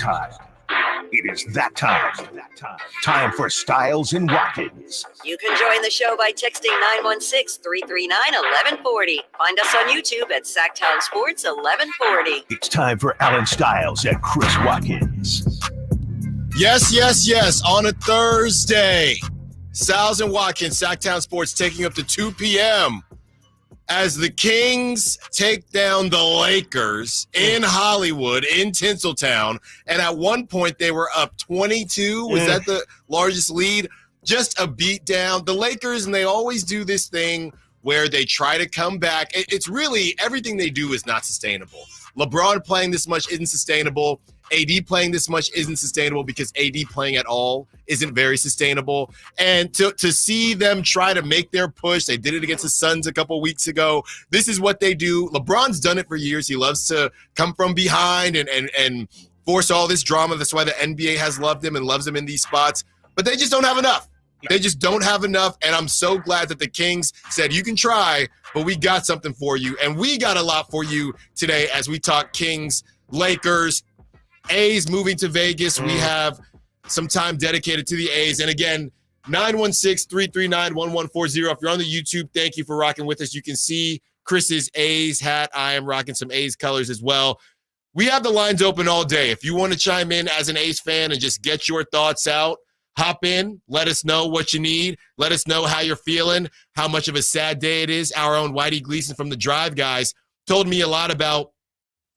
time. It is that time. Time for Stiles and Watkins. You can join the show by texting 916-339-1140. Find us on YouTube at Sactown Sports 1140. It's time for Alan Stiles and Chris Watkins. Yes. On a Thursday, Stiles and Watkins, Sactown Sports, taking up to 2 p.m. as the Kings take down the Lakers in Hollywood, in Tinseltown. And at one point, they were up 22. Was that the largest lead? Just a beat down. The Lakers, and they always do this thing where they try to come back. It's really, everything they do is not sustainable. LeBron playing this much isn't sustainable. AD playing this much isn't sustainable because AD playing at all isn't very sustainable. And to see them try to make their push, they did it against the Suns a couple weeks ago. This is what they do. LeBron's done it for years. He loves to come from behind and force all this drama. That's why the NBA has loved him and loves him in these spots. But they just don't have enough. They just don't have enough, and I'm so glad that the Kings said, you can try, but we got something for you. And we got a lot for you today as we talk Kings, Lakers, A's moving to Vegas. We have some time dedicated to the A's. And again, 916-339-1140. If you're on the YouTube, thank you for rocking with us. You can see Chris's A's hat. I am rocking some A's colors as well. We have the lines open all day. If you want to chime in as an A's fan and just get your thoughts out, hop in. Let us know what you need. Let us know how you're feeling, how much of a sad day it is. Our own Whitey Gleason from the Drive Guys told me a lot about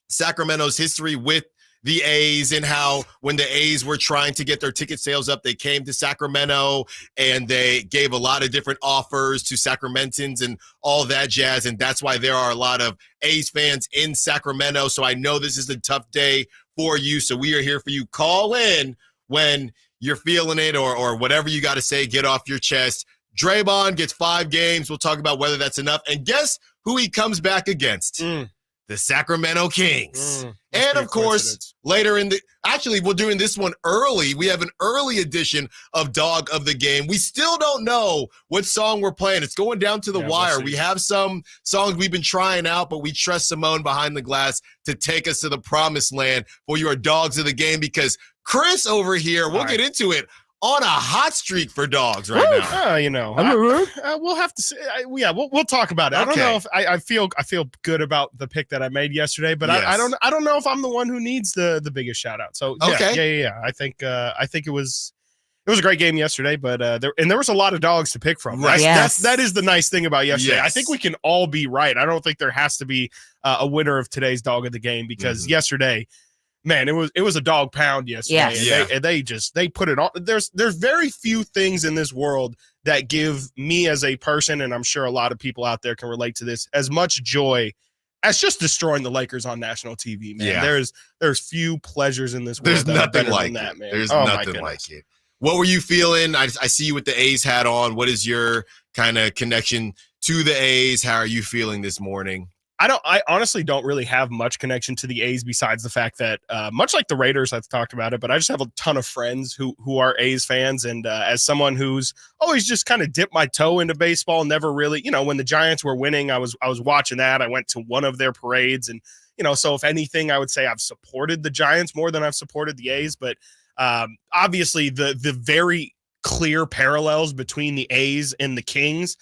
Sacramento's history with the A's and how when the A's were trying to get their ticket sales up, they came to Sacramento and they gave a lot of different offers to Sacramentans and all that jazz. And that's why there are a lot of A's fans in Sacramento. So I know this is a tough day for you. So we are here for you. Call in when you're feeling it or whatever you got to say, get off your chest. Draymond gets 5 games. We'll talk about whether that's enough. And guess who he comes back against? The Sacramento Kings. And of course, later we're doing this one early. We have an early edition of Dog of the Game. We still don't know what song we're playing. It's going down to the wire. We have some songs we've been trying out, but we trust Simone behind the glass to take us to the promised land for your Dogs of the Game because Chris over here, we'll get into it, on a hot streak for dogs right now. We'll have to see. We'll talk about it. I don't know if I feel good about the pick that I made yesterday, but I don't know if I'm the one who needs the biggest shout out. So yeah. I think it was a great game yesterday, but there was a lot of dogs to pick from. Right. That is the nice thing about yesterday. Yes. I think we can all be right. I don't think there has to be a winner of today's Dog of the Game because yesterday, man, it was a dog pound yesterday. Yes. And they put it on. There's very few things in this world that give me as a person, and I'm sure a lot of people out there can relate to this, as much joy as just destroying the Lakers on national TV, man. Yeah. There's few pleasures in this world. There's nothing like that, man. There's nothing like it. What were you feeling? I see you with the A's hat on. What is your kind of connection to the A's? How are you feeling this morning? I honestly don't really have much connection to the A's besides the fact that much like the Raiders, I've talked about it, but I just have a ton of friends who are A's fans. And as someone who's always just kind of dipped my toe into baseball, never really, when the Giants were winning, I was watching that. I went to one of their parades and, so if anything, I would say I've supported the Giants more than I've supported the A's. But obviously the very clear parallels between the A's and the Kings,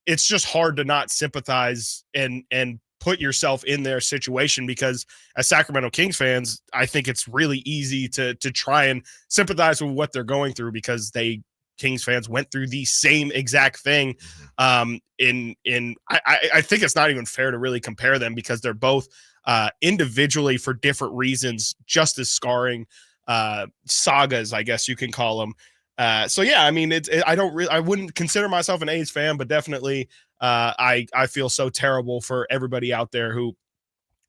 it's just hard to not sympathize and put yourself in their situation because as Sacramento Kings fans, I think it's really easy to try and sympathize with what they're going through because Kings fans went through the same exact thing. I think it's not even fair to really compare them because they're both individually for different reasons, just as scarring sagas, I guess you can call them. I wouldn't consider myself an A's fan, but definitely I feel so terrible for everybody out there who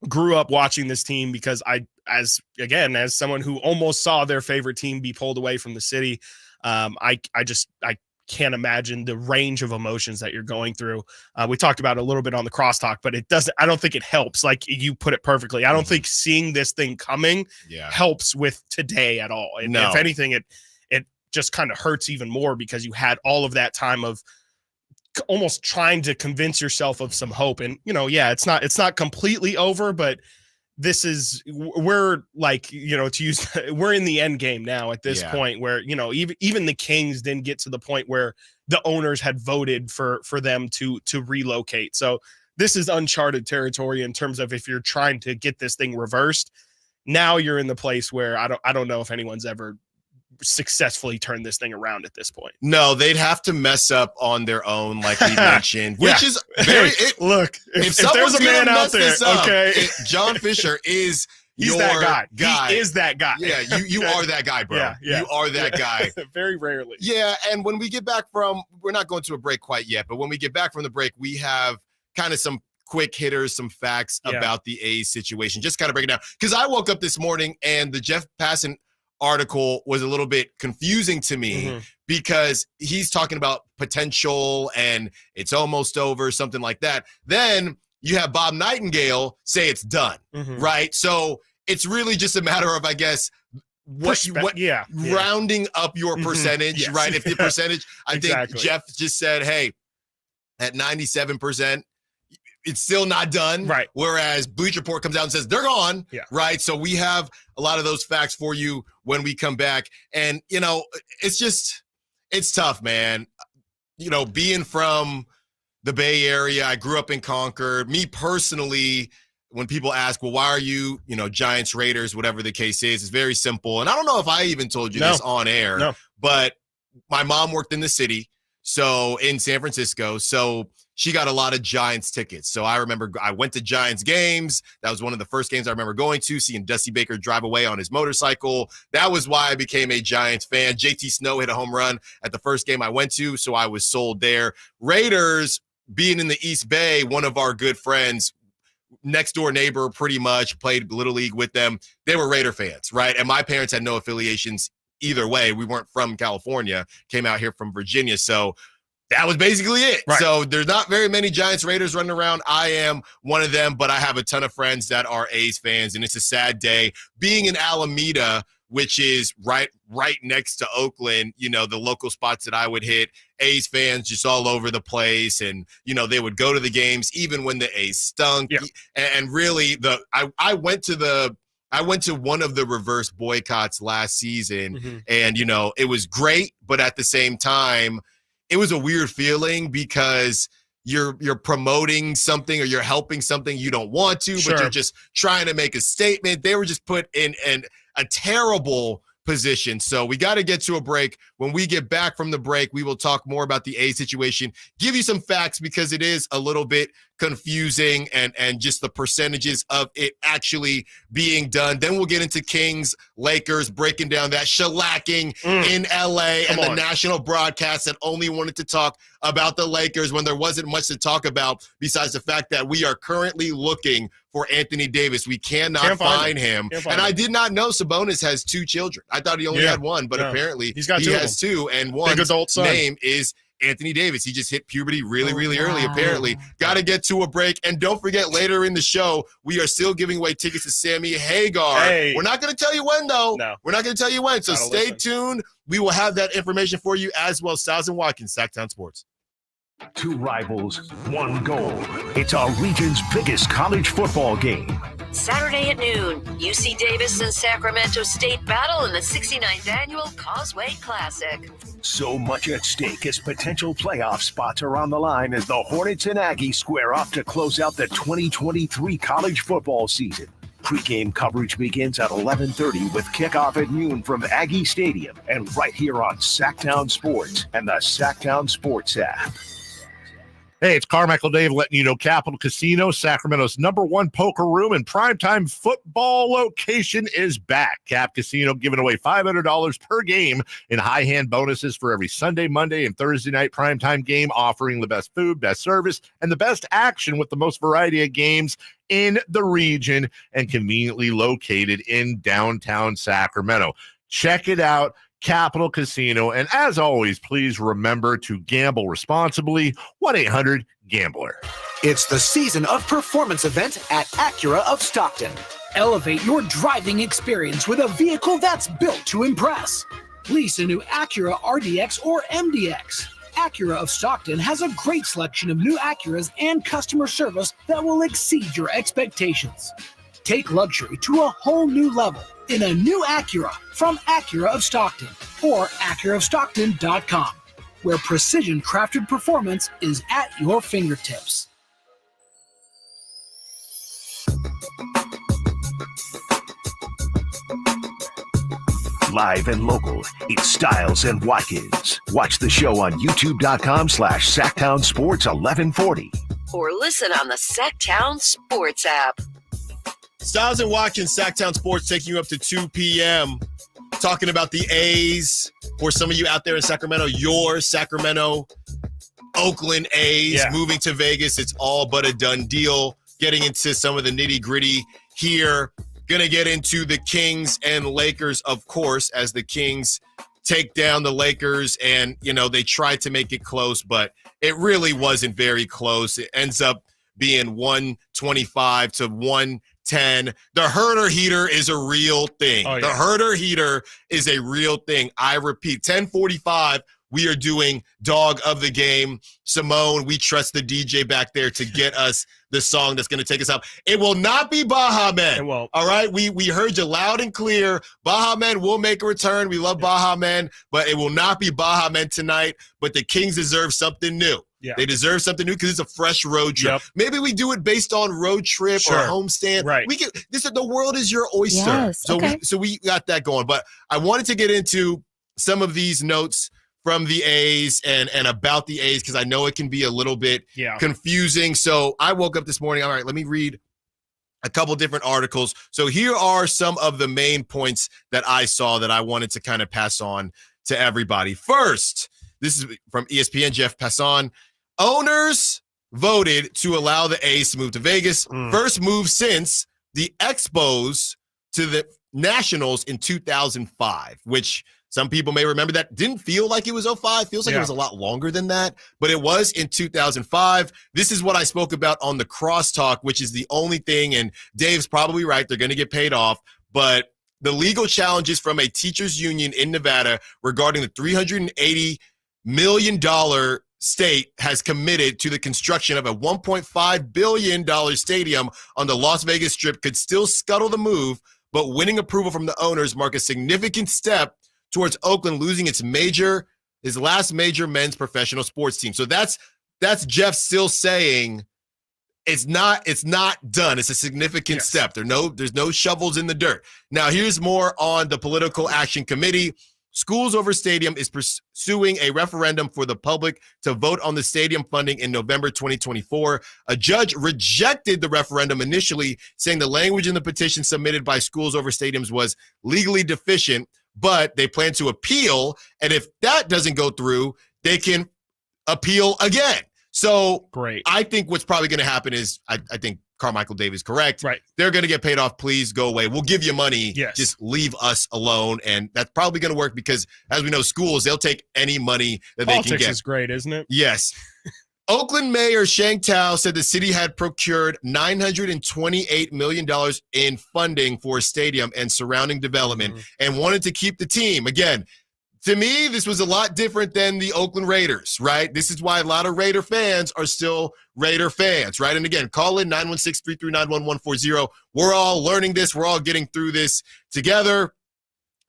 grew up watching this team because as someone who almost saw their favorite team be pulled away from the city, I can't imagine the range of emotions that you're going through. We talked about it a little bit on the crosstalk, but I don't think it helps. Like you put it perfectly. I don't think seeing this thing coming helps with today at all. And if anything, it just kind of hurts even more because you had all of that time of almost trying to convince yourself of some hope. And, it's not completely over, but we're like, we're in the end game now at this point where, even the Kings didn't get to the point where the owners had voted for them to relocate. So this is uncharted territory in terms of if you're trying to get this thing reversed. Now you're in the place where I don't know if anyone's ever successfully turned this thing around at this point. No, they'd have to mess up on their own, like we mentioned, which is very. Look, if there's a man out there, John Fisher is. He's that guy. He is that guy. Yeah, you are that guy, bro. Yeah. You are that guy. Very rarely. Yeah, and when we get back we're not going to a break quite yet, but when we get back from the break, we have kind of some quick hitters, some facts about the A's situation. Just kind of break it down. Because I woke up this morning and the Jeff Passan article was a little bit confusing to me because he's talking about potential and it's almost over, something like that. Then you have Bob Nightingale say it's done, right? So it's really just a matter of, I guess, rounding up your percentage, right? If the percentage, I think Jeff just said, hey, at 97%, it's still not done. Right. Whereas Bleacher Report comes out and says they're gone. Yeah. Right. So we have a lot of those facts for you when we come back. And, it's tough, man. Being from the Bay Area, I grew up in Concord. Me personally, when people ask, well, why are you, Giants, Raiders, whatever the case is, it's very simple. And I don't know if I even told you this on air, but my mom worked in the city, so in San Francisco. So she got a lot of Giants tickets. So I remember I went to Giants games. That was one of the first games I remember going to, seeing Dusty Baker drive away on his motorcycle. That was why I became a Giants fan. JT Snow hit a home run at the first game I went to, so I was sold there. Raiders, being in the East Bay, one of our good friends, next door neighbor, pretty much played Little League with them. They were Raider fans, right? And my parents had no affiliations either way. We weren't from California, came out here from Virginia. So that was basically it. Right. So there's not very many Giants Raiders running around. I am one of them, but I have a ton of friends that are A's fans, and it's a sad day. Being in Alameda, which is right next to Oakland, the local spots that I would hit, A's fans just all over the place. And, they would go to the games even when the A's stunk. Yeah. And really, I went to one of the reverse boycotts last season, and, it was great, but at the same time, it was a weird feeling because you're promoting something or you're helping something you don't want to, but you're just trying to make a statement. They were just put in a terrible position. So we got to get to a break. When we get back from the break, we will talk more about the A situation, give you some facts because it is a little bit confusing and just the percentages of it actually being done. Then we'll get into Kings, Lakers, breaking down that shellacking in LA and the national broadcast that only wanted to talk about the Lakers when there wasn't much to talk about besides the fact that we are currently looking for Anthony Davis. We cannot find him. And I did not know Sabonis has 2 children. I thought he only had one, but apparently he has 2, and one's name is Anthony Davis. He just hit puberty really early, apparently. Got to get to a break. And don't forget, later in the show, we are still giving away tickets to Sammy Hagar. Hey. We're not going to tell you when, though. No. We're not going to tell you when. So stay tuned. We will have that information for you as well. Stiles and Watkins, Sactown Sports. 2 rivals, 1 goal. It's our region's biggest college football game. Saturday at noon, UC Davis and Sacramento State battle in the 69th Annual Causeway Classic. So much at stake as potential playoff spots are on the line as the Hornets and Aggies square off to close out the 2023 college football season. Pre-game coverage begins at 11:30 with kickoff at noon from Aggie Stadium and right here on Sactown Sports and the Sactown Sports app. Hey, it's Carmichael Dave letting you know Capital Casino, Sacramento's #1 poker room and primetime football location is back. Cap Casino giving away $500 per game in high hand bonuses for every Sunday, Monday, and Thursday night primetime game, offering the best food, best service, and the best action with the most variety of games in the region and conveniently located in downtown Sacramento. Check it out. Capital Casino. And as always, please remember to gamble responsibly. 1-800-GAMBLER. It's the season of performance event at Acura of Stockton. Elevate your driving experience with a vehicle that's built to impress. Lease a new Acura RDX or MDX. Acura of Stockton has a great selection of new Acuras and customer service that will exceed your expectations. Take luxury to a whole new level in a new Acura from Acura of Stockton or AcuraofStockton.com, where precision-crafted performance is at your fingertips. Live and local, it's Stiles and Watkins. Watch the show on youtube.com/Sactown Sports 1140. Or listen on the Sactown Sports app. Stiles and Watkins, Sactown Sports, taking you up to 2 p.m. Talking about the A's. For some of you out there in Sacramento, your Sacramento, Oakland A's moving to Vegas. It's all but a done deal. Getting into some of the nitty-gritty here. Going to get into the Kings and Lakers, of course, as the Kings take down the Lakers. And, you know, they tried to make it close, but it really wasn't very close. It ends up being 125 to 110. The Huerter heater is a real thing. Oh, yeah. The Huerter heater is a real thing. I repeat, 10:45. We are doing Dog of the Game. Simone, we trust the DJ back there to get us the song that's going to take us out. It will not be Baha Men. It won't. All right? We heard you loud and clear. Baha Men will make a return. We love Baha Men, but it will not be Baha Men tonight. But the Kings deserve something new. Yeah. They deserve something new because it's a fresh road trip. Yep. Maybe we do it based on road trip or homestand. Right. The world is your oyster. Yes. So we got that going. But I wanted to get into some of these notes from the A's and about the A's because I know it can be a little bit confusing. So I woke up this morning. All right, let me read a couple different articles. So here are some of the main points that I saw that I wanted to kind of pass on to everybody. First, this is from ESPN, Jeff Passan. Owners voted to allow the A's to move to Vegas. First move since the Expos to the Nationals in 2005, which some people may remember that. Didn't feel like it was 05. Feels like it was a lot longer than that, but it was in 2005. This is what I spoke about on the crosstalk, which is the only thing, and Dave's probably right. They're going to get paid off, but the legal challenges from a teachers union in Nevada regarding the $380 million state has committed to the construction of a $1.5 billion stadium on the Las Vegas Strip could still scuttle the move, but winning approval from the owners mark a significant step towards Oakland losing his last major men's professional sports team. So that's Jeff still saying it's not done. It's a significant step. There's no shovels in the dirt. Now here's more on the Political Action Committee. Schools Over Stadium is pursuing a referendum for the public to vote on the stadium funding in November 2024. A judge rejected the referendum initially, saying the language in the petition submitted by Schools Over Stadiums was legally deficient, but they plan to appeal, and if that doesn't go through, they can appeal again. So great. I think what's probably going to happen is, I think Carmichael Dave is correct. Right. They're going to get paid off. Please go away. We'll give you money. Yes. Just leave us alone. And that's probably going to work because, as we know, schools, they'll take any money that they can get. Politics is great, isn't it? Yes. Oakland Mayor Shang Tao said the city had procured $928 million in funding for a stadium and surrounding development and wanted to keep the team. Again, to me, this was a lot different than the Oakland Raiders, right? This is why a lot of Raider fans are still Raider fans, right? And again, call in 916-339-1140. We're all learning this. We're all getting through this together.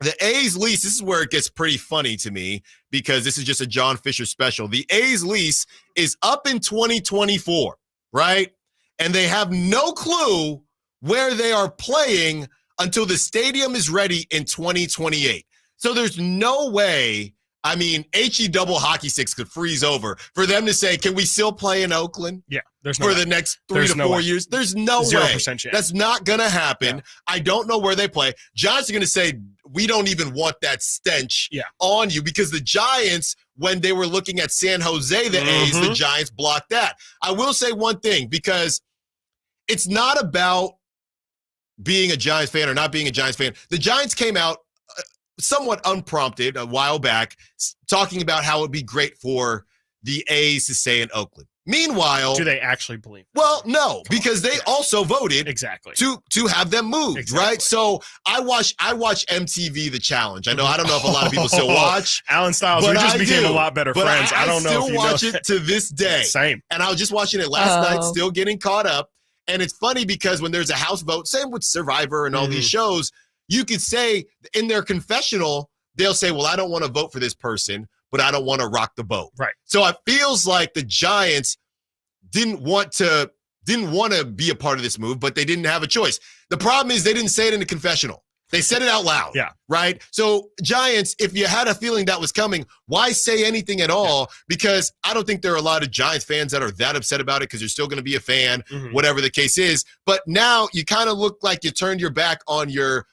The A's lease, this is where it gets pretty funny to me because this is just a John Fisher special. The A's lease is up in 2024, right? And they have no clue where they are playing until the stadium is ready in 2028. So there's no way, I mean, HE double hockey sticks could freeze over for them to say, can we still play in Oakland? Yeah, there's no for way. the next 3 to 4 years. There's no 0% way. chance. That's not going to happen. Yeah. I don't know where they play. Giants are going to say, we don't even want that stench on you because the Giants, when they were looking at San Jose, the A's, the Giants blocked that. I will say one thing because it's not about being a Giants fan or not being a Giants fan. The Giants came out somewhat unprompted a while back talking about how it would be great for the A's to stay in Oakland. Meanwhile, do they actually believe that? Well, no, because they also voted to have them moved, right? So I watch MTV The Challenge. I don't know if a lot of people still watch. Alan Stiles, we just became a lot better friends. I don't know if you know. I still watch it to this day. Same. And I was just watching it last night, still getting caught up. And it's funny because when there's a House vote, same with Survivor and all these shows, you could say in their confessional, they'll say, well, I don't want to vote for this person, but I don't want to rock the boat. Right. So it feels like the Giants didn't want to be a part of this move, but they didn't have a choice. The problem is they didn't say it in the confessional. They said it out loud. Yeah. Right? So Giants, if you had a feeling that was coming, why say anything at all? Yeah. Because I don't think there are a lot of Giants fans that are that upset about it because you're still going to be a fan, whatever the case is. But now you kind of look like you turned your back on your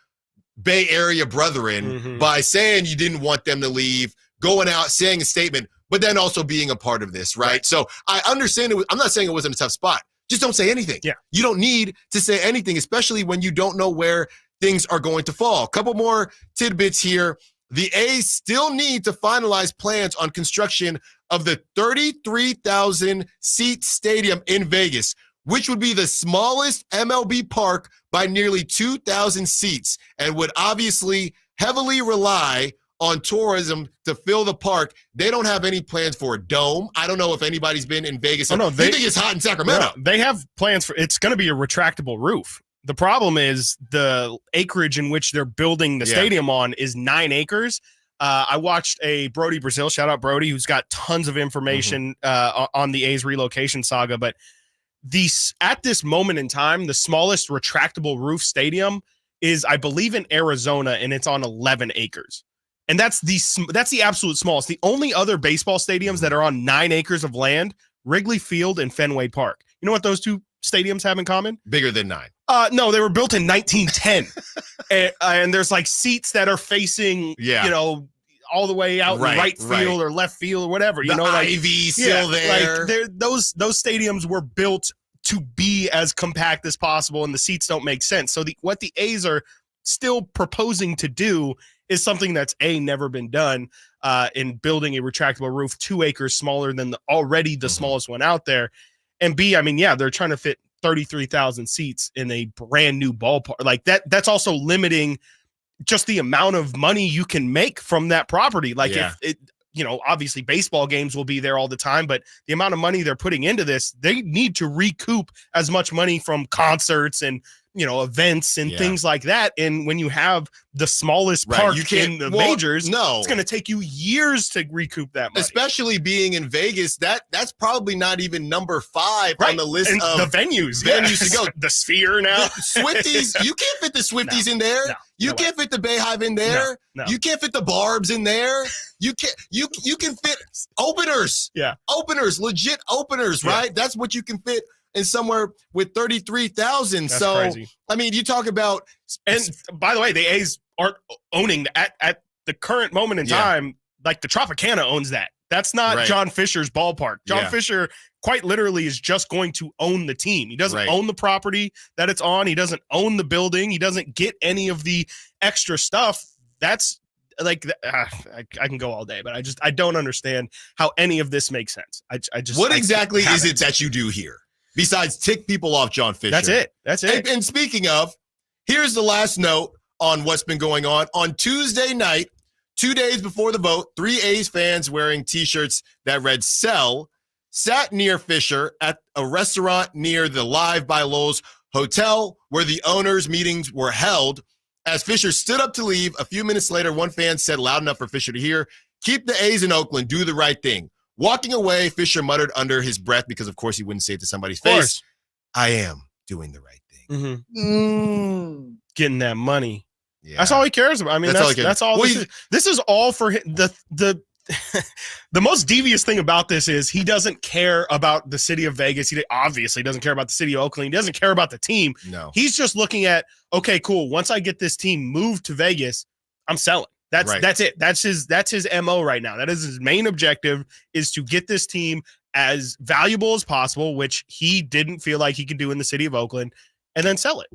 Bay Area brethren by saying you didn't want them to leave, going out, saying a statement, but then also being a part of this, right? So I understand it. I'm not saying it wasn't a tough spot. Just don't say anything. Yeah. You don't need to say anything, especially when you don't know where things are going to fall. A couple more tidbits here. The A's still need to finalize plans on construction of the 33,000-seat stadium in Vegas, which would be the smallest MLB park by nearly 2,000 seats and would obviously heavily rely on tourism to fill the park. They don't have any plans for a dome. I don't know if anybody's been in Vegas. Oh, no, they think it's hot in Sacramento. No, they have plans for it's going to be a retractable roof. The problem is the acreage in which they're building the stadium on is 9 acres. I watched a Brody Brazil, shout out Brody, who's got tons of information on the A's relocation saga. But at this moment in time, the smallest retractable roof stadium is, I believe, in Arizona, and it's on 11 acres. And that's the absolute smallest. The only other baseball stadiums that are on 9 acres of land, Wrigley Field and Fenway Park. You know what those two stadiums have in common? Bigger than 9. No, they were built in 1910. and there's like seats that are facing, all the way out in right field or left field or whatever. The ivy still there. Like those stadiums were built to be as compact as possible, and the seats don't make sense. So what the A's are still proposing to do is something that's never been done in building a retractable roof 2 acres smaller than the smallest one out there. And B, I mean, they're trying to fit 33,000 seats in a brand new ballpark. Like that's also limiting just the amount of money you can make from that property. Like if it, obviously baseball games will be there all the time, but the amount of money they're putting into this, they need to recoup as much money from concerts and, events and things like that. And when you have the smallest park in the majors, it's going to take you years to recoup that money. Especially being in Vegas, that's probably not even number 5 on the list and of the venues to go. The Sphere now. Swifties, you can't fit the Swifties in there. You can't fit the Bayhive in there. You can't fit the Barbs in there. You can fit openers. Openers, legit openers, right? That's what you can fit in somewhere with 33,000. So crazy. I mean, you talk about, and by the way, the A's aren't owning at the current moment in time. Like the Tropicana owns that. That's not John Fisher's ballpark. John Fisher quite literally is just going to own the team. He doesn't own the property that it's on. He doesn't own the building. He doesn't get any of the extra stuff. That's like, I can go all day, but I don't understand how any of this makes sense. What exactly is it that you do here besides tick people off John Fisher? That's it. And speaking of, here's the last note on what's been going on. On Tuesday night, 2 days before the vote, 3 A's fans wearing T-shirts that read "Sell" sat near Fisher at a restaurant near the Live by Lowe's hotel where the owners' meetings were held. As Fisher stood up to leave, a few minutes later, one fan said loud enough for Fisher to hear, "Keep the A's in Oakland, do the right thing." Walking away, Fisher muttered under his breath, because of course he wouldn't say it to somebody's face, "I am doing the right thing." Getting that money. Yeah. That's all he cares about. I mean, that's all. This is all for him. The most devious thing about this is he doesn't care about the city of Vegas. He obviously doesn't care about the city of Oakland. He doesn't care about the team. No. He's just looking at, okay, cool. Once I get this team moved to Vegas, I'm selling. That's it. That's his MO right now. That is his main objective, is to get this team as valuable as possible, which he didn't feel like he could do in the city of Oakland, and then sell it.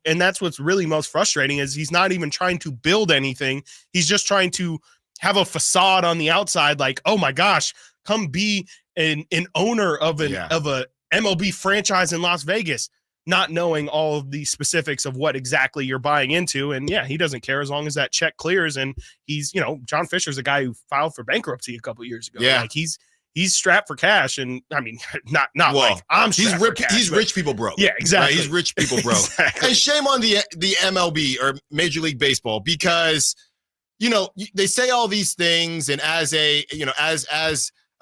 And that's what's really most frustrating, is he's not even trying to build anything. He's just trying to have a facade on the outside, like, oh my gosh, come be an owner of a MLB franchise in Las Vegas, not knowing all of the specifics of what exactly you're buying into. And he doesn't care as long as that check clears. And he's, John Fisher's a guy who filed for bankruptcy a couple years ago. Yeah. Like he's he's strapped for cash, and I mean, not well, like I'm strapped for cash. He's rich people broke. Yeah, exactly. Right? He's rich people broke. Exactly. And shame on the MLB or Major League Baseball, because they say all these things, and as a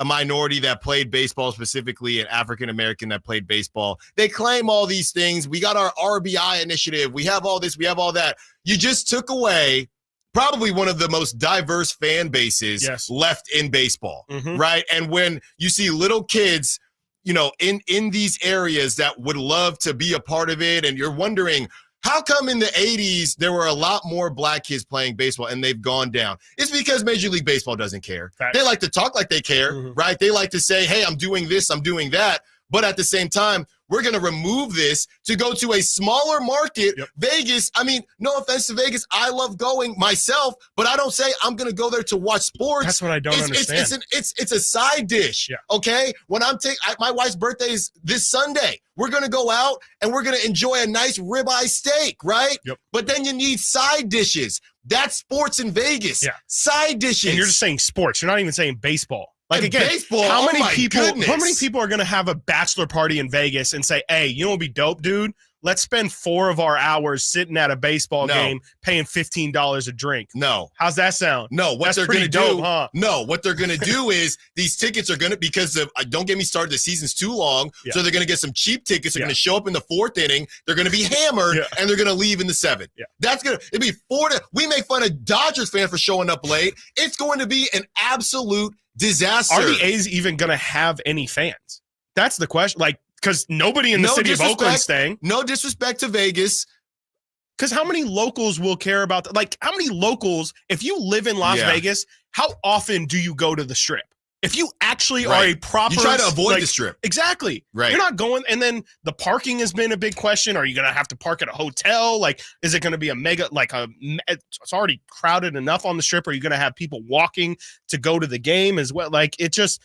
minority that played baseball, specifically an African American that played baseball, they claim all these things. We got our RBI initiative. We have all this. We have all that. You just took away probably one of the most diverse fan bases left in baseball, right? And when you see little kids, in these areas that would love to be a part of it, and you're wondering, how come in the 80s there were a lot more black kids playing baseball and they've gone down? It's because Major League Baseball doesn't care. They like to talk like they care, right? They like to say, hey, I'm doing this, I'm doing that. But at the same time, we're going to remove this to go to a smaller market. Vegas, I mean, no offense to Vegas, I love going myself, but I don't say I'm going to go there to watch sports. That's what I don't understand. It's a side dish, okay? When my wife's birthday is this Sunday. We're going to go out and we're going to enjoy a nice ribeye steak, right? But then you need side dishes. That's sports in Vegas. Side dishes. And you're just saying sports. You're not even saying baseball. Like, and again, baseball, how many people are going to have a bachelor party in Vegas and say, hey, you know what would be dope, dude? Let's spend 4 of our hours sitting at a baseball game paying $15 a drink. No. How's that sound? No. What they're going to do, huh? No, what they're going to do is these tickets are going to, because of, don't get me started, the season's too long, so they're going to get some cheap tickets. They're going to show up in the 4th inning. They're going to be hammered, and they're going to leave in the 7th. That's going to, it'd be we make fun of Dodgers fans for showing up late. It's going to be an absolute disaster. Are the A's even going to have any fans? That's the question. Like, because nobody in the city of Oakland is staying. No disrespect to Vegas. Because how many locals will care about that? Like, how many locals, if you live in Las Vegas, how often do you go to the Strip? If you actually are a proper... You try to avoid the Strip. Exactly. Right. You're not going... And then the parking has been a big question. Are you going to have to park at a hotel? Like, is it going to be a mega... It's already crowded enough on the Strip. Are you going to have people walking to go to the game as well? Like, it just...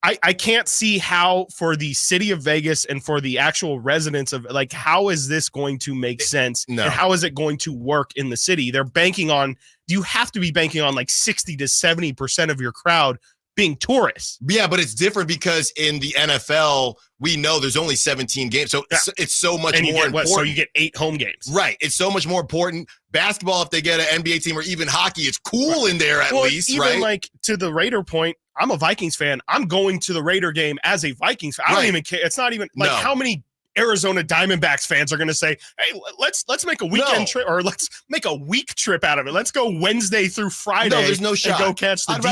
I can't see how, for the city of Vegas and for the actual residents of, like, how is this going to make sense? No. And how is it going to work in the city? They're banking on, you have to be banking on like 60 to 70% of your crowd being tourists. Yeah, but it's different because in the NFL, we know there's only 17 games. So it's so much more important. So you get 8 home games. Right. It's so much more important. Basketball, if they get an NBA team, or even hockey, it's cool in there at least, even right? Like, to the Raider point, I'm a Vikings fan. I'm going to the Raider game as a Vikings fan. I don't even care. It's not even like how many Arizona Diamondbacks fans are going to say, hey, let's make a weekend trip, or let's make a week trip out of it. Let's go Wednesday through Friday. No, there's no shot. And go catch the I'd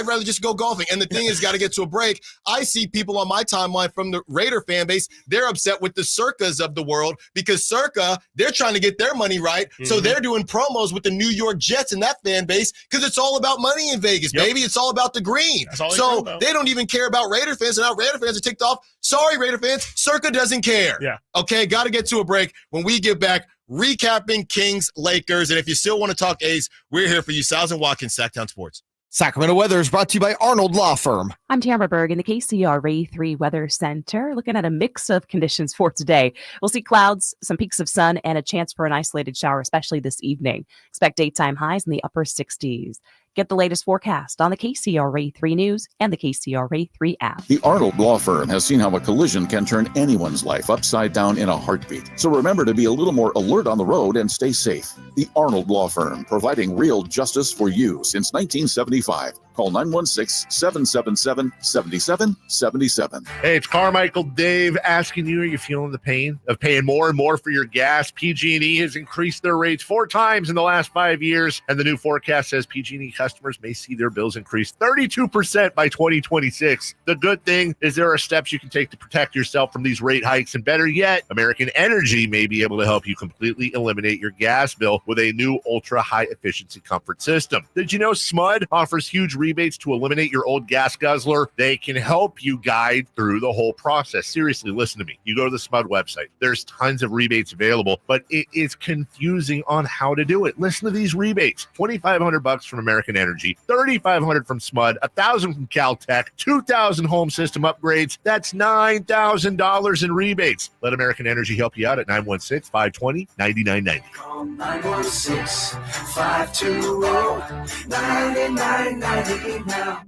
rather just go golfing. And the thing is, got to get to a break. I see people on my timeline from the Raider fan base. They're upset with the Circas of the world because Circa, they're trying to get their money right. So they're doing promos with the New York Jets and that fan base because it's all about money in Vegas, baby. It's all about the green. So they don't even care about Raider fans. And now Raider fans are ticked off. Sorry, Raider fans. Circa doesn't care. Yeah. Okay, got to get to a break. When we get back, recapping Kings, Lakers. And if you still want to talk A's, we're here for you. Stiles and Watkins, Sactown Sports. Sacramento weather is brought to you by Arnold Law Firm. I'm Tamara Berg in the KCRA 3 Weather Center, looking at a mix of conditions for today. We'll see clouds, some peaks of sun, and a chance for an isolated shower, especially this evening. Expect daytime highs in the upper 60s. Get the latest forecast on the KCRA 3 News and the KCRA 3 app. The Arnold Law Firm has seen how a collision can turn anyone's life upside down in a heartbeat. So remember to be a little more alert on the road and stay safe. The Arnold Law Firm, providing real justice for you since 1975. Call 916-777-7777. Hey, it's Carmichael Dave asking you, are you feeling the pain of paying more and more for your gas? PG&E has increased their rates 4 times in the last 5 years, and the new forecast says PG&E customers may see their bills increase 32% by 2026. The good thing is there are steps you can take to protect yourself from these rate hikes, and better yet, American Energy may be able to help you completely eliminate your gas bill with a new ultra-high efficiency comfort system. Did you know SMUD offers huge rebates to eliminate your old gas guzzler? They can help you guide through the whole process. Seriously, listen to me. You go to the SMUD website. There's tons of rebates available, but it is confusing on how to do it. Listen to these rebates. $2,500 from American Energy, $3,500 from SMUD, $1,000 from Caltech, $2,000 home system upgrades. That's $9,000 in rebates. Let American Energy help you out at 916-520-9990. Call 916-520-9990 now.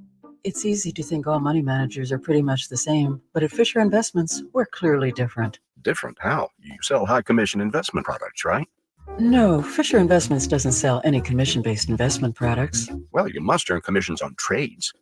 It's easy to think all money managers are pretty much the same, but at Fisher Investments, we're clearly different. Different? How? You sell high commission investment products, right? No, Fisher Investments doesn't sell any commission-based investment products. Well, you must earn commissions on trades.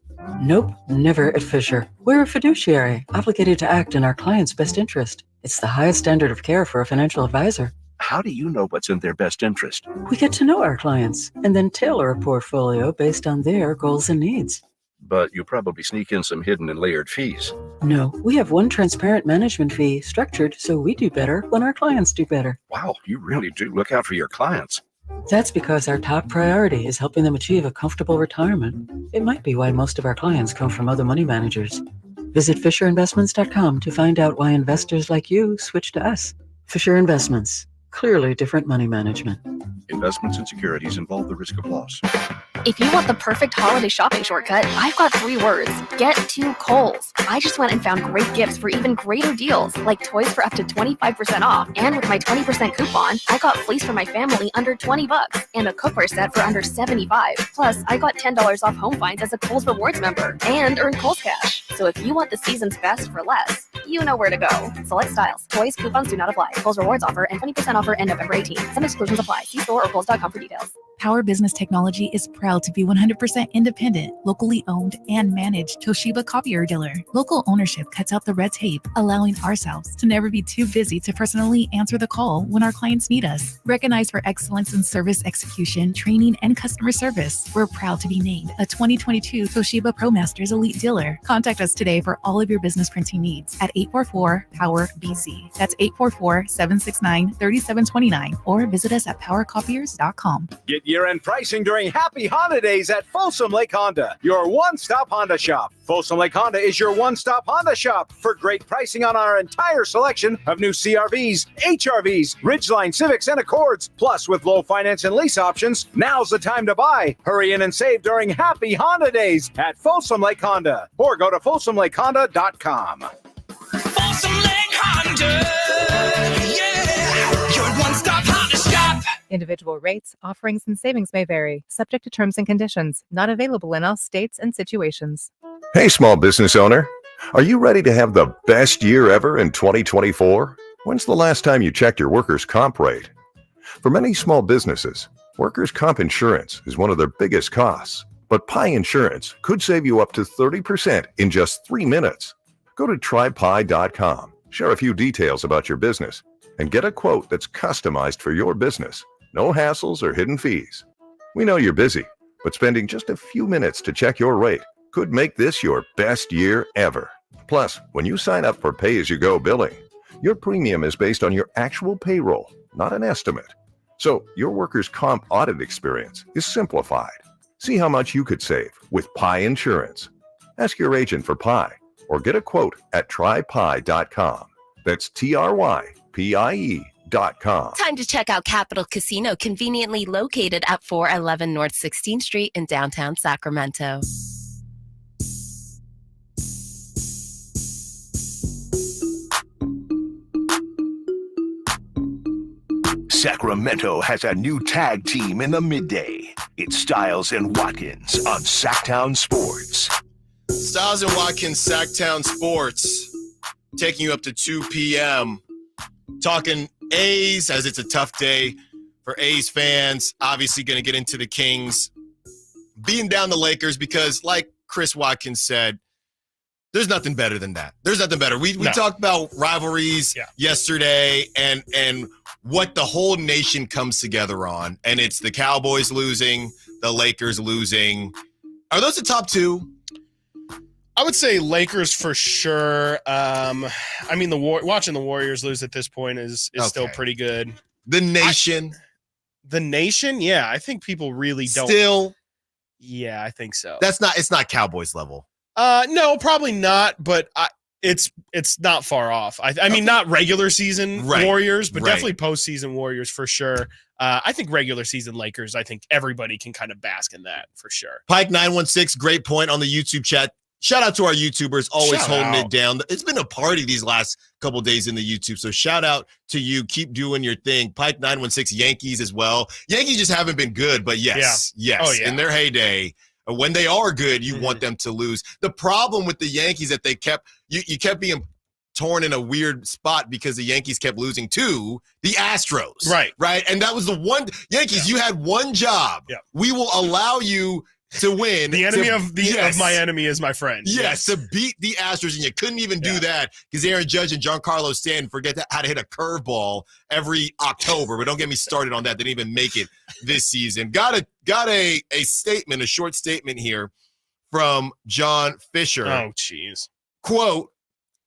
Nope, never at Fisher. We're a fiduciary, obligated to act in our client's best interest. It's the highest standard of care for a financial advisor. How do you know what's in their best interest? We get to know our clients and then tailor a portfolio based on their goals and needs. But you probably sneak in some hidden and layered fees. No, we have one transparent management fee structured so we do better when our clients do better. Wow, you really do look out for your clients. That's because our top priority is helping them achieve a comfortable retirement. It might be why most of our clients come from other money managers. Visit FisherInvestments.com to find out why investors like you switch to us. Fisher Investments. Clearly different money management. Investments and securities involve the risk of loss. If you want the perfect holiday shopping shortcut, I've got 3 words. Get to Kohl's. I just went and found great gifts for even greater deals, like toys for up to 25% off. And with my 20% coupon, I got fleece for my family under $20 and a cookware set for under $75. Plus, I got $10 off home finds as a Kohl's Rewards member and earned Kohl's Cash. So if you want the season's best for less, you know where to go. Select styles. Toys, coupons do not apply. Kohl's Rewards offer and 20% offer end November 18th. Some exclusions apply. See store or kohls.com for details. Power Business Technology is proud to be 100% independent, locally owned, and managed Toshiba copier dealer. Local ownership cuts out the red tape, allowing ourselves to never be too busy to personally answer the call when our clients need us. Recognized for excellence in service execution, training, and customer service, we're proud to be named a 2022 Toshiba ProMasters Elite Dealer. Contact us today for all of your business printing needs at 844-POWER-BZ. That's 844-769-3729, or visit us at powercopiers.com. Get year-end pricing during Happy Holidays at Folsom Lake Honda, your one-stop Honda shop. Folsom Lake Honda is your one-stop Honda shop for great pricing on our entire selection of new CRVs, HRVs, Ridgeline Civics, and Accords. Plus, with low finance and lease options, now's the time to buy. Hurry in and save during Happy Honda Days at Folsom Lake Honda, or go to folsomlakehonda.com. Folsom Lake Honda, yeah, your one-stop Honda shop. Individual rates, offerings, and savings may vary, subject to terms and conditions. Not available in all states and situations. Hey, small business owner. Are you ready to have the best year ever in 2024? When's the last time you checked your workers' comp rate? For many small businesses, workers' comp insurance is one of their biggest costs. But Pi Insurance could save you up to 30% in just 3 minutes. Go to trypi.com, share a few details about your business, and get a quote that's customized for your business. No hassles or hidden fees. We know you're busy, but spending just a few minutes to check your rate could make this your best year ever. Plus, when you sign up for pay-as-you-go billing, your premium is based on your actual payroll, not an estimate. So your workers' comp audit experience is simplified. See how much you could save with Pi Insurance. Ask your agent for Pi or get a quote at trypi.com. That's TRYPIE.com. Time to check out Capital Casino, conveniently located at 411 North 16th Street in downtown Sacramento. Sacramento has a new tag team in the midday. It's Stiles and Watkins on Sactown Sports. Stiles and Watkins, Sactown Sports, taking you up to 2 p.m. Talking A's, as it's a tough day for A's fans. Obviously going to get into the Kings beating down the Lakers because, like Chris Watkins said, there's nothing better than that. There's nothing better. We talked about rivalries yesterday and what the whole nation comes together on, and it's the Cowboys losing, the Lakers losing. Are those the top two? I would say Lakers for sure. I mean, watching the Warriors lose at this point is still pretty good. The nation, yeah. I think people really don't. Still, yeah, I think so. It's not Cowboys level. No, probably not. But it's not far off. I mean, not regular season Warriors, but definitely postseason Warriors for sure. I think regular season Lakers. I think everybody can kind of bask in that for sure. Pike 916, great point on the YouTube chat. Shout out to our YouTubers, always holding it down. It's been a party these last couple days in the YouTube, so shout out to you. Keep doing your thing. Pike 916, Yankees as well. Yankees just haven't been good, but yes. Oh, yeah. In their heyday, when they are good, you want them to lose. The problem with the Yankees that they kept you kept being torn in a weird spot because the Yankees kept losing to the Astros. Right. And that was the one Yankees, you had one job. We will allow you to win. The enemy of my enemy is my friend. Yes, to beat the Astros, and you couldn't even do that because Aaron Judge and Giancarlo Stanton forget how to hit a curveball every October. But don't get me started on that. They didn't even make it this season. Got a statement, a short statement here from John Fisher. Oh, jeez. Quote,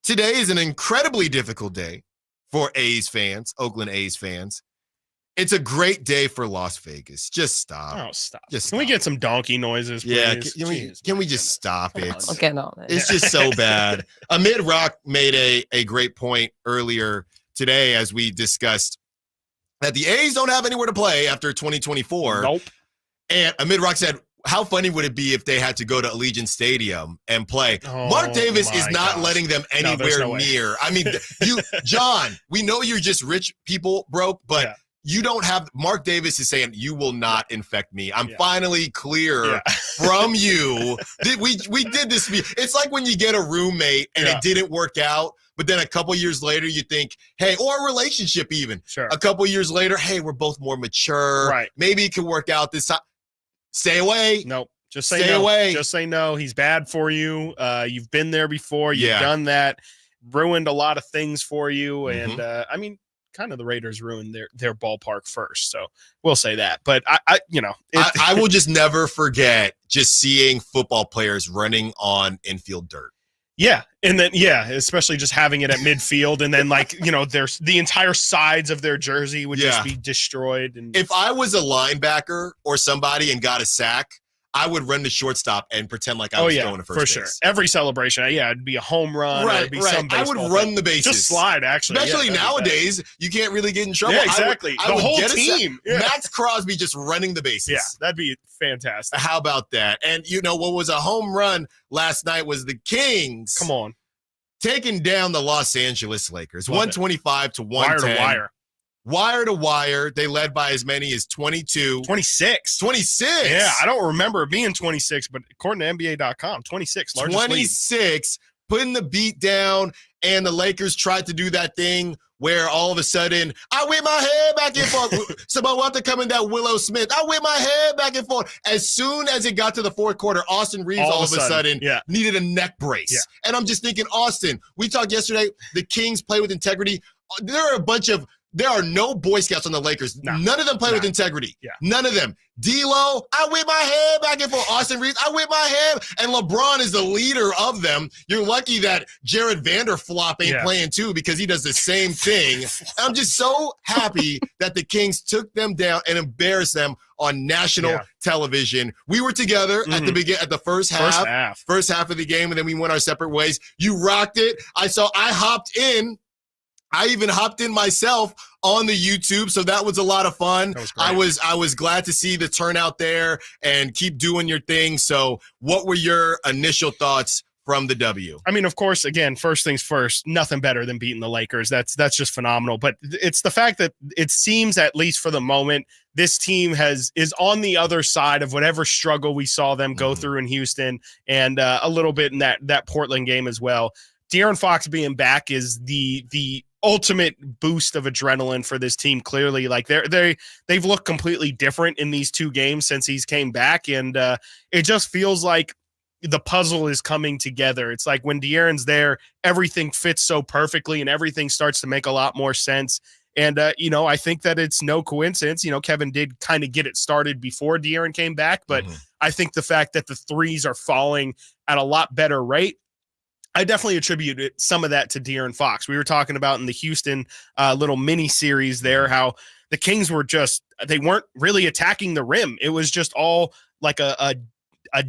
today is an incredibly difficult day for A's fans, Oakland A's fans. It's a great day for Las Vegas. Just stop. Oh, stop. Just Can we get some donkey noises, please? Yeah, can we just stop it? Look at all that. It's just so bad. Amid Rock made a great point earlier today as we discussed that the A's don't have anywhere to play after 2024. Nope. And Amid Rock said, how funny would it be if they had to go to Allegiant Stadium and play? Mark Davis is not letting them anywhere near. I mean, John, we know you're just rich people broke, but you don't have. Mark Davis is saying you will not infect me. I'm finally clear from you. We did this. It's like when you get a roommate and it didn't work out, but then a couple years later you think, hey, or a relationship even. Sure. A couple years later, hey, we're both more mature. Right. Maybe it can work out this time. Stay away. Nope. Just say Stay no. away. Just say no. He's bad for you. You've been there before. You've done that. Ruined a lot of things for you. And I mean, kind of the Raiders ruined their ballpark first. So we'll say that. But I will just never forget just seeing football players running on infield dirt. Yeah. And then, especially just having it at midfield. And then, there's the entire sides of their jersey would just be destroyed. And if I was a linebacker or somebody and got a sack, I would run the shortstop and pretend like I was going to first base. For sure. Every celebration, it'd be a home run. Or it'd be some I would run the bases. Just slide, actually. Especially nowadays, you can't really get in trouble. Yeah, exactly. I would whole get team. Max Crosby just running the bases. Yeah, that'd be fantastic. How about that? And what was a home run last night was the Kings. Come on. Taking down the Los Angeles Lakers, 125 to 110. Wire to wire. Wire to wire. They led by as many as 22. 26. 26. Yeah, I don't remember it being 26, but according to NBA.com, 26. 26, putting the beat down, and the Lakers tried to do that thing where all of a sudden, I whip my head back and forth. Sabonis coming down Willow Smith. I whip my head back and forth. As soon as it got to the fourth quarter, Austin Reeves all of a sudden needed a neck brace. Yeah. And I'm just thinking, Austin, we talked yesterday, the Kings play with integrity. There are no Boy Scouts on the Lakers. No. None of them play with integrity. Yeah. None of them. D'Lo, I whip my head back and forth. Austin Reeves, I whip my head. And LeBron is the leader of them. You're lucky that Jared Vanderflop ain't playing too because he does the same thing. I'm just so happy that the Kings took them down and embarrassed them on national television. We were together at the first half of the game, and then we went our separate ways. You rocked it. I even hopped in myself on the YouTube, so that was a lot of fun. I was glad to see the turnout there and keep doing your thing. So what were your initial thoughts from the W? I mean, of course, again, first things first, nothing better than beating the Lakers. That's just phenomenal. But it's the fact that it seems, at least for the moment, this team is on the other side of whatever struggle we saw them go through in Houston and a little bit in that Portland game as well. De'Aaron Fox being back is the ultimate boost of adrenaline for this team. Clearly, like they've looked completely different in these two games since he's came back, and it just feels like the puzzle is coming together. It's like when De'Aaron's there, everything fits so perfectly and everything starts to make a lot more sense. And I think that it's no coincidence. Kevin did kind of get it started before De'Aaron came back, but I think the fact that the threes are falling at a lot better rate, I definitely attribute some of that to De'Aaron Fox. We were talking about in the Houston little mini series there how the Kings they weren't really attacking the rim. It was just all like a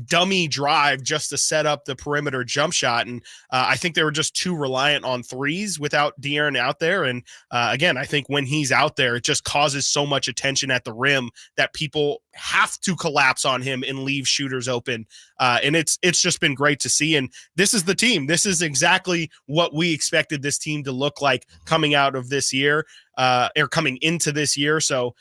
dummy drive just to set up the perimeter jump shot. And I think they were just too reliant on threes without De'Aaron out there. And again, I think when he's out there, it just causes so much attention at the rim that people have to collapse on him and leave shooters open. And it's just been great to see. And this is the team. This is exactly what we expected this team to look like coming out of this year or coming into this year. So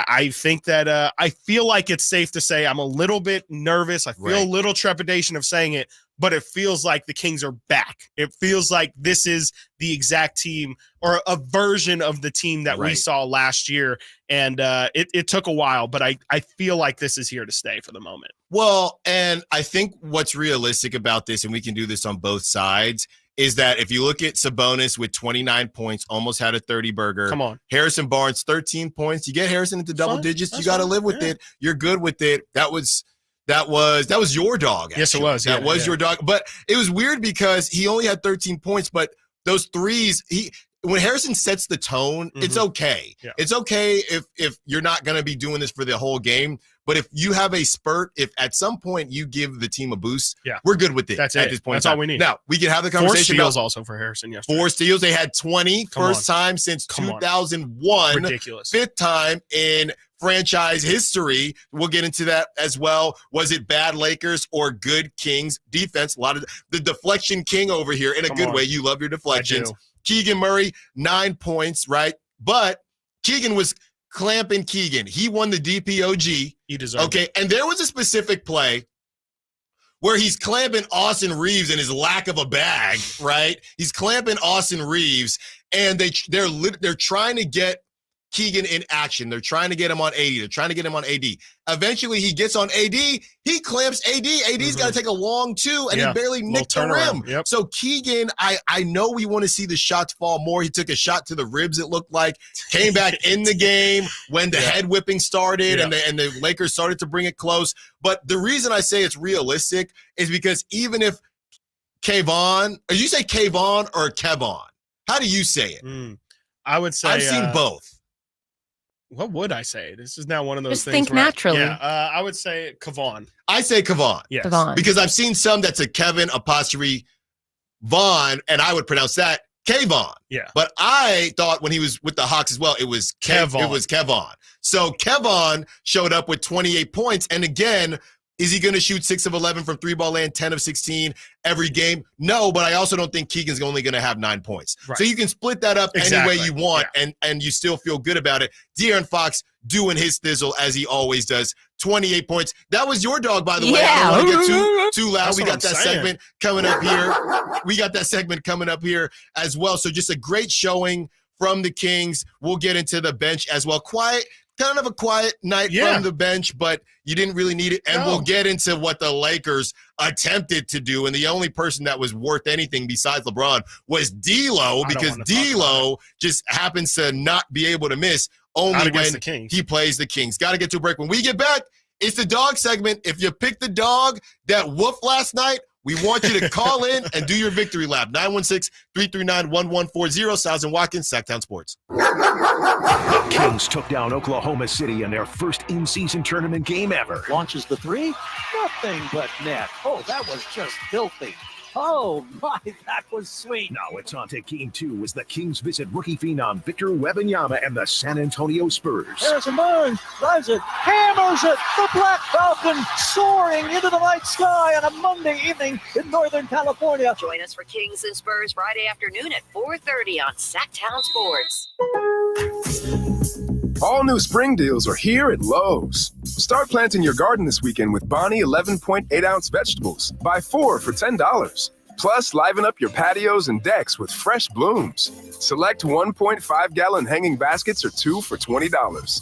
I think that I feel like it's safe to say I'm a little bit nervous. I feel a little trepidation of saying it, but it feels like the Kings are back. It feels like this is the exact team or a version of the team that we saw last year. And it took a while, but I feel like this is here to stay for the moment. Well, and I think what's realistic about this, and we can do this on both sides, is that if you look at Sabonis with 29 points, almost had a 30 burger. Come on. Harrison Barnes, 13 points. You get Harrison into double digits, you got to live with it. You're good with it. That was your dog. Actually. Yes, it was. That was your dog. But it was weird because he only had 13 points, but those threes, when Harrison sets the tone, it's okay. Yeah. It's okay if you're not going to be doing this for the whole game. But if you have a spurt, if at some point you give the team a boost, we're good with it. That's at it. this point. That's all we need. Now, we can have the conversation 4 steals also for Harrison yesterday. 4 steals. They had 20. First time since 2001. Ridiculous. 5th time in franchise history. We'll get into that as well. Was it bad Lakers or good Kings defense? A lot of the deflection king over here in a good way. You love your deflections. Keegan Murray, 9 points, right? But Keegan was clamping Keegan. He won the DPOG. He deserved it. And there was a specific play where he's clamping Austin Reeves and his lack of a bag, right? He's clamping Austin Reeves, and they're trying to get Keegan in action. They're trying to get him on 80. They're trying to get him on AD. Eventually, he gets on AD. He clamps AD. AD's got to take a long two, and he barely nicked the rim. Yep. So Keegan, I know we want to see the shots fall more. He took a shot to the ribs, it looked like. Came back in the game when the head whipping started and the Lakers started to bring it close. But the reason I say it's realistic is because even if Kayvon, or you say Kayvon or Kevon? How do you say it? I would say I've seen both. What would I say? This is now one of those Just things. think naturally. I would say Kevon. I say Kevon. Yes. Kevon. Because I've seen some that's a Kevin apostrophe Vaughn, and I would pronounce that Kayvon. Yeah. But I thought when he was with the Hawks as well, it was Kevon. It was Kevon. So Kevon showed up with 28 points. And again, is he going to shoot 6 of 11 from 3-ball land, 10 of 16 every game? No, but I also don't think Keegan's only going to have 9 points. Right. So you can split that up any way you want, and you still feel good about it. De'Aaron Fox doing his thizzle as he always does. 28 points. That was your dog, by the way. I don't want to get too loud. That's we what got I'm that saying. segment coming up here. We got that segment coming up here as well. So just a great showing from the Kings. We'll get into the bench as well. Kind of a quiet night from the bench, but you didn't really need it. And we'll get into what the Lakers attempted to do. And the only person that was worth anything besides LeBron was D'Lo, because D'Lo just happens to not be able to miss only when he plays the Kings. Got to get to a break. When we get back, it's the dog segment. If you picked the dog that whooped last night, we want you to call in and do your victory lap. 916-339-1140. Stiles Watkins, Sactown Sports. Kings took down Oklahoma City in their first in-season tournament game ever. Launches the three. Nothing but net. Oh, that was just filthy. Oh, my, that was sweet. Now it's on to Game 2 as the Kings visit rookie phenom Victor Wembanyama and the San Antonio Spurs. Harrison Barnes drives it, hammers it. The Black Falcon soaring into the night sky on a Monday evening in Northern California. Join us for Kings and Spurs Friday afternoon at 4:30 on Sactown Sports. All new spring deals are here at Lowe's. Start planting your garden this weekend with Bonnie 11.8-ounce vegetables. Buy 4 for $10. Plus, liven up your patios and decks with fresh blooms. Select 1.5-gallon hanging baskets or 2 for $20.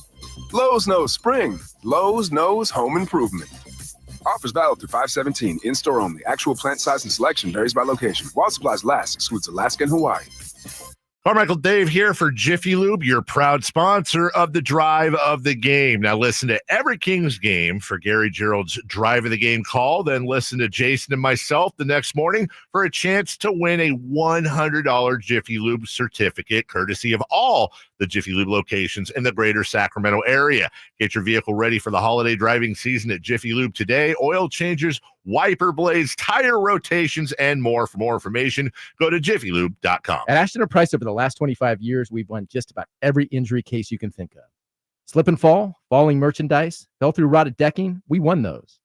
Lowe's knows spring. Lowe's knows home improvement. Offers valid through 5/17. In-store only. Actual plant size and selection varies by location. While supplies last, excludes Alaska and Hawaii. Carmichael Dave here for Jiffy Lube, your proud sponsor of the Drive of the Game. Now listen to every Kings game for Gary Gerald's Drive of the Game call. Then listen to Jason and myself the next morning for a chance to win a $100 Jiffy Lube certificate, courtesy of all the Jiffy Lube locations in the greater Sacramento area. Get your vehicle ready for the holiday driving season at Jiffy Lube today. Oil changes, wiper blades, tire rotations, and more. For more information, go to jiffylube.com. At Ashton Price, over the last 25 years, we've won just about every injury case you can think of. Slip and fall, falling merchandise, fell through rotted decking, we won those.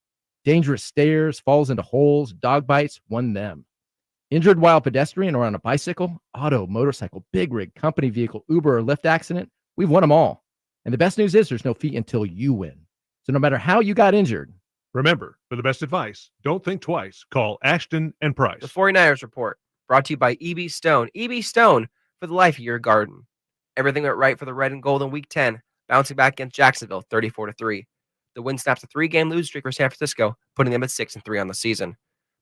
Dangerous stairs, falls into holes, dog bites, won them. Injured while pedestrian or on a bicycle, auto, motorcycle, big rig, company vehicle, Uber, or Lyft accident, we've won them all. And the best news is there's no fee until you win. So no matter how you got injured, remember, for the best advice, don't think twice. Call Ashton and Price. The 49ers Report, brought to you by EB Stone. EB Stone, for the life of your garden. Everything went right for the red and gold in Week 10, bouncing back against Jacksonville 34-3. The win snaps a 3-game lose streak for San Francisco, putting them at 6-3 on the season.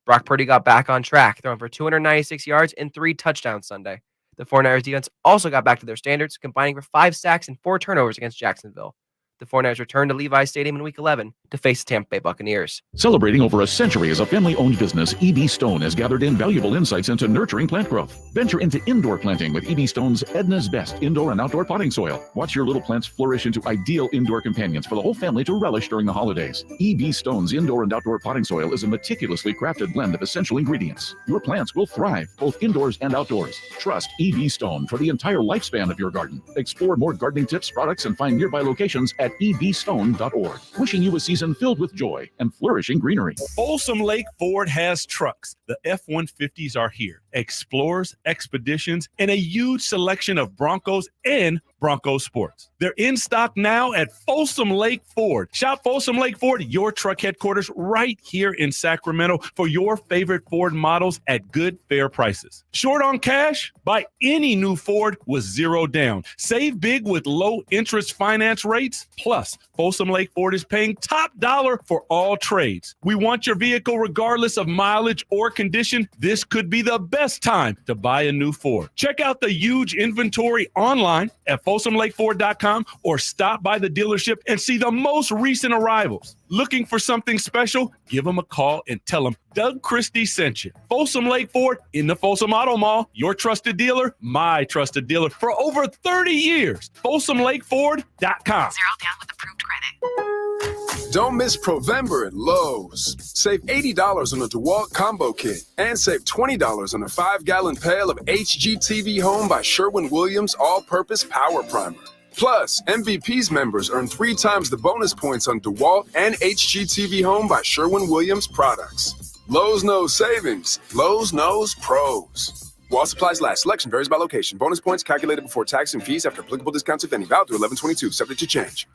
Brock Purdy got back on track, throwing for 296 yards and 3 touchdowns Sunday. The 49ers defense also got back to their standards, combining for 5 sacks and 4 turnovers against Jacksonville. The 49ers returned to Levi's Stadium in Week 11 to face the Tampa Bay Buccaneers. Celebrating over a century as a family-owned business, EB Stone has gathered invaluable insights into nurturing plant growth. Venture into indoor planting with EB Stone's Edna's Best indoor and outdoor potting soil. Watch your little plants flourish into ideal indoor companions for the whole family to relish during the holidays. EB Stone's indoor and outdoor potting soil is a meticulously crafted blend of essential ingredients. Your plants will thrive both indoors and outdoors. Trust EB Stone for the entire lifespan of your garden. Explore more gardening tips, products, and find nearby locations at ebstone.org. Wishing you a season filled with joy and flourishing greenery. Folsom Lake Ford has trucks. The F-150s are here. Explorers, Expeditions, and a huge selection of Broncos and Bronco Sports. They're in stock now at Folsom Lake Ford. Shop Folsom Lake Ford, your truck headquarters, right here in Sacramento for your favorite Ford models at good, fair prices. Short on cash? Buy any new Ford with 0 down. Save big with low interest finance rates. Plus, Folsom Lake Ford is paying top dollar for all trades. We want your vehicle regardless of mileage or condition. This could be the best time to buy a new Ford. Check out the huge inventory online at FolsomLakeFord.com or stop by the dealership and see the most recent arrivals. Looking for something special? Give them a call and tell them Doug Christie sent you. Folsom Lake Ford in the Folsom Auto Mall. Your trusted dealer, my trusted dealer for over 30 years. FolsomLakeFord.com. 0 down with approved credit. Don't miss Provember at Lowe's. Save $80 on a DeWalt combo kit and save $20 on a 5-gallon pail of HGTV Home by Sherwin-Williams all-purpose power primer. Plus, MVP's members earn 3 times the bonus points on DeWalt and HGTV Home by Sherwin-Williams products. Lowe's knows savings. Lowe's knows pros. While supplies last, selection varies by location. Bonus points calculated before tax and fees after applicable discounts if any. Valid through 11/22, subject to change.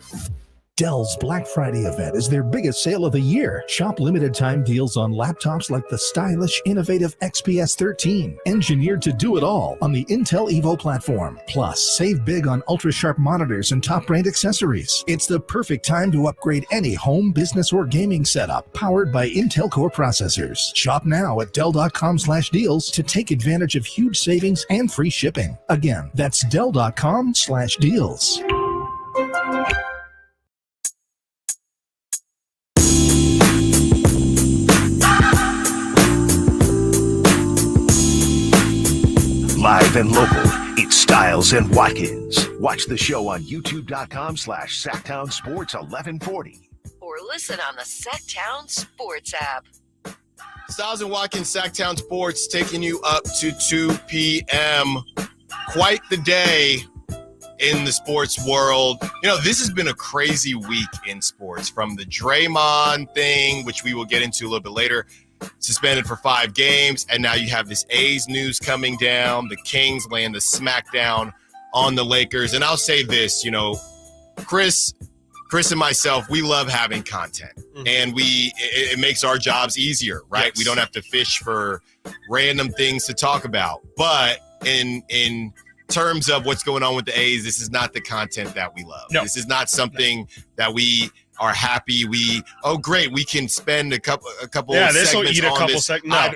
Dell's Black Friday event is their biggest sale of the year. Shop limited time deals on laptops like the stylish, innovative XPS 13, engineered to do it all on the Intel Evo platform. Plus, save big on ultra-sharp monitors and top-brand accessories. It's the perfect time to upgrade any home, business, or gaming setup powered by Intel Core processors. Shop now at Dell.com/deals to take advantage of huge savings and free shipping. Again, that's Dell.com/deals. Live and local, it's Stiles and Watkins. Watch the show on youtube.com/Sactown Sports 1140. Or listen on the Sactown Sports app. Stiles and Watkins, Sactown Sports, taking you up to 2 p.m. Quite the day in the sports world. You know, this has been a crazy week in sports, from the Draymond thing, which we will get into a little bit later, suspended for 5 games, and now you have this A's news coming down. The Kings laying the smackdown on the Lakers. And I'll say this, you know, Chris and myself, we love having content, and it makes our jobs easier, right? Yes. We don't have to fish for random things to talk about. But in terms of what's going on with the A's, this is not the content that we love. No. This is not something that we are happy. Great, we can spend a couple segments on this.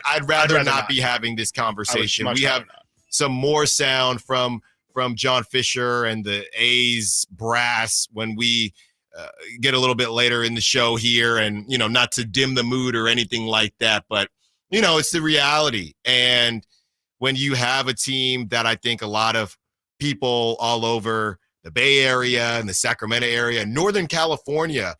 I'd rather not be having this conversation. We have some more sound from John Fisher and the A's brass when we get a little bit later in the show here, and, you know, not to dim the mood or anything like that, but, you know, it's the reality. And when you have a team that I think a lot of people all over the Bay Area and the Sacramento area, Northern California,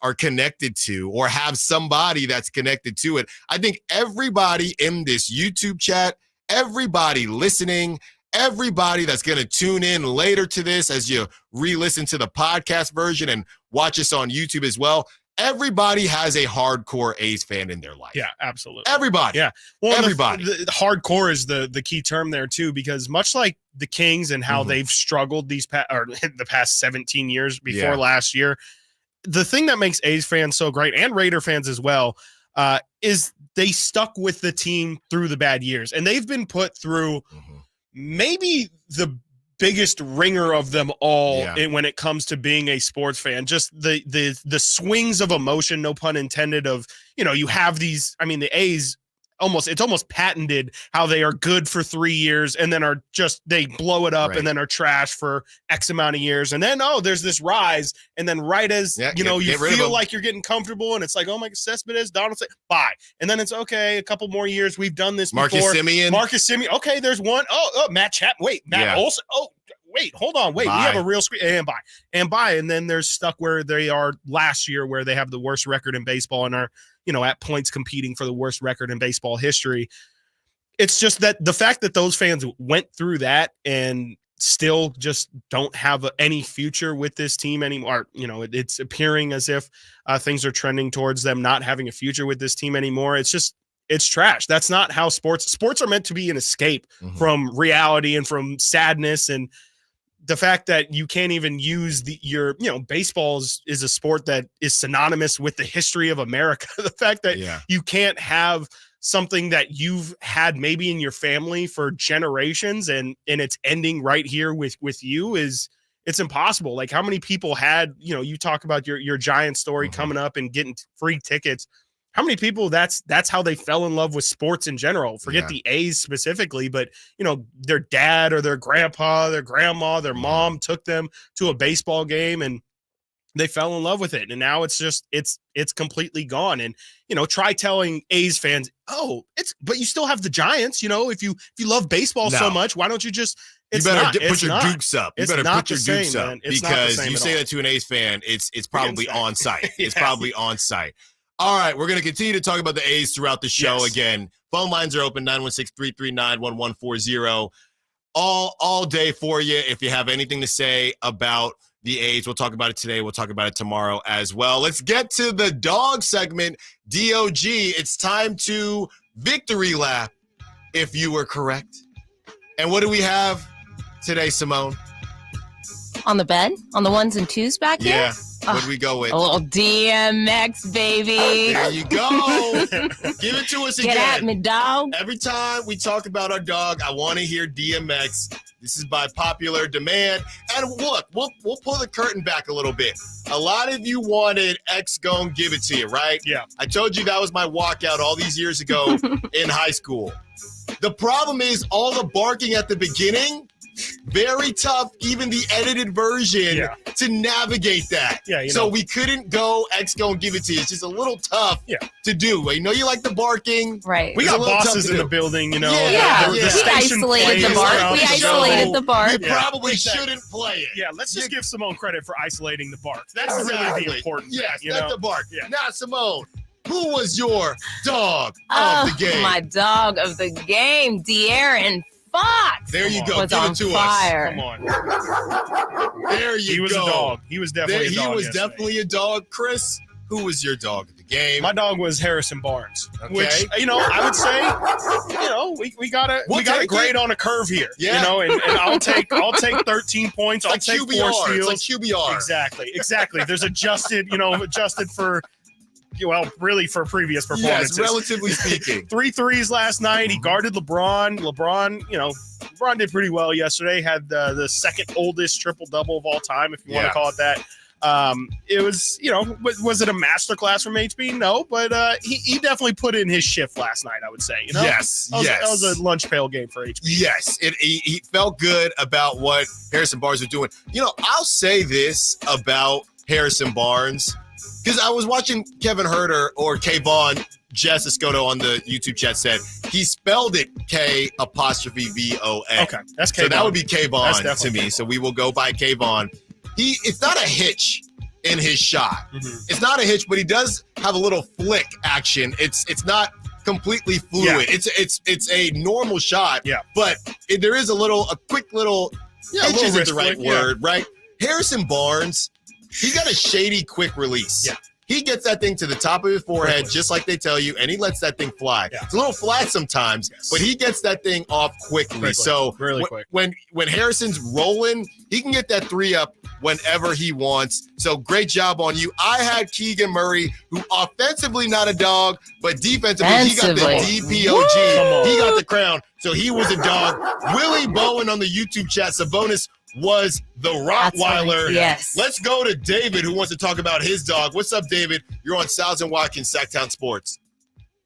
are connected to, or have somebody that's connected to it, I think everybody in this YouTube chat, everybody listening, everybody that's going to tune in later to this as you re-listen to the podcast version and watch us on YouTube as well, everybody has a hardcore A's fan in their life. Yeah, absolutely. Everybody. Yeah. Well, everybody. The hardcore is the key term there too, because much like the Kings and how they've struggled the past 17 years before last year, the thing that makes A's fans so great, and Raider fans as well, is they stuck with the team through the bad years, and they've been put through maybe the biggest ringer of them all when it comes to being a sports fan. Just the swings of emotion, no pun intended, of, you have these, the A's it's almost patented how they are good for 3 years and then they blow it up and then are trash for X amount of years. And then, there's this rise. And then right as, you feel like you're getting comfortable and it's like, oh my God, Cespedes, Donaldson, bye. And then it's okay. A couple more years. We've done this Marcus before. Semien. Okay. There's one. Matt Chapman. Wait, Matt Olson. Oh, wait, hold on. Wait, we have a real screen and bye. And then they're stuck where they are last year, where they have the worst record in baseball and are, at points competing for the worst record in baseball history. It's just that the fact that those fans went through that and still just don't have any future with this team anymore. It's appearing as if things are trending towards them not having a future with this team anymore. It's trash. That's not how sports are meant to be, an escape from reality and from sadness. And the fact that you can't even use baseball is a sport that is synonymous with the history of America. The fact that you can't have something that you've had maybe in your family for generations and it's ending right here with you it's impossible. Like, how many people had, you talk about your Giant story coming up and getting free tickets. How many people that's how they fell in love with sports in general? Forget the A's specifically, but their dad or their grandpa, their grandma, their mom took them to a baseball game and they fell in love with it. And now it's completely gone. And try telling A's fans, but you still have the Giants. If you love baseball so much, why don't you just put your dukes up. You better put your dukes up, because you say that to an A's fan, it's probably on site. It's probably on site. All right, we're going to continue to talk about the A's throughout the show. Again, phone lines are open, 916-339-1140. All day for you. If you have anything to say about the A's, we'll talk about it today. We'll talk about it tomorrow as well. Let's get to the dog segment, DOG. It's time to victory lap, if you were correct. And what do we have today, Simone? On the bed? On the ones and twos back here? Yeah. What do we go with? A little DMX, baby. There you go. Give it to us again. Get at me, dog. Every time we talk about our dog, I want to hear DMX. This is by popular demand. And look, we'll pull the curtain back a little bit. A lot of you wanted X Gon' Give It To You, right? Yeah. I told you that was my walkout all these years ago in high school. The problem is all the barking at the beginning, very tough, even the edited version, to navigate that. So we couldn't go X Gon' Give It To You. It's just a little tough to do. I know you like the barking. Right. We got bosses in the building, We isolated the bark. We isolated the bark. You probably shouldn't play it. Yeah, let's just give Simone credit for isolating the bark. That's really the important thing. Yes, that's the bark. Yeah. Now, Simone, who was your dog of the game? My dog of the game, De'Aaron Fox. There you go. Was Give on it to fire. us. Come on. There you go. He was a dog. He was definitely a dog. He was definitely a dog. Chris, who was your dog of the game? My dog was Harrison Barnes. Okay. Which, I would say, we got a grade on a curve here. Yeah. And I'll take 13 points. I'll take QBR. 4 steals. It's like QBR. Exactly. There's adjusted for really for previous performances. Yes, relatively speaking. 3 threes last night. He guarded LeBron. LeBron did pretty well yesterday. Had the second oldest triple-double of all time, if you want to call it that. It was, was it a masterclass from HB? No, but he definitely put in his shift last night, I would say. Yes, that was a lunch pail game for HB. Yes, he felt good about what Harrison Barnes was doing. I'll say this about Harrison Barnes, because I was watching Kevin Huerter or K-Vaughn, Jess Escoto on the YouTube chat said he spelled it K''VON. Okay, that's K-Vaughn. So that would be K-Vaughn to me. K-Vaughn. So we will go by K-Vaughn. It's not a hitch in his shot. It's not a hitch, but he does have a little flick action. It's not completely fluid. Yeah. It's a normal shot. Yeah. But there is a quick little hitch isn't the right word, right? Harrison Barnes, he's got a shady quick release. Yeah. He gets that thing to the top of his forehead, just like they tell you, and he lets that thing fly. Yeah. It's a little flat sometimes, but he gets that thing off quickly. So really quick. When Harrison's rolling, he can get that 3 up whenever he wants. So great job on you. I had Keegan Murray, who offensively not a dog, but defensively he got the DPOG. He got the crown, so he was a dog. Willie Bowen on the YouTube chat. Sabonis was the Rottweiler. Yes. Let's go to David, who wants to talk about his dog. What's up, David? You're on Stiles and Watkins, Sactown Sports.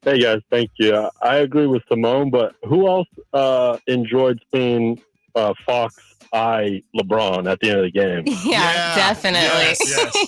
Hey, guys. Thank you. I agree with Simone, but who else enjoyed seeing Fox eye LeBron at the end of the game? Yeah, definitely. Yes,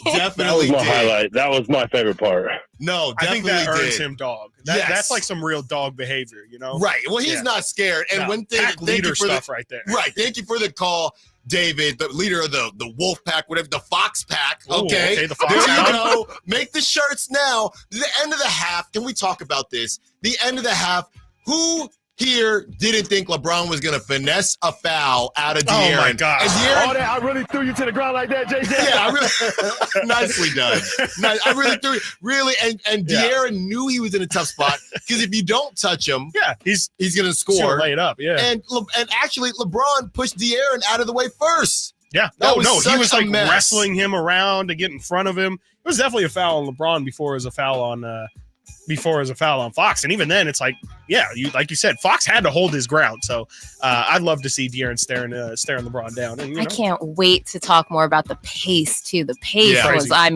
definitely. That was my highlight. That was my favorite part. No, I think definitely that earns did. him dog. That's like some real dog behavior, you know? Right. Well, he's not scared. And one thing, pack leader stuff right there. Right. Thank you for the call, David, the leader of the Wolf Pack, whatever, the Fox Pack. Okay. Okay, the Fox there Pack. you go. Make the shirts now. The end of the half. Can we talk about this? The end of the half. Who here didn't think LeBron was going to finesse a foul out of De'Aaron? Oh, my gosh. I really threw you to the ground like that, JJ. Yeah, I really nicely done. Nice. I really threw it. Really, and De'Aaron knew he was in a tough spot because if you don't touch him, he's going to score. Lay it up, And actually, LeBron pushed De'Aaron out of the way first. Yeah, That he was like mess. wrestling him around to get in front of him. It was definitely a foul on LeBron before it was a foul on Fox. And even then, it's like, like you said, Fox had to hold his ground. So I'd love to see De'Aaron staring LeBron down. And I can't wait to talk more about the pace too. The pace was, I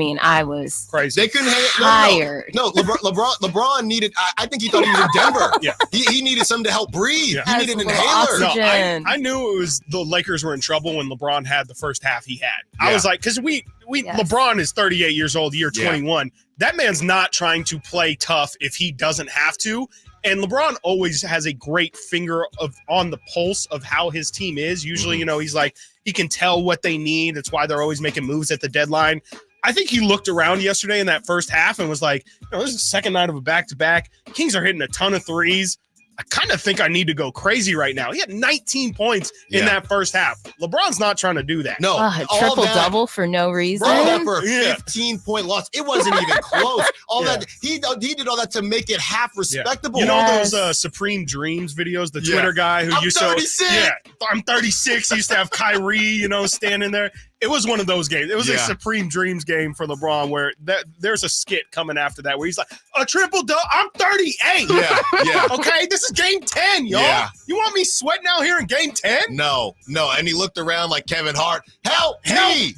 was crazy. They couldn't tired. No, LeBron needed. I think he thought he was in Denver. He needed something to help breathe. He needed an inhaler. No, I knew it was the Lakers were in trouble when LeBron had the first half he had. I was like, because LeBron is 38 years old, year 21. That man's not trying to play tough if he doesn't have to. And LeBron always has a great finger on the pulse of how his team is. Usually, he's like, he can tell what they need. That's why they're always making moves at the deadline. I think he looked around yesterday in that first half and was like, this is the second night of a back-to-back. Kings are hitting a ton of threes. I kind of think I need to go crazy right now. He had 19 points in that first half. LeBron's not trying to do that. No. Triple-double for no reason. All that for a 15-point loss. It wasn't even close. That he did all that to make it half respectable. You know those Supreme Dreams videos, the Twitter guy who used to 36. I'm 36. He used to have Kyrie, standing there. It was one of those games. It was a Supreme Dreams game for LeBron where there's a skit coming after that where he's like, a triple-double. I'm 38. Yeah. Okay, this is game 10, y'all. Yeah. You want me sweating out here in game 10? No. And he looked around like Kevin Hart. Help me.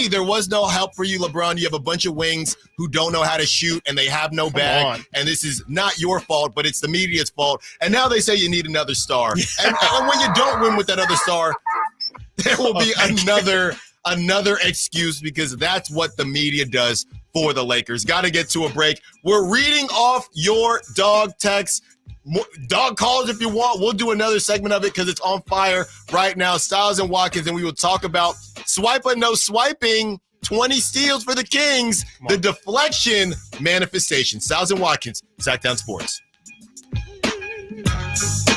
There was no help for you, LeBron. You have a bunch of wings who don't know how to shoot and they have no bag. And this is not your fault, but it's the media's fault. And now they say you need another star. And when you don't win with that other star, there will be another excuse because that's what the media does for the Lakers. Got to get to a break. We're reading off your dog texts. Dog calls if you want. We'll do another segment of it because it's on fire right now. Stiles and Watkins, and we will talk about swipe or no swiping. 20 steals for the Kings. The deflection manifestation. Stiles and Watkins, Sactown Sports.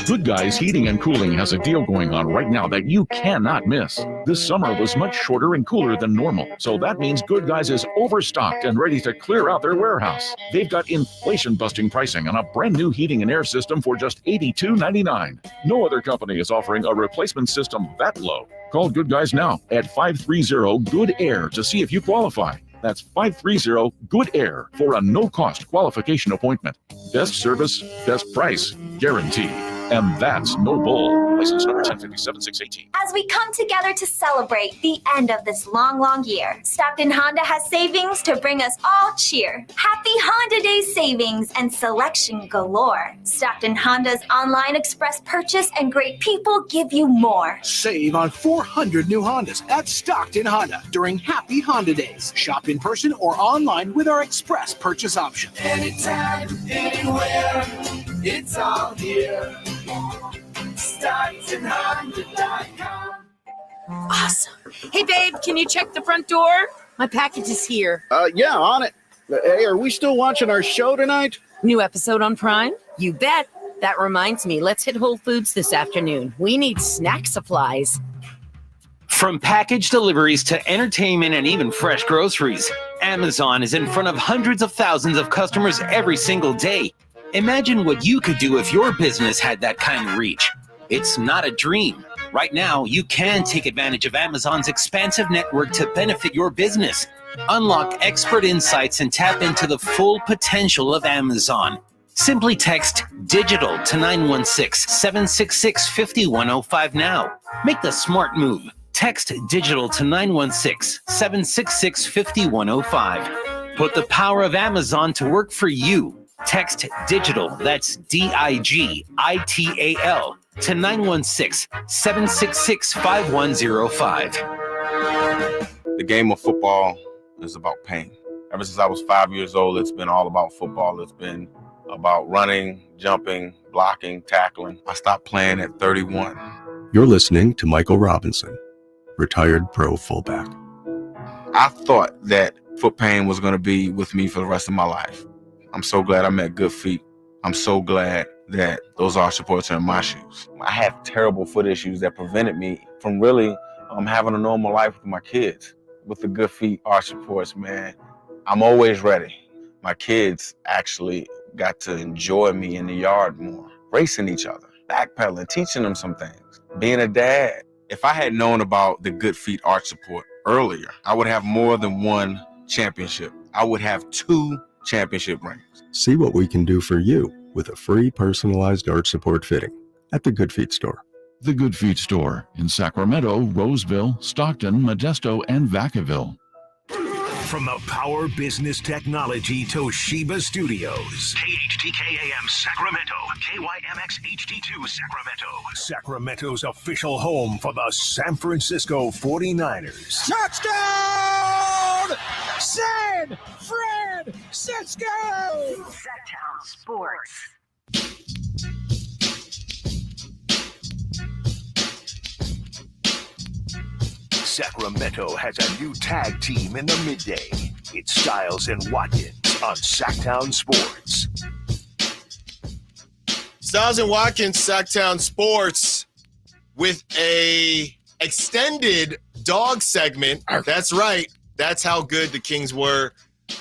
Good Guys Heating and Cooling has a deal going on right now that you cannot miss. This summer was much shorter and cooler than normal, so that means Good Guys is overstocked and ready to clear out their warehouse. They've got inflation-busting pricing on a brand new heating and air system for just $82.99. No other company is offering a replacement system that low. Call Good Guys now at 530-GOOD-AIR to see if you qualify. That's 530-GOOD-AIR for a no-cost qualification appointment. Best service, best price, guaranteed. And that's no bull. License number 1057-618. As we come together to celebrate the end of this long, long year, Stockton Honda has savings to bring us all cheer. Happy Honda Day savings and selection galore. Stockton Honda's online express purchase and great people give you more. Save on 400 new Hondas at Stockton Honda during Happy Honda Days. Shop in person or online with our express purchase option. Anytime, anywhere, it's all here. StocktonHonda.com. Awesome. Hey, babe, can you check the front door? My package is here. Yeah, on it. Hey, are we still watching our show tonight? New episode on Prime? You bet. That reminds me, let's hit Whole Foods this afternoon. We need snack supplies. From package deliveries to entertainment and even fresh groceries, Amazon is in front of hundreds of thousands of customers every single day. Imagine what you could do if your business had that kind of reach. It's not a dream. Right now, you can take advantage of Amazon's expansive network to benefit your business. Unlock expert insights and tap into the full potential of Amazon. Simply text DIGITAL to 916-766-5105 now. Make the smart move. Text DIGITAL to 916-766-5105. Put the power of Amazon to work for you. Text DIGITAL, that's DIGITAL, to 916-766-5105. The game of football is about pain. Ever since I was 5 years old, it's been all about football. It's been about running, jumping, blocking, tackling. I stopped playing at 31. You're listening to Michael Robinson, retired pro fullback. I thought that foot pain was going to be with me for the rest of my life. I'm so glad I met Good Feet. I'm so glad that those arch supports are in my shoes. I have terrible foot issues that prevented me from really having a normal life with my kids. With the Good Feet arch supports, man, I'm always ready. My kids actually got to enjoy me in the yard more, racing each other, backpedaling, teaching them some things, being a dad. If I had known about the Good Feet arch support earlier, I would have more than one championship. I would have 2 championship rings. See what we can do for you with a free personalized arch support fitting at the Good Feet store. The Good Feet store in Sacramento, Roseville, Stockton, Modesto, and Vacaville. From the Power Business Technology Toshiba Studios. KHTK-AM Sacramento. KYMX HD2 Sacramento. Sacramento's official home for the San Francisco 49ers. Touchdown! San Francisco! Sactown Sports. Sacramento has a new tag team in the midday. It's Stiles and Watkins on Sactown Sports. Stiles and Watkins, Sactown Sports, with a extended dog segment. That's right. That's how good the Kings were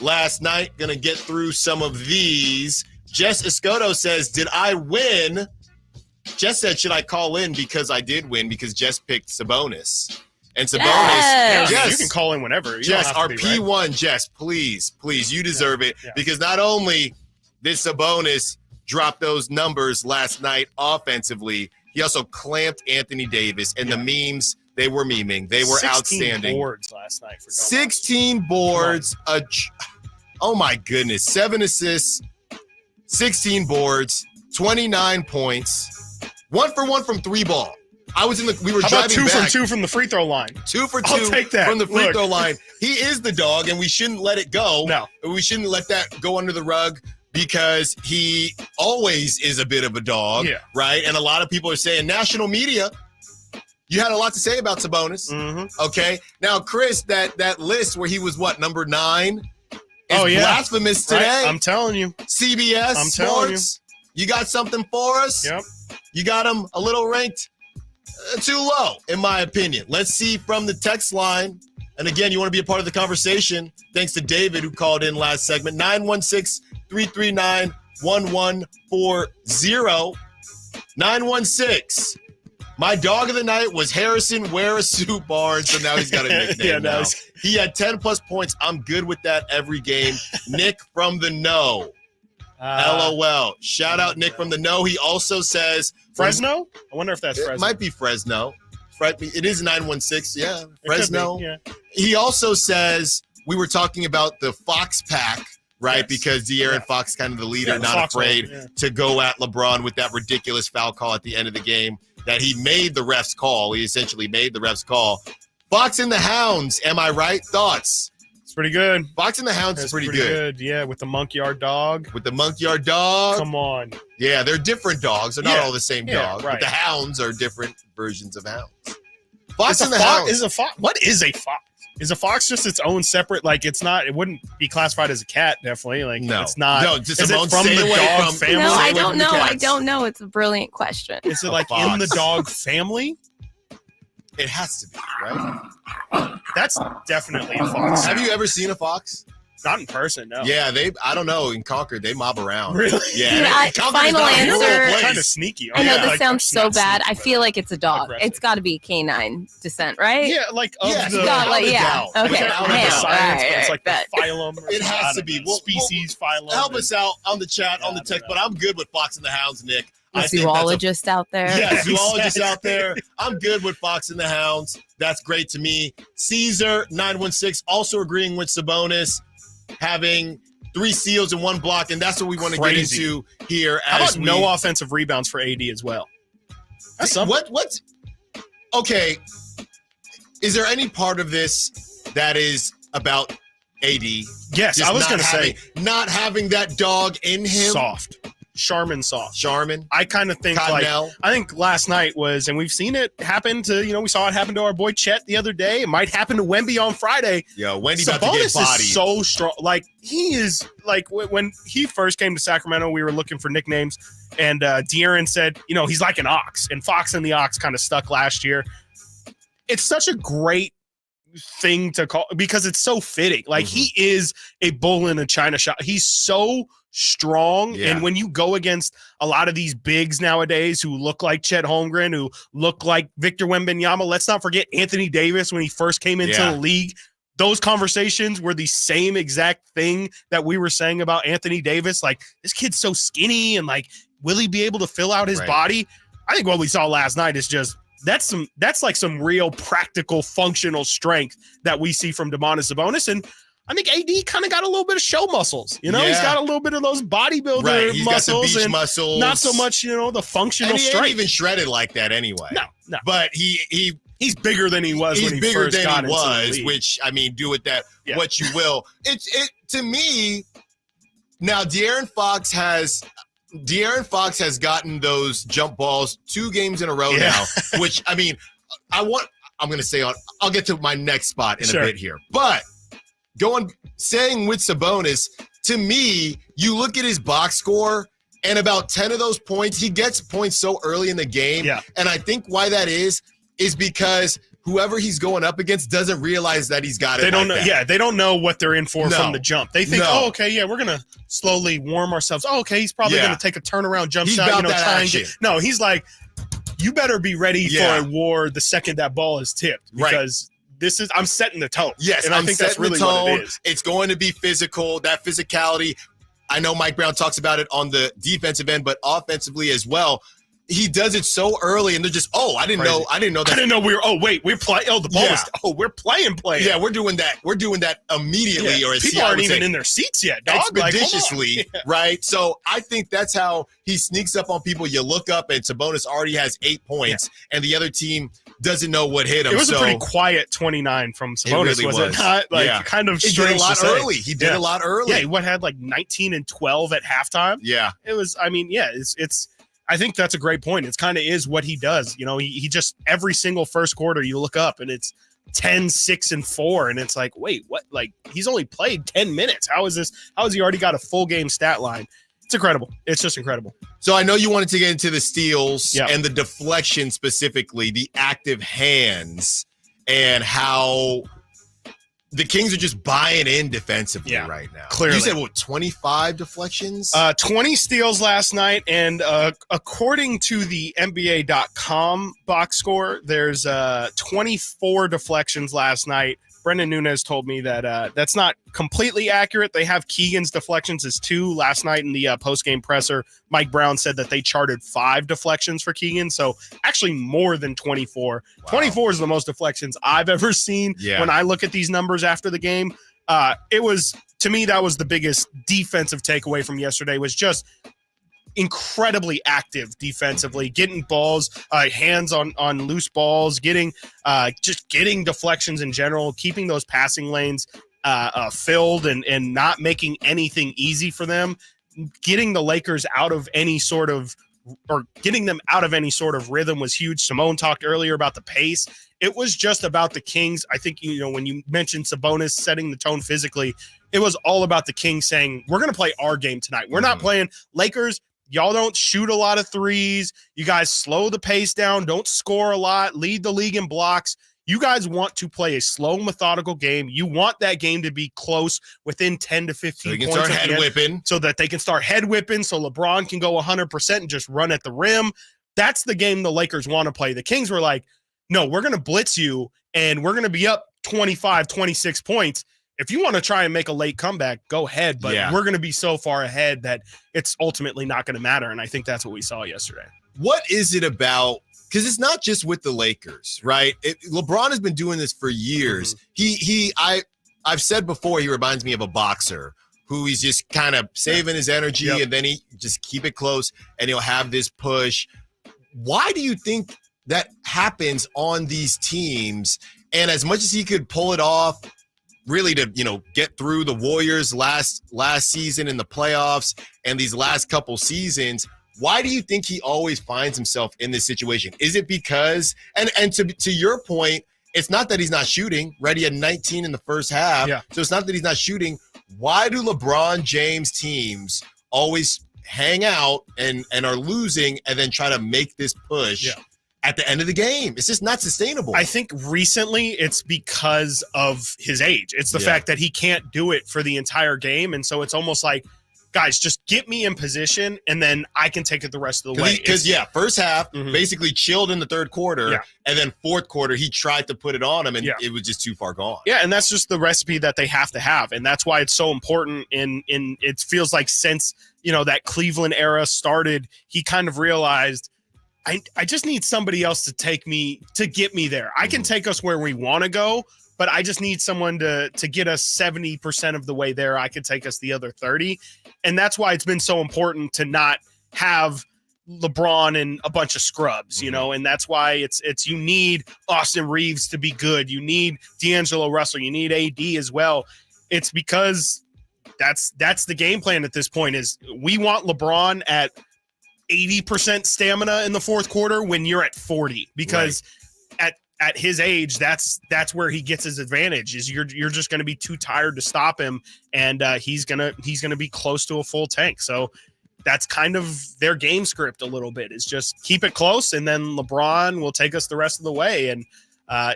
last night. Gonna get through some of these. Jess Escoto says, did I win? Jess said, should I call in because I did win because Jess picked Sabonis. And Sabonis, Jess, you can call in whenever. Jess, our P1, right? Jess, please, you deserve it. Yeah. Because not only did Sabonis drop those numbers last night offensively, he also clamped Anthony Davis. And the memes, they were memeing. They were 16 outstanding. Boards last night. For 16 boards. Oh, my goodness. 7 assists, 16 boards, 29 points. 1 for 1 from 3-ball. We were driving back. 2 from 2 from the free throw line? 2 for 2 I'll take that. From the free throw line. He is the dog, and we shouldn't let it go. No. We shouldn't let that go under the rug because he always is a bit of a dog, right? And a lot of people are saying, national media, you had a lot to say about Sabonis, okay? Now, Chris, that list where he was, number 9 is blasphemous today. Right. I'm telling you. CBS I'm Sports, telling you got something for us? Yep. You got him a little ranked too low, in my opinion. Let's see from the text line. And again, you want to be a part of the conversation. Thanks to David, who called in last segment. 916-339-1140. 916. My dog of the night was Harrison Wear-a-Suit Barnes, so now he's got a nickname now. He had 10-plus points. I'm good with that every game. Nick from the No. LOL. Shout out Nick from the No. He also says Fresno? I wonder if that's Fresno. It might be Fresno. It is 916. Yeah, Fresno. Yeah. He also says we were talking about the Fox pack, right? Yes. Because De'Aaron Fox, kind of the leader, not Fox afraid to go at LeBron with that ridiculous foul call at the end of the game that he made the refs call. He essentially made the refs call. Fox and the Hounds, am I right? Thoughts? Pretty good. Fox and the Hounds is pretty good. Yeah, with the Monk Yard Dog. Come on. Yeah, they're different dogs. They're not all the same dog. Right. But the Hounds are different versions of hounds. Fox and the Hounds. What is a fox? Is a fox just its own separate? It wouldn't be classified as a cat, definitely. No. It's not. No, just is it from the dog family? No, I don't know. I don't know. It's a brilliant question. Is it in the dog family? It has to be, right? That's definitely a fox. Have you ever seen a fox? Not in person, no. Yeah, I don't know. In Concord, they mob around. Really? Yeah. Final answer. Kind of sneaky. I know this Like, sounds so bad. I sneaky, feel like it's a dog. aggressive. It's got to be canine descent, right? Yeah, like of Yes, the, got, like, yeah. Okay. Without Yeah. the science, but it's Right, like right, the phylum. Or It has to I be. don't know, species phylum. Help us out on the chat, on the text, but I'm good with Fox and the Hounds, Nick. The I think that's a zoologist out there. Yeah, zoologists out there. I'm good with Fox and the Hounds. That's great to me. Caesar 916 also agreeing with Sabonis having 3 steals and 1 block, and that's what we want to get into here. How about no offensive rebounds for AD as well? That's something. What's okay? Is there any part of this that is about AD? Yes, I was going to say not having that dog in him. Soft. Charmin soft. Charmin. I kind of think Cottonelle. I think last night was, and we've seen it happen to, we saw it happen to our boy Chet the other day. It might happen to Wemby on Friday. Yo, Wemby about to get Sabonis bodied. is so strong. Like, he is, like, when he first came to Sacramento, we were looking for nicknames, and De'Aaron said, he's like an ox, and Fox and the Ox kind of stuck last year. It's such a great thing to call because it's so fitting. Like, he is a bull in a china shop. He's so strong, and when you go against a lot of these bigs nowadays who look like Chet Holmgren, who look like Victor Wembanyama, let's not forget Anthony Davis when he first came into the league. Those conversations were the same exact thing that we were saying about Anthony Davis. Like, this kid's so skinny, and like, will he be able to fill out his body? I think what we saw last night is just that's like some real practical functional strength that we see from Domantas Sabonis. And I think AD kind of got a little bit of show muscles. He's got a little bit of those bodybuilder He's muscles, got some beach and muscles. not so much, the functional And he strength. ain't even shredded like that anyway. No. But he's bigger than he was when he first got into the league. which, I mean, do with that what you will. It to me, now De'Aaron Fox has gotten those jump balls 2 games in a row now, which, I mean, I'm going to say I'll get to my next spot in a bit here. But saying with Sabonis, to me, you look at his box score, and about 10 of those points, he gets points so early in the game. Yeah. And I think why that is because whoever he's going up against doesn't realize that he's got it. They don't know. that. Yeah, they don't know what they're in for from the jump. They think, we're gonna slowly warm ourselves. Oh, okay, he's probably gonna take a turnaround jump shot. About that try action. and get. No, he's like, you better be ready for a war the second that ball is tipped, because I'm setting the tone. Yes, and I think that's really what it is. It's going to be physical. That physicality. I know Mike Brown talks about it on the defensive end, but offensively as well. He does it so early, and they're just, I didn't know that. I didn't know we're playing. Oh, the ball was. We're playing. Yeah, we're doing that. We're doing that immediately, or as people aren't even in their seats yet, dog. Expeditiously, right? So I think that's how he sneaks up on people. You look up, and Sabonis already has 8 points, and the other team doesn't know what hit him. It was a pretty quiet 29 from Sabonis, really was it not? Like, kind of strange. He did a lot early. He did a lot early. Yeah, he had like 19 and 12 at halftime. Yeah, it was. I mean, it's. I think that's a great point. It's kind of is what he does. He just every single first quarter you look up and it's 10, 6, and 4. And it's like, wait, what? Like, he's only played 10 minutes. How is this? How has he already got a full game stat line? It's incredible. It's just incredible. So I know you wanted to get into the steals and the deflection specifically, the active hands, and how the Kings are just buying in defensively right now. Clearly. You said, 25 deflections? 20 steals last night, and according to the NBA.com box score, there's 24 deflections last night. Brendan Nunez told me that that's not completely accurate. They have Keegan's deflections as 2. Last night in the post-game presser, Mike Brown said that they charted 5 deflections for Keegan, so actually more than 24. Wow. 24 is the most deflections I've ever seen. When I look at these numbers after the game. It was, to me, that was the biggest defensive takeaway from yesterday, was just incredibly active defensively, getting balls, hands on loose balls, getting deflections in general, keeping those passing lanes filled and not making anything easy for them, getting the Lakers out of any sort of rhythm was huge. Simone talked earlier about the pace. It was just about the Kings. I think, when you mentioned Sabonis setting the tone physically, it was all about the Kings saying, we're going to play our game tonight. We're not playing Lakers. Y'all don't shoot a lot of threes. You guys slow the pace down. Don't score a lot. Lead the league in blocks. You guys want to play a slow, methodical game. You want that game to be close within 10 to 15 So you can points. start head whipping. So that they can start head whipping so LeBron can go 100% and just run at the rim. That's the game the Lakers want to play. The Kings were like, no, we're going to blitz you, and we're going to be up 25, 26 points. If you want to try and make a late comeback, go ahead. But we're going to be so far ahead that it's ultimately not going to matter. And I think that's what we saw yesterday. What is it about? Because it's not just with the Lakers, right? LeBron has been doing this for years. I've said before, he reminds me of a boxer who he's just kind of saving his energy and then he just keep it close and he'll have this push. Why do you think that happens on these teams? And as much as he could pull it off, really to, get through the Warriors last season in the playoffs and these last couple seasons, why do you think he always finds himself in this situation? Is it because, and to your point, it's not that he's not shooting, right? He had 19 in the first half. Yeah. So it's not that he's not shooting. Why do LeBron James teams always hang out and are losing and then try to make this push at the end of the game? It's just not sustainable. I think recently it's because of his age. It's the fact that he can't do it for the entire game. And so it's almost like, guys, just get me in position, and then I can take it the rest of the way. Because, first half, basically chilled in the third quarter, and then fourth quarter, he tried to put it on him, and it was just too far gone. Yeah, and that's just the recipe that they have to have, and that's why it's so important. In it feels like since, that Cleveland era started, he kind of realized, I just need somebody else to get me there. I can take us where we want to go, but I just need someone to get us 70% of the way there. I could take us the other 30. And that's why it's been so important to not have LeBron and a bunch of scrubs, and that's why it's you need Austin Reeves to be good. You need D'Angelo Russell. You need AD as well. It's because that's the game plan at this point is we want LeBron at 80% stamina in the fourth quarter when you're at 40, because at his age, that's where he gets his advantage. Is you're just going to be too tired to stop him, and he's gonna be close to a full tank. So that's kind of their game script a little bit. Is just keep it close, and then LeBron will take us the rest of the way. And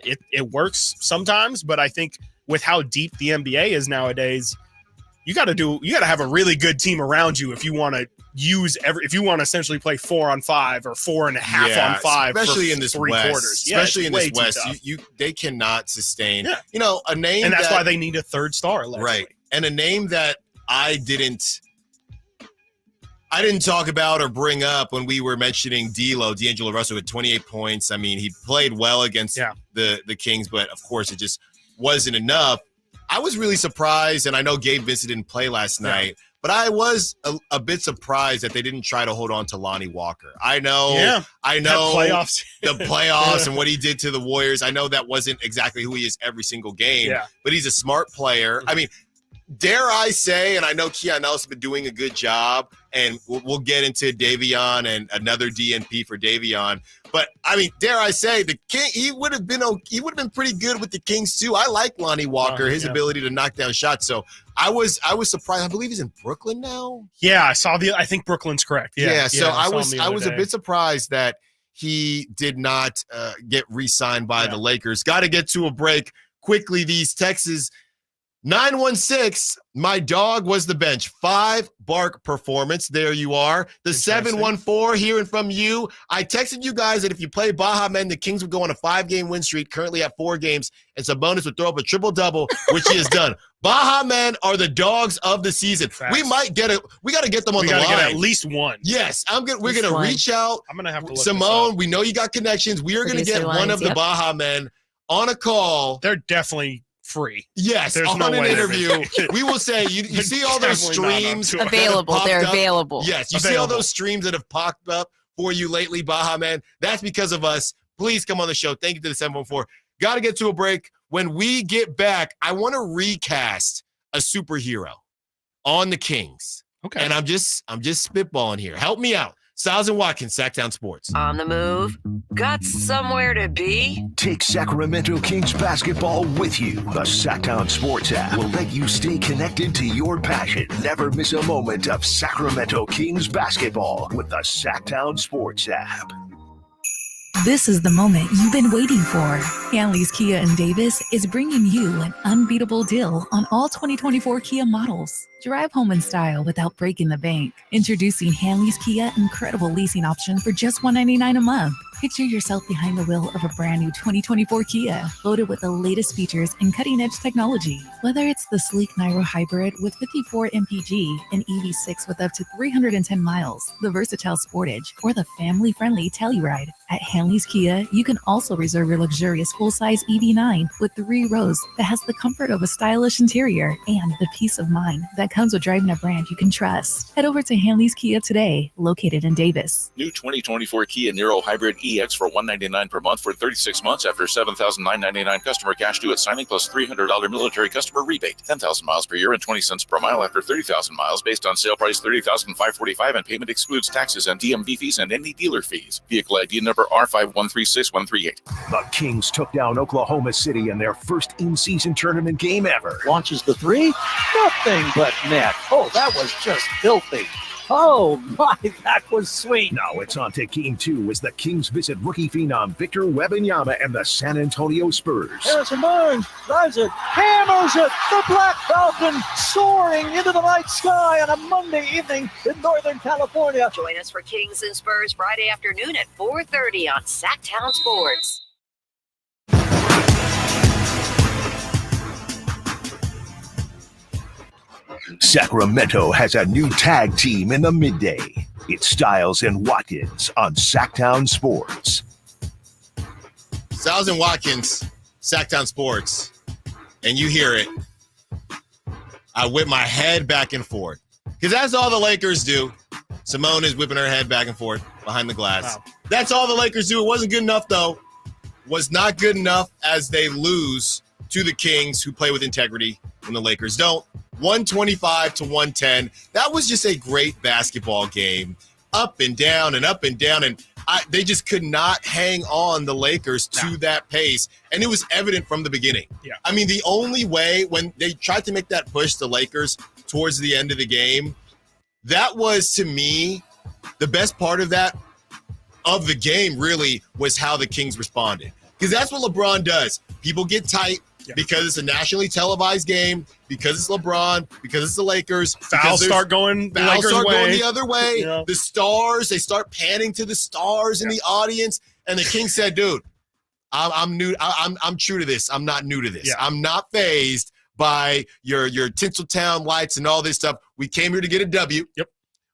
it works sometimes, but I think with how deep the NBA is nowadays, you got to have a really good team around you if you want to if you want to essentially play 4-on-5 or 4.5-on-5, especially in this three West, quarters. Especially in this West, they cannot sustain. Yeah. A name, and that's why they need a third star, allegedly. Right? And a name that I didn't talk about or bring up when we were mentioning D'Angelo Russell with 28 points. I mean, he played well against the Kings, but of course, it just wasn't enough. I was really surprised, and I know Gabe Vincent didn't play last night, but I was a bit surprised that they didn't try to hold on to Lonnie Walker. I know the playoffs and what he did to the Warriors. I know that wasn't exactly who he is every single game, but he's a smart player. I mean, dare I say, and I know Keon Ellis has been doing a good job, and we'll get into Davion and another DNP for Davion. But I mean, dare I say, the King he would have been pretty good with the Kings too. I like Lonnie Walker, his ability to knock down shots. So I was surprised. I believe he's in Brooklyn now. Yeah, I think Brooklyn's correct. So I was a bit surprised that he did not get re-signed by the Lakers. Got to get to a break quickly. These Texas 916, my dog was the bench. 5 bark performance. There you are. The 714, hearing from you. I texted you guys that if you play Baja Men, the Kings would go on a 5-game win streak, currently at 4 games, and Sabonis would throw up a triple-double, which he has done. Baja Men are the dogs of the season. Facts. We got to get them on the line. Get at least one. Yes, we're going to reach out. I'm going to have to look Simone, we know you got connections. We are going to get one of the Baja Men on a call. They're definitely free. Yes, there's on an interview. We will say you see all those streams available. They're available. Yes, you see all those streams that have popped up for you lately, Baja Man. That's because of us. Please come on the show. Thank you to the 714. Got to get to a break. When we get back, I want to recast a superhero on the Kings. Okay, and I'm just spitballing here. Help me out. Stiles and Watkins, Sactown Sports. On the move? Got somewhere to be? Take Sacramento Kings basketball with you. The Sactown Sports app will let you stay connected to your passion. Never miss a moment of Sacramento Kings basketball with the Sactown Sports app. This is the moment you've been waiting for. Hanley's Kia in Davis is bringing you an unbeatable deal on all 2024 Kia models. Drive home in style without breaking the bank. Introducing Hanley's Kia incredible leasing option for just $199 a month. Picture yourself behind the wheel of a brand new 2024 Kia, loaded with the latest features and cutting-edge technology. Whether it's the sleek Niro Hybrid with 54 mpg and EV6 with up to 310 miles, the versatile Sportage, or the family-friendly Telluride, at Hanley's Kia, you can also reserve your luxurious full-size EV9 with 3 rows that has the comfort of a stylish interior and the peace of mind that comes with driving a brand you can trust. Head over to Hanley's Kia today, located in Davis. New 2024 Kia Niro Hybrid EX for $199 per month for 36 months after $7,999 customer cash due at signing plus $300 military customer rebate. 10,000 miles per year and 20 cents per mile after 30,000 miles based on sale price $30,545 and payment excludes taxes and DMV fees and any dealer fees. Vehicle ID number R5136138. The Kings took down Oklahoma City in their first in-season tournament game ever. Launches the three. Nothing but net. Oh, that was just filthy. Oh, my, that was sweet. Now it's on to Game 2 as the Kings visit rookie phenom Victor Wembanyama and the San Antonio Spurs. Harrison Barnes drives it, hammers it. The Black Falcon soaring into the night sky on a Monday evening in Northern California. Join us for Kings and Spurs Friday afternoon at 4:30 on Sactown Sports. Sacramento has a new tag team in the midday. It's Stiles and Watkins on Sactown Sports. Stiles and Watkins, Sactown Sports. And you hear it. I whip my head back and forth. Because that's all the Lakers do. Simone is whipping her head back and forth behind the glass. Wow. That's all the Lakers do. It wasn't good enough, though. Was not good enough as they lose to the Kings, who play with integrity when the Lakers don't. 125-110. That was just a great basketball game. Up and down and up and down. And they just could not hang on the Lakers to that pace. And it was evident from the beginning. Yeah. I mean, the only way when they tried to make that push, the Lakers, towards the end of the game, that was, to me, the best part of that, of the game, really, was how the Kings responded. Because that's what LeBron does. People get tight. Yeah. Because it's a nationally televised game, because it's LeBron, because it's the Lakers. Fouls start going the other way. You know? The stars, they start panning to the stars in the audience. And the King said, dude, I'm new. I'm true to this. I'm not new to this. Yeah. I'm not fazed by your Tinseltown lights and all this stuff. We came here to get a W. Yep.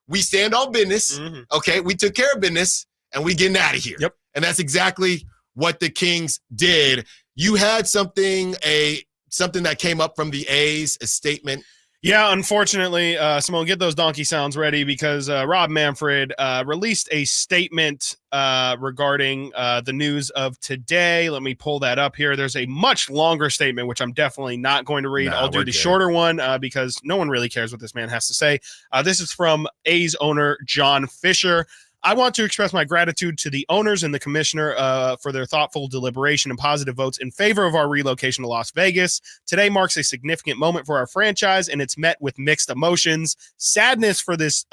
We stand on business. Mm-hmm. Okay. We took care of business and we getting out of here. Yep. And that's exactly what the Kings did. You had something that came up from the A's, a statement. Yeah, unfortunately, Simone, get those donkey sounds ready because Rob Manfred released a statement regarding the news of today. Let me pull that up here. There's a much longer statement, which I'm definitely not going to read. I'll do the shorter one because no one really cares what this man has to say. This is from A's owner John Fisher. I want to express my gratitude to the owners and the commissioner for their thoughtful deliberation and positive votes in favor of our relocation to Las Vegas. Today marks a significant moment for our franchise, and it's met with mixed emotions, sadness for this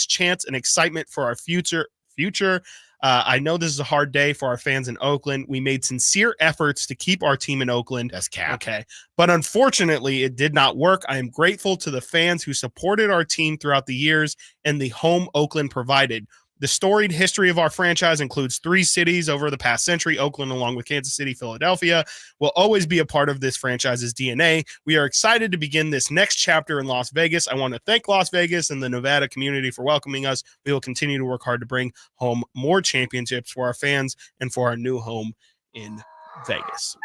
chance, and excitement for our future. I know this is a hard day for our fans in Oakland. We made sincere efforts to keep our team in Oakland. That's cap. Okay. But unfortunately, it did not work. I am grateful to the fans who supported our team throughout the years and the home Oakland provided. The storied history of our franchise includes 3 cities over the past century. Oakland, along with Kansas City, Philadelphia, will always be a part of this franchise's DNA. We are excited to begin this next chapter in Las Vegas. I want to thank Las Vegas and the Nevada community for welcoming us. We will continue to work hard to bring home more championships for our fans and for our new home in Vegas.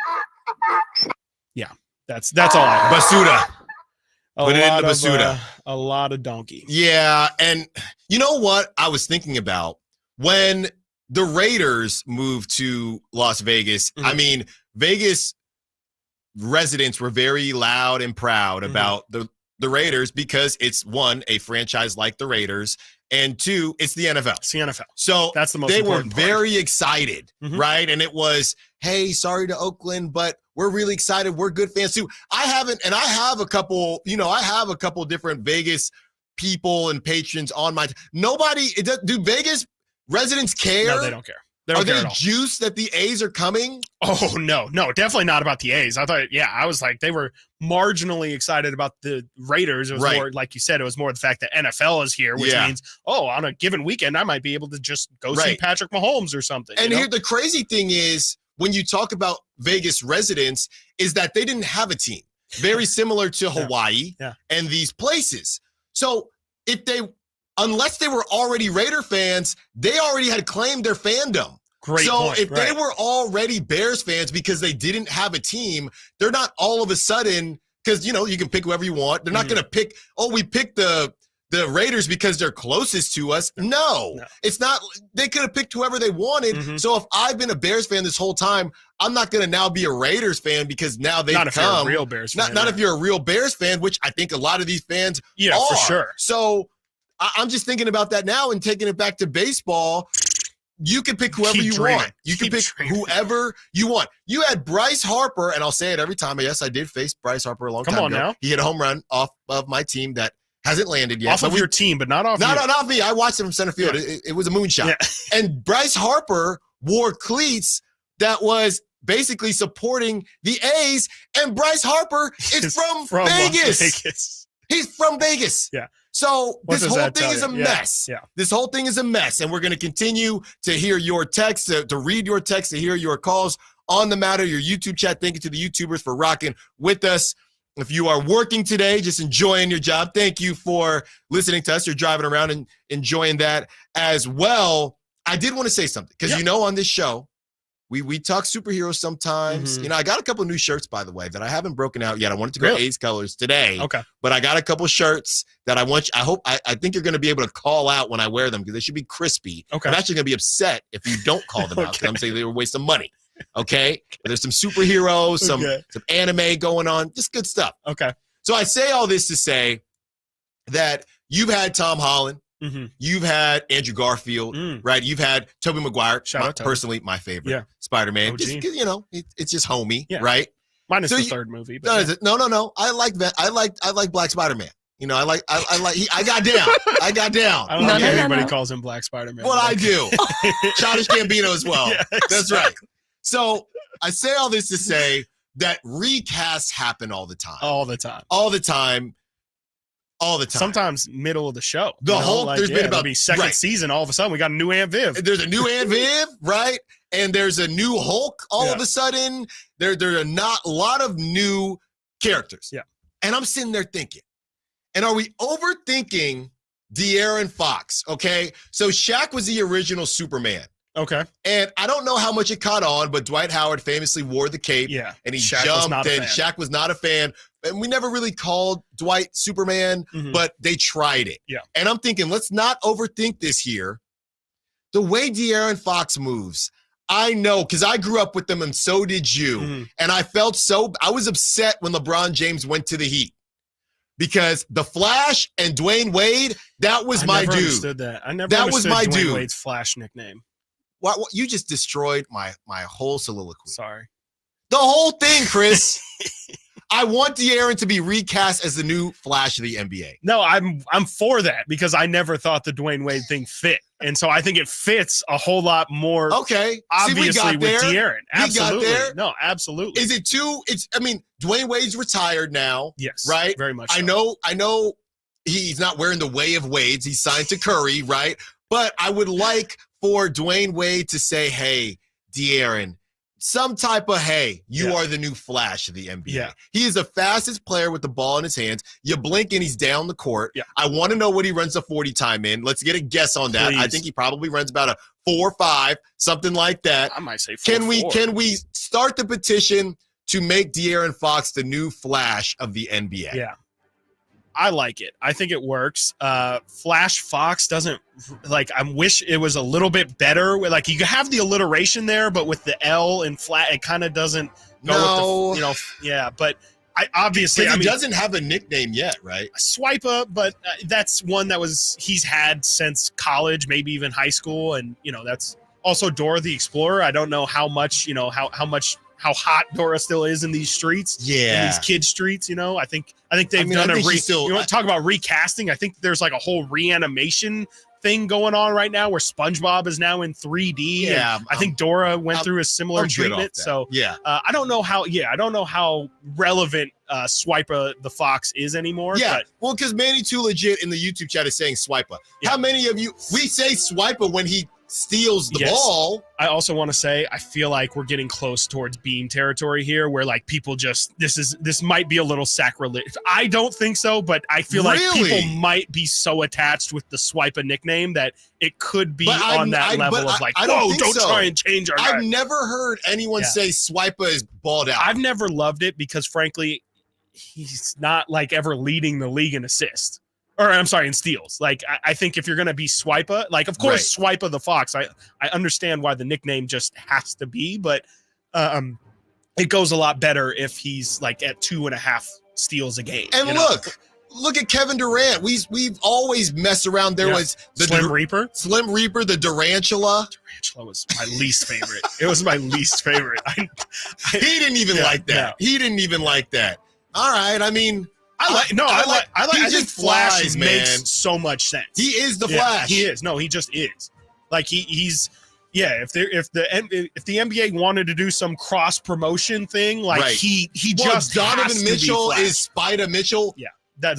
Yeah, that's all I have. Basuda. Put it in the Basuda. A lot of donkey. Yeah, and you know what I was thinking about? When the Raiders moved to Las Vegas, I mean, Vegas residents were very loud and proud about the Raiders because it's, one, a franchise like the Raiders, and 2, it's the NFL. It's the NFL. So that's the most they were important part. very excited, right? And it was, hey, sorry to Oakland, but we're really excited. We're good fans too. I have a couple different Vegas people and patrons on my. Do Vegas residents care? No, they don't care. Are they juiced that the A's are coming? Oh, no, definitely not about the A's. I thought, I was like, they were marginally excited about the Raiders. It was more, like you said, it was more the fact that NFL is here, which means, on a given weekend, I might be able to just go see Patrick Mahomes or something. And here, the crazy thing is, when you talk about Vegas residents, is that they didn't have a team. Very similar to Hawaii and these places. So unless they were already Raider fans, they already had claimed their fandom. Great point. If they were already Bears fans because they didn't have a team, they're not all of a sudden, because, you can pick whoever you want. They're not going to pick, we picked the Raiders because they're closest to us. No, it's not. They could have picked whoever they wanted. Mm-hmm. So if I've been a Bears fan this whole time, I'm not going to now be a Raiders fan because now they've come. Not if you're a real Bears fan. Not if you're a real Bears fan, which I think a lot of these fans are. For sure. So I'm just thinking about that now and taking it back to baseball. You can pick whoever you want. You can pick whoever you want. You had Bryce Harper, and I'll say it every time. Yes, I did face Bryce Harper a long time ago. Come on now. He hit a home run off of my team that hasn't landed yet. Off of your team, but not off you. Not me. I watched it from center field. Yeah. It was a moonshot. Yeah. And Bryce Harper wore cleats that was basically supporting the A's, and Bryce Harper is from Vegas. He's from Vegas. Yeah. So this whole thing is a mess. Yeah. This whole thing is a mess, and we're going to continue to hear your texts, to read your texts, to hear your calls on the matter, your YouTube chat. Thank you to the YouTubers for rocking with us. If you are working today, just enjoying your job, thank you for listening to us. You're driving around and enjoying that as well. I did want to say something because, on this show, we talk superheroes sometimes. Mm-hmm. I got a couple of new shirts, by the way, that I haven't broken out yet. I wanted to go A's colors today. Okay. But I got a couple shirts that I think you're going to be able to call out when I wear them because they should be crispy. Okay. I'm actually going to be upset if you don't call them out because I'm saying they were a waste of money. Okay. But there's some superheroes, some anime going on, just good stuff. Okay. So I say all this to say that you've had Tom Holland. Mm-hmm. You've had Andrew Garfield, right? You've had Tobey Maguire, personally my favorite Spider-Man. Just, it's just homey, right? Minus the third movie. But No. I like that. I like Black Spider-Man. I got down. I got down. I don't think anybody calls him Black Spider-Man. Well, I do. Childish Gambino as well. Yeah, exactly. That's right. So I say all this to say that recasts happen all the time. All the time. Sometimes middle of the show. There's been about second season. All of a sudden, we got a new Aunt Viv. There's a new Aunt Viv, right? And there's a new Hulk. All of a sudden, there are not a lot of new characters. Yeah. And I'm sitting there thinking, and are we overthinking De'Aaron Fox? Okay, so Shaq was the original Superman. Okay. And I don't know how much it caught on, but Dwight Howard famously wore the cape. Yeah. And he jumped, and Shaq was not a fan. And we never really called Dwight Superman, but they tried it. Yeah. And I'm thinking, let's not overthink this here. The way De'Aaron Fox moves, I know, because I grew up with them, and so did you. And I was upset when LeBron James went to the Heat. Because the Flash and Dwayne Wade, that was my dude. I never understood that. I never understood Dwayne Wade's Flash nickname. What, you just destroyed my whole soliloquy. Sorry. The whole thing, Chris. I want De'Aaron to be recast as the new Flash of the NBA. No, I'm for that because I never thought the Dwayne Wade thing fit. And so I think it fits a whole lot more. Okay. Obviously with De'Aaron. Absolutely. We got there. No, absolutely. Is it too Dwayne Wade's retired now. Yes. Right? Very much I know he's not wearing the way of Wade's. He's signed to Curry, right? But I would like for Dwayne Wade to say, hey, De'Aaron, some type of, hey, you are the new Flash of the NBA. Yeah. He is the fastest player with the ball in his hands. You blink and he's down the court. Yeah. I want to know what he runs the 40 time in. Let's get a guess on that. Please. I think he probably runs about a 4.5, something like that. I might say 4.4. Can we start the petition to make De'Aaron Fox the new Flash of the NBA? Yeah. I like it. I think it works. Flash Fox doesn't I wish it was a little bit better. Like you have the alliteration there, but with the L and flat, it kind of doesn't go with the, but I obviously, he doesn't have a nickname yet, right? Swiper, but that's one he's had since college, maybe even high school. And, that's also Dora the Explorer. I don't know how much, how hot Dora still is in these streets. Yeah. In these kid streets, you know. I think they've done you want to talk about recasting? I think there's like a whole reanimation thing going on right now where SpongeBob is now in 3D. Yeah, I think Dora went through a similar treatment. So yeah, I don't know how relevant Swipa the Fox is anymore. Yeah, but, well, because Manny Too Legit in the YouTube chat is saying Swipa. How many of you we say Swipa when he steals the ball? I also want to say I feel like we're getting close towards Beam territory here, where like people just this might be a little sacrilege. I don't think so, but I feel like people might be so attached with the Swipa nickname that it could be on that level of like, don't try and change our. I've never heard anyone say Swipa is balled out. I've never loved it because frankly, he's not like ever leading the league in assists. Or I'm sorry, in steals. Like I think if you're gonna be Swipa, like of course Swipa the Fox. I understand why the nickname just has to be, but it goes a lot better if he's like at 2.5 steals a game. And look at Kevin Durant. We've always messed around. There was the Slim Reaper, the Durantula. Durantula was my least favorite. It was my least favorite. He didn't even like that. No. He didn't even like that. All right, I mean. I think Flash flies, makes so much sense. He is the Flash. He is. No, he just is. Like he's if the NBA wanted to do some cross promotion thing, like he just Donovan has to Mitchell be Flash. is Spider Mitchell. Yeah,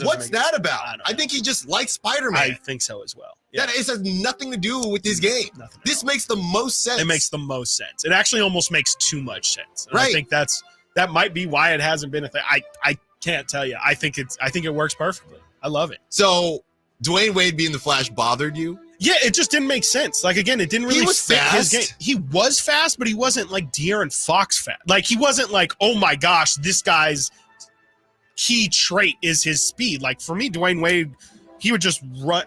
what's that about? I think he just likes Spider-Man. I think so as well. Yeah. That has nothing to do with his game. This makes the most sense. It makes the most sense. It actually almost makes too much sense. And right. I think that might be why it hasn't been a thing. I can't tell you. I think it works perfectly. I love it. So Dwayne Wade being the Flash bothered you? Yeah, it just didn't make sense. Like again, it didn't really fit his game. He was fast, but he wasn't like De'Aaron Fox fast. Like he wasn't like, oh my gosh, this guy's key trait is his speed. Like for me, Dwayne Wade, he would just run.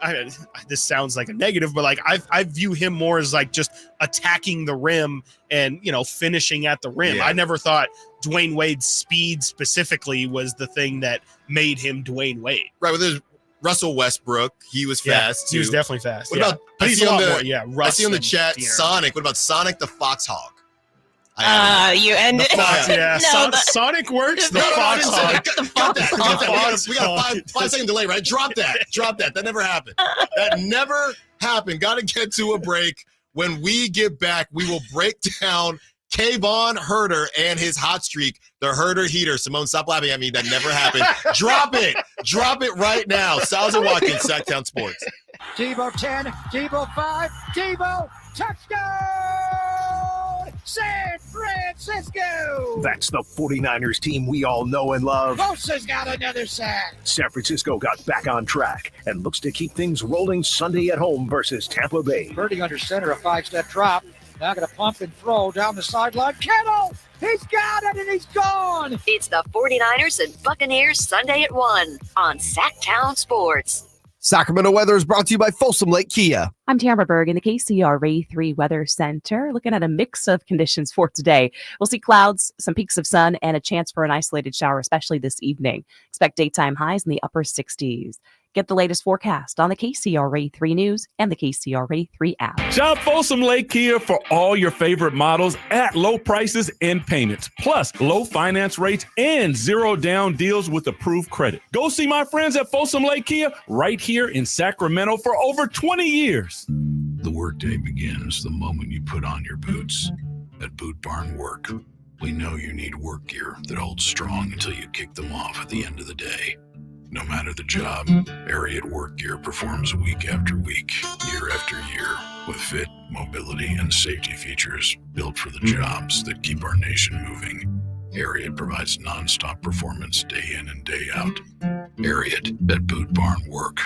This sounds like a negative, but like I view him more as like just attacking the rim and finishing at the rim. Yeah. I never thought Dwayne Wade's speed specifically was the thing that made him Dwayne Wade. Right. Well, there's Russell Westbrook. He was fast too. He was definitely fast. What about? I see on the chat. De'Aaron. Sonic. What about Sonic the Foxhawk? You ended. Sonic works. The Foxhawk. Got that. We got a 5-second delay, right? Drop that. That never happened. That never happened. Got to get to a break. When we get back, we will break down Kayvon Huerter and his hot streak, the Huerter heater. Simone, stop laughing at me. That never happened. Drop it right now. Stiles Watkins, Sactown Sports. Devo 10, Devo 5, Devo touchdown! San Francisco! That's the 49ers team we all know and love. Bosa's got another sack. San Francisco got back on track and looks to keep things rolling Sunday at home versus Tampa Bay. Birdie under center, a 5-step drop. Now going to pump and throw down the sideline. Kittle! He's got it and he's gone! It's the 49ers and Buccaneers Sunday at 1 on Sactown Sports. Sacramento weather is brought to you by Folsom Lake Kia. I'm Tamara Berg in the KCRA 3 Weather Center, looking at a mix of conditions for today. We'll see clouds, some peaks of sun, and a chance for an isolated shower, especially this evening. Expect daytime highs in the upper 60s. Get the latest forecast on the KCRA 3 News and the KCRA 3 app. Shop Folsom Lake Kia for all your favorite models at low prices and payments, plus low finance rates and 0 down deals with approved credit. Go see my friends at Folsom Lake Kia right here in Sacramento for over 20 years. The workday begins the moment you put on your boots. At Boot Barn Work, we know you need work gear that holds strong until you kick them off at the end of the day. No matter the job, Ariat Work Gear performs week after week, year after year, with fit, mobility, and safety features built for the jobs that keep our nation moving. Ariat provides nonstop performance day in and day out. Ariat at Boot Barn Work.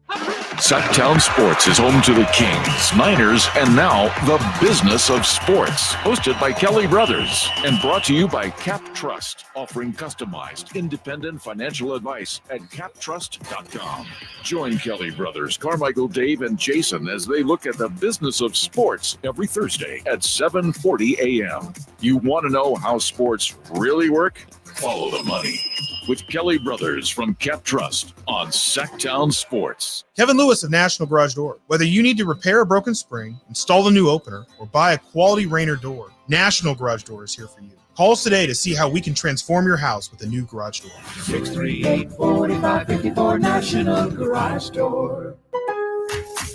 Sactown Sports is home to the Kings, Niners, and now the business of sports. Hosted by Kelly Brothers and brought to you by Cap Trust, offering customized, independent financial advice at captrust.com. Join Kelly Brothers, Carmichael, Dave, and Jason as they look at the business of sports every Thursday at 7:40 a.m. You want to know how sports really work? Follow the money with Kelly Brothers from Cap Trust on Sactown Sports. Kevin Lewis of National Garage Door. Whether you need to repair a broken spring, install a new opener, or buy a quality Rainer door, National Garage Door is here for you. Call us today to see how we can transform your house with a new garage door. 638-4554 National Garage Door.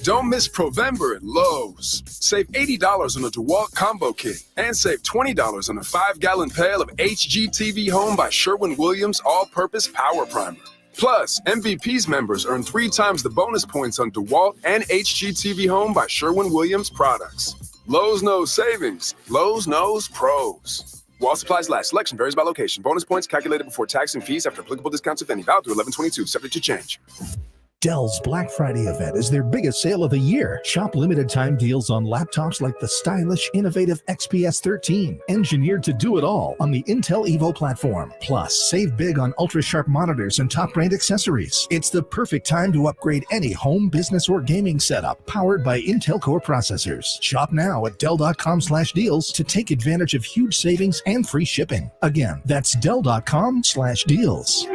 Don't miss Provember at Lowe's. Save $80 on a DeWalt Combo Kit and save $20 on a 5-gallon pail of HGTV Home by Sherwin-Williams All-Purpose Power Primer. Plus, MVP's members earn 3 times the bonus points on DeWalt and HGTV Home by Sherwin-Williams products. Lowe's knows savings. Lowe's knows pros. While supplies last, selection varies by location. Bonus points calculated before tax and fees after applicable discounts, if any. Valid through 11/22, subject to change. Dell's Black Friday event is their biggest sale of the year. Shop limited time deals on laptops like the stylish, innovative XPS 13, engineered to do it all on the Intel Evo platform. Plus, save big on ultra-sharp monitors and top brand accessories. It's the perfect time to upgrade any home, business, or gaming setup powered by Intel Core processors. Shop now at Dell.com/deals to take advantage of huge savings and free shipping. Again, that's Dell.com/deals.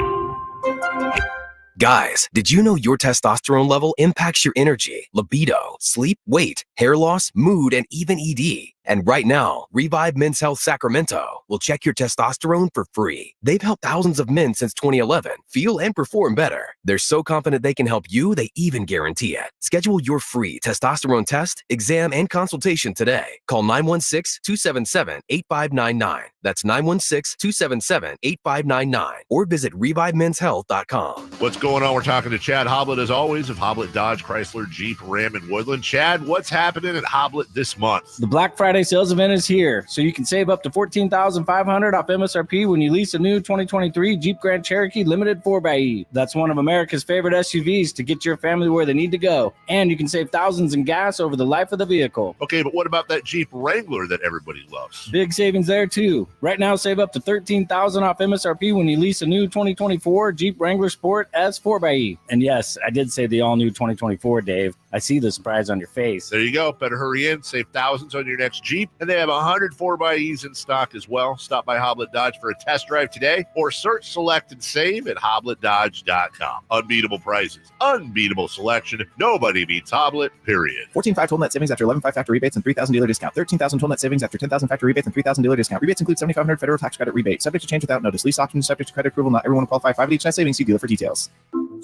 Guys, did you know your testosterone level impacts your energy, libido, sleep, weight, hair loss, mood, and even ED? And right now, Revive Men's Health Sacramento will check your testosterone for free. They've helped thousands of men since 2011 feel and perform better. They're so confident they can help you, they even guarantee it. Schedule your free testosterone test, exam, and consultation today. Call 916-277-8599. That's 916-277-8599. Or visit ReviveMen'sHealth.com. What's going on? We're talking to Chad Hoblet, as always, of Hoblet Dodge, Chrysler, Jeep, Ram, and Woodland. Chad, what's happening at Hoblet this month? The Black Friday sales event is here, so you can save up to $14,500 off MSRP when you lease a new 2023 Jeep Grand Cherokee Limited 4xe. That's one of America's favorite SUVs to get your family where they need to go. And you can save thousands in gas over the life of the vehicle. Okay, but what about that Jeep Wrangler that everybody loves? Big savings there, too. Right now, save up to $13,000 off MSRP when you lease a new 2024 Jeep Wrangler Sport S 4xe. And yes, I did say the all-new 2024, Dave. I see the surprise on your face. There you go. Better hurry in. Save thousands on your next Jeep. And they have 100 4xe in stock as well. Stop by Hoblet Dodge for a test drive today, or search, select, and save at HobletDodge.com. Unbeatable prices, unbeatable selection. Nobody beats Hoblet, period. 14,500 total net savings after 11,500 factor rebates and 3,000 dealer discount. 13,000 total net savings after 10,000 factor rebates and 3,000 dealer discount. Rebates include 7,500 federal tax credit rebate. Subject to change without notice. Lease options subject to credit approval. Not everyone will qualify. 5 each net savings. See dealer for details.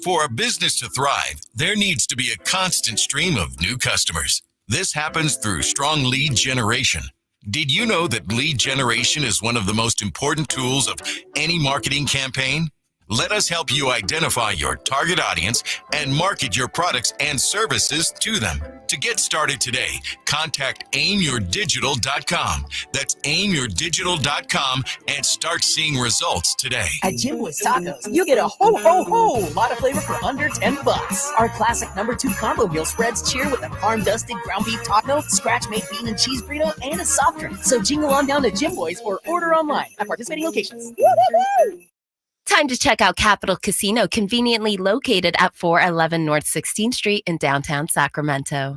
For a business to thrive, there needs to be a constant stream of new customers. This happens through strong lead generation. Did you know that lead generation is one of the most important tools of any marketing campaign? Let us help you identify your target audience and market your products and services to them. To get started today, contact aimyourdigital.com. That's aimyourdigital.com and start seeing results today. At Jim Boy's Tacos, you get a ho lot of flavor for under $10. Our classic #2 combo meal spreads cheer with a farm-dusted ground beef taco, scratch-made bean and cheese burrito, and a soft drink. So jingle on down to Jim Boy's or order online at participating locations. Woo-hoo-hoo! Time to check out Capital Casino, conveniently located at 411 North 16th Street in downtown Sacramento.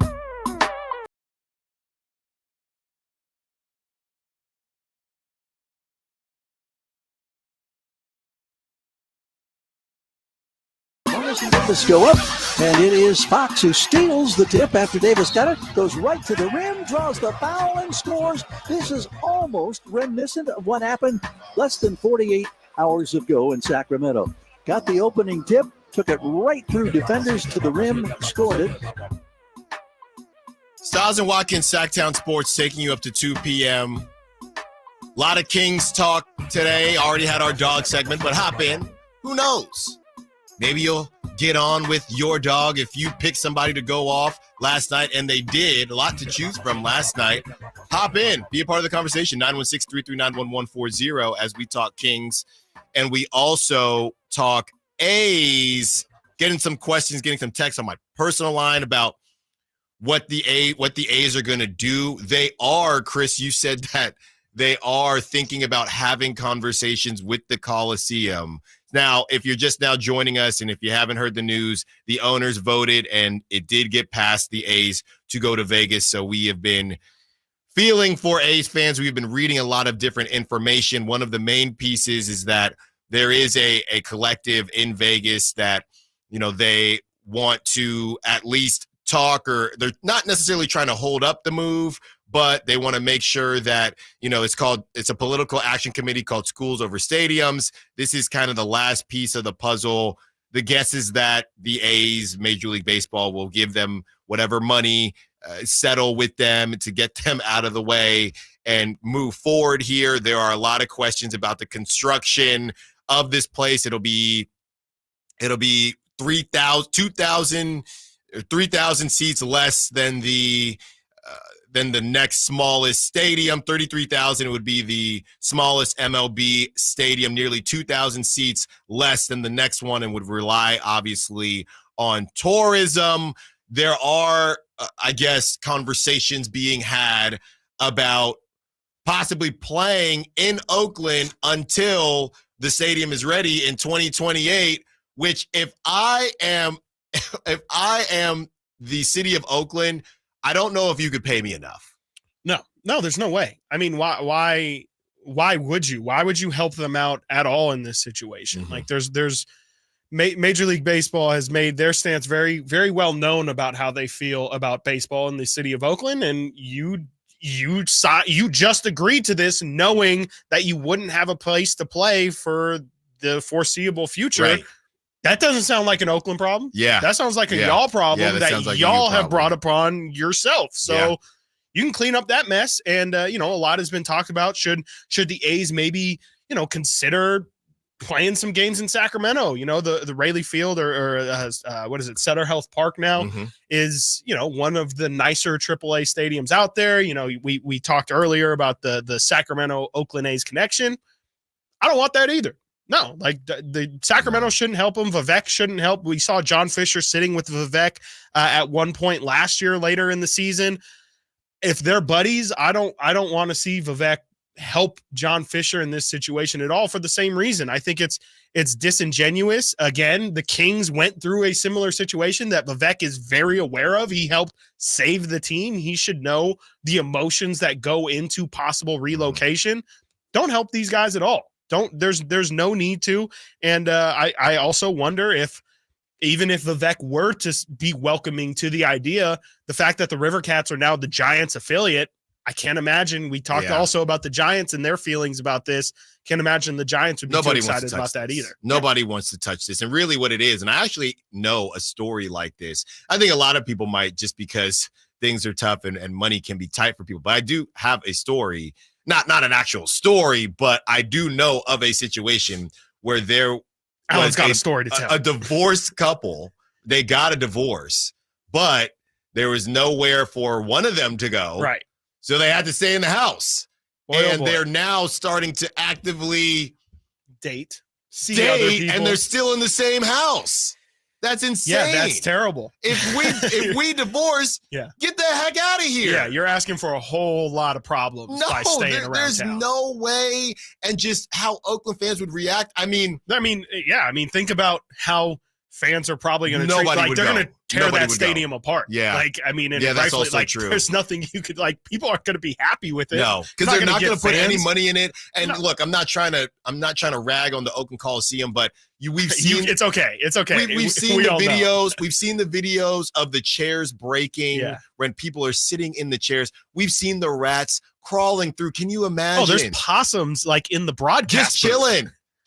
Let's go up, and it is Fox who steals the tip after Davis got it, goes right to the rim, draws the foul, and scores. This is almost reminiscent of what happened less than 48 hours ago in Sacramento. Got the opening tip, took it right through defenders to the rim, scored it. Stiles and Watkins, Sactown Sports, taking you up to 2 p.m. A lot of Kings talk today. Already had our dog segment, but hop in. Who knows? Maybe you'll get on with your dog if you picked somebody to go off last night, and they did. A lot to choose from last night. Hop in. Be a part of the conversation. 916-339-1140 as we talk Kings. And we also talk A's. Getting some questions, getting some texts on my personal line about what the A's are going to do. They are, Chris, you said that they are thinking about having conversations with the Coliseum. Now, if you're just now joining us and if you haven't heard the news, the owners voted and it did get past the A's to go to Vegas. So we have been feeling for A's fans. We've been reading a lot of different information. One of the main pieces is that there is a collective in Vegas that, you know, they want to at least talk, or they're not necessarily trying to hold up the move, but they want to make sure that, it's a political action committee called Schools Over Stadiums. This is kind of the last piece of the puzzle. The guess is that the A's, Major League Baseball, will give them whatever money, settle with them to get them out of the way and move forward here. There are a lot of questions about the construction of this place. It'll be 3,000 seats less than the next smallest stadium. 33,000 would be the smallest MLB stadium, nearly 2,000 seats less than the next one, and would rely obviously on tourism. There are, I guess, conversations being had about possibly playing in Oakland until the stadium is ready in 2028, which if I am the city of Oakland, I don't know if you could pay me enough. No, there's no way. I mean, why would you? Why would you help them out at all in this situation? Mm-hmm. Like there's Major League Baseball has made their stance very, very well known about how they feel about baseball in the city of Oakland. And you just agreed to this knowing that you wouldn't have a place to play for the foreseeable future. Right. That doesn't sound like an Oakland problem. Yeah. That sounds like a y'all problem that like y'all have brought upon yourself. So you can clean up that mess. And, a lot has been talked about. Should the A's maybe, consider playing some games in Sacramento? The Rayleigh Field or what is it? Sutter Health Park now is, one of the nicer AAA stadiums out there. We talked earlier about the Sacramento Oakland A's connection. I don't want that either. No, like the Sacramento shouldn't help them. Vivek shouldn't help. We saw John Fisher sitting with Vivek at one point last year, later in the season. If they're buddies, I don't want to see Vivek help John Fisher in this situation at all for the same reason. I think it's disingenuous. Again, the Kings went through a similar situation that Vivek is very aware of. He helped save the team. He should know the emotions that go into possible relocation. Don't help these guys at all. There's no need to. And I also wonder if, even if Vivek were to be welcoming to the idea, the fact that the River Cats are now the Giants affiliate, I can't imagine. We talked also about the Giants and their feelings about this. Can't imagine the Giants would be too excited about that either. Nobody wants to touch this. And really what it is, and I actually know a story like this. I think a lot of people might, just because things are tough and money can be tight for people. But I do have a story. Not an actual story, but I do know of a situation where there Alan's got a story to tell. A divorced couple. They got a divorce, but there was nowhere for one of them to go. Right. So they had to stay in the house. They're now starting to actively date, and they're still in the same house. That's insane. Yeah, that's terrible. If we divorce, get the heck out of here. Yeah, you're asking for a whole lot of problems by staying around there's town. no way. And just how Oakland fans would react. I mean, think about how fans are probably going to treat, like they're going to tear that stadium apart. Yeah. Like, I mean, that's also true. There's nothing you could, like, people aren't going to be happy with it. No, because they're not going to put any money in it. And look, I'm not trying to rag on the Oakland Coliseum, but we've seen it's okay. It's okay. We've seen the videos. We've seen the videos of the chairs breaking when people are sitting in the chairs. We've seen the rats crawling through. Can you imagine? Oh, there's possums like in the broadcast.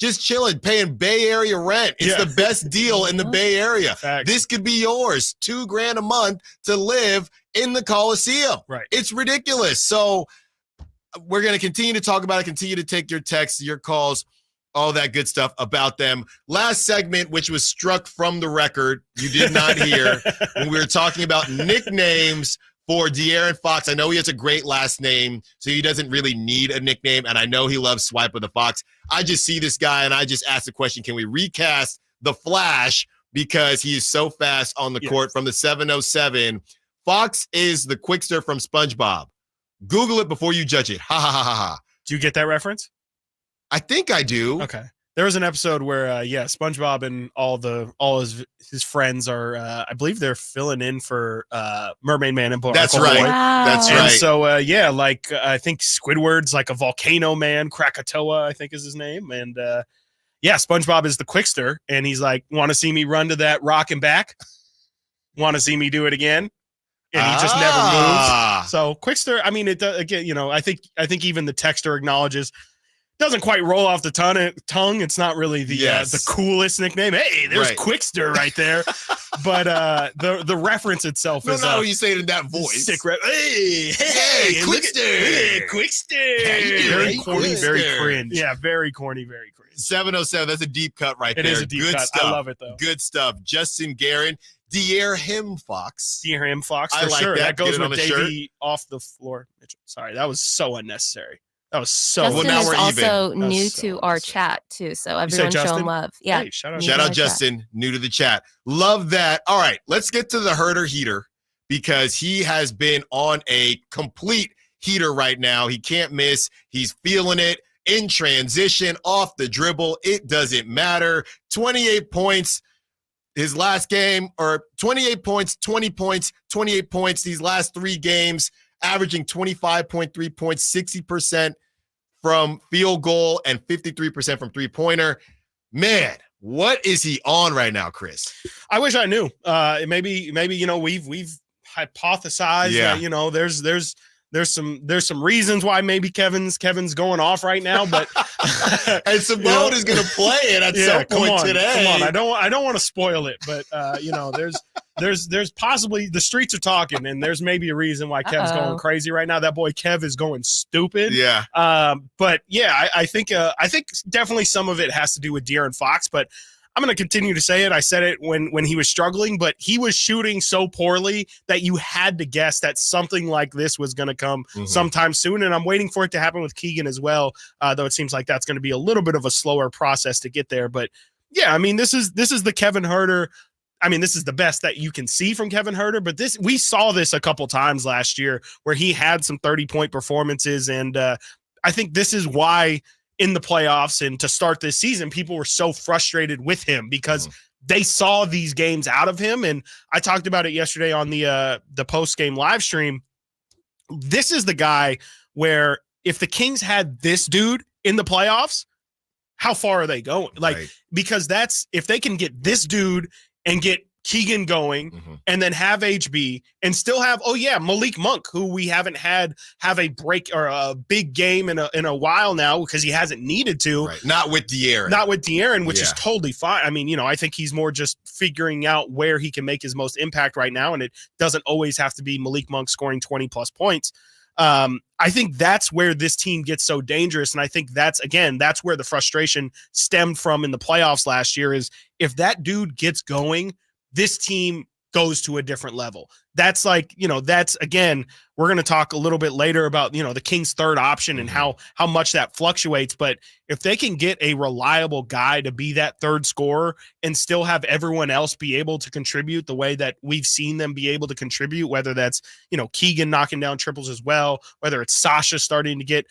Just chilling, paying Bay Area rent. It's the best deal in the Bay Area. This could be yours. $2,000 a month to live in the Coliseum. Right. It's ridiculous. So we're going to continue to talk about it, continue to take your texts, your calls, all that good stuff about them. Last segment, which was struck from the record, you did not hear, when we were talking about nicknames for De'Aaron Fox. I know he has a great last name, so he doesn't really need a nickname, and I know he loves Swipe of the Fox. I just see this guy, and I just ask the question, can we recast the Flash, because he is so fast on the court from the 707. Fox is the Quickster from SpongeBob. Google it before you judge it. Ha, ha, ha, ha, ha. Do you get that reference? I think I do. Okay. There was an episode where, SpongeBob and all his friends are, I believe they're filling in for Mermaid Man and That's right. Wow. That's right. And so, I think Squidward's like a volcano man. Krakatoa, I think is his name. And SpongeBob is the Quickster, and he's like, want to see me run to that rock and back? Want to see me do it again? and he just never moves. So Quickster, I mean, it does, again, I think even the texter acknowledges doesn't quite roll off the tongue. It's not really the coolest nickname. Hey, there's Quickster right there. But the reference itself is no, you say it in that voice. Sick hey, Quickster. Quickster. Very corny, very cringe. Yeah, very corny, very cringe. 707. That's a deep cut right there. It is a deep cut. Stuff. I love it though. Good stuff. Justin Guerin. Dear him, Fox. Dear him, Fox. For sure. That goes with Davey off the floor. Sorry, that was so unnecessary. That was so. Justin now is we're also even. new to our chat too, so everyone show him love. Yeah, hey, shout out Justin, new to the chat. Love that. All right, let's get to the Huerter heater because he has been on a complete heater right now. He can't miss. He's feeling it in transition, off the dribble. It doesn't matter. 28 points. His last game, or 28 points, 20 points, 28 points. These last 3 games. Averaging 25.3 points, 60% from field goal and 53% from three-pointer. Man, what is he on right now, Chris? I wish I knew. Maybe we've hypothesized that there's some reasons why maybe Kevin's going off right now, but and Sabonis is going to play it at some point today. Come on, I don't want to spoil it, but there's possibly the streets are talking, and there's maybe a reason why Kev's going crazy right now. That boy Kev is going stupid. Yeah. But yeah, I think definitely some of it has to do with De'Aaron Fox, but I'm going to continue to say it. I said it when he was struggling, but he was shooting so poorly that you had to guess that something like this was going to come sometime soon. And I'm waiting for it to happen with Keegan as well, though it seems like that's going to be a little bit of a slower process to get there. But yeah, I mean, this is the Kevin Huerter. I mean, this is the best that you can see from Kevin Huerter, but we saw this a couple times last year where he had some 30-point performances. And I think this is why in the playoffs and to start this season, people were so frustrated with him because they saw these games out of him. And I talked about it yesterday on the post-game live stream. This is the guy where if the Kings had this dude in the playoffs, how far are they going? Because if they can get this dude and get Keegan going and then have HB and still have, Malik Monk, who we haven't have a break or a big game in a while now because he hasn't needed to. Right. Not with De'Aaron, which is totally fine. I mean, I think he's more just figuring out where he can make his most impact right now. And it doesn't always have to be Malik Monk scoring 20 plus points. I think that's where this team gets so dangerous. And I think that's where the frustration stemmed from in the playoffs last year is if that dude gets going, this team goes to a different level. That's we're going to talk a little bit later about, the Kings' third option and how much that fluctuates. But if they can get a reliable guy to be that third scorer and still have everyone else be able to contribute the way that we've seen them be able to contribute, whether that's, Keegan knocking down triples as well, whether it's Sasha starting to get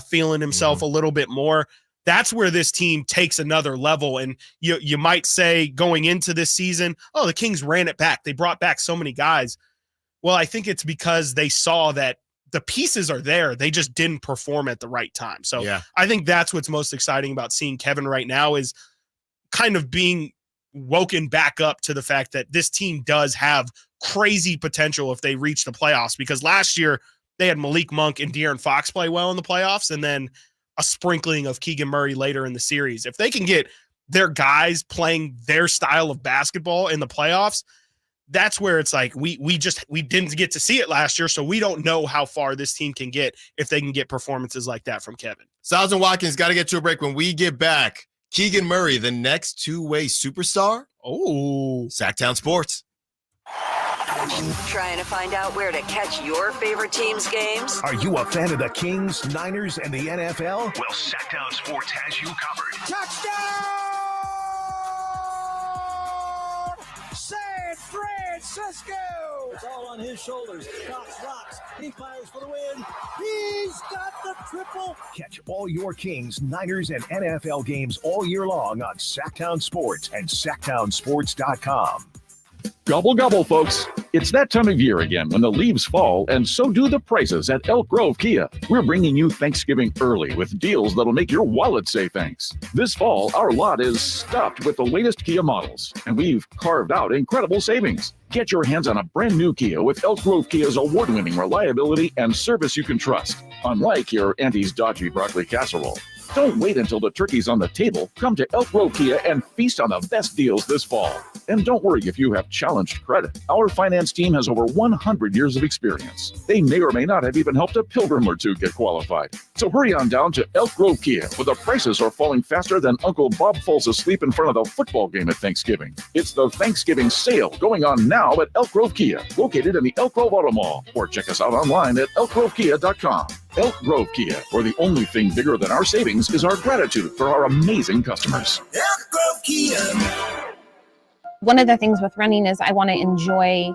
feeling himself a little bit more, that's where this team takes another level. And you might say going into this season, the Kings ran it back. They brought back so many guys. Well, I think it's because they saw that the pieces are there. They just didn't perform at the right time. So I think that's what's most exciting about seeing Kevin right now is kind of being woken back up to the fact that this team does have crazy potential if they reach the playoffs, because last year they had Malik Monk and De'Aaron Fox play well in the playoffs and then a sprinkling of Keegan Murray later in the series. If they can get their guys playing their style of basketball in the playoffs, that's where it's like we didn't get to see it last year, so we don't know how far this team can get if they can get performances like that from Kevin. Stiles and Watkins, got to get to a break. When we get back, Keegan Murray, the next two-way superstar. Oh, Sactown Sports. Trying to find out where to catch your favorite team's games? Are you a fan of the Kings, Niners, and the NFL? Well, Sactown Sports has you covered. Touchdown! San Francisco! It's all on his shoulders. Cox rocks. He fires for the win. He's got the triple. Catch all your Kings, Niners, and NFL games all year long on Sactown Sports and SactownSports.com. Gobble, gobble, folks. It's that time of year again when the leaves fall, and so do the prices at Elk Grove Kia. We're bringing you Thanksgiving early with deals that'll make your wallet say thanks. This fall, our lot is stuffed with the latest Kia models, and we've carved out incredible savings. Get your hands on a brand new Kia with Elk Grove Kia's award-winning reliability and service you can trust, unlike your auntie's dodgy broccoli casserole. Don't wait until the turkey's on the table. Come to Elk Grove Kia and feast on the best deals this fall. And don't worry if you have challenged credit. Our finance team has over 100 years of experience. They may or may not have even helped a pilgrim or two get qualified. So hurry on down to Elk Grove Kia, where the prices are falling faster than Uncle Bob falls asleep in front of the football game at Thanksgiving. It's the Thanksgiving sale going on now at Elk Grove Kia, located in the Elk Grove Auto Mall. Or check us out online at elkgrovekia.com. Elk Grove Kia, where the only thing bigger than our savings is our gratitude for our amazing customers. Elk Grove Kia. One of the things with running is I want to enjoy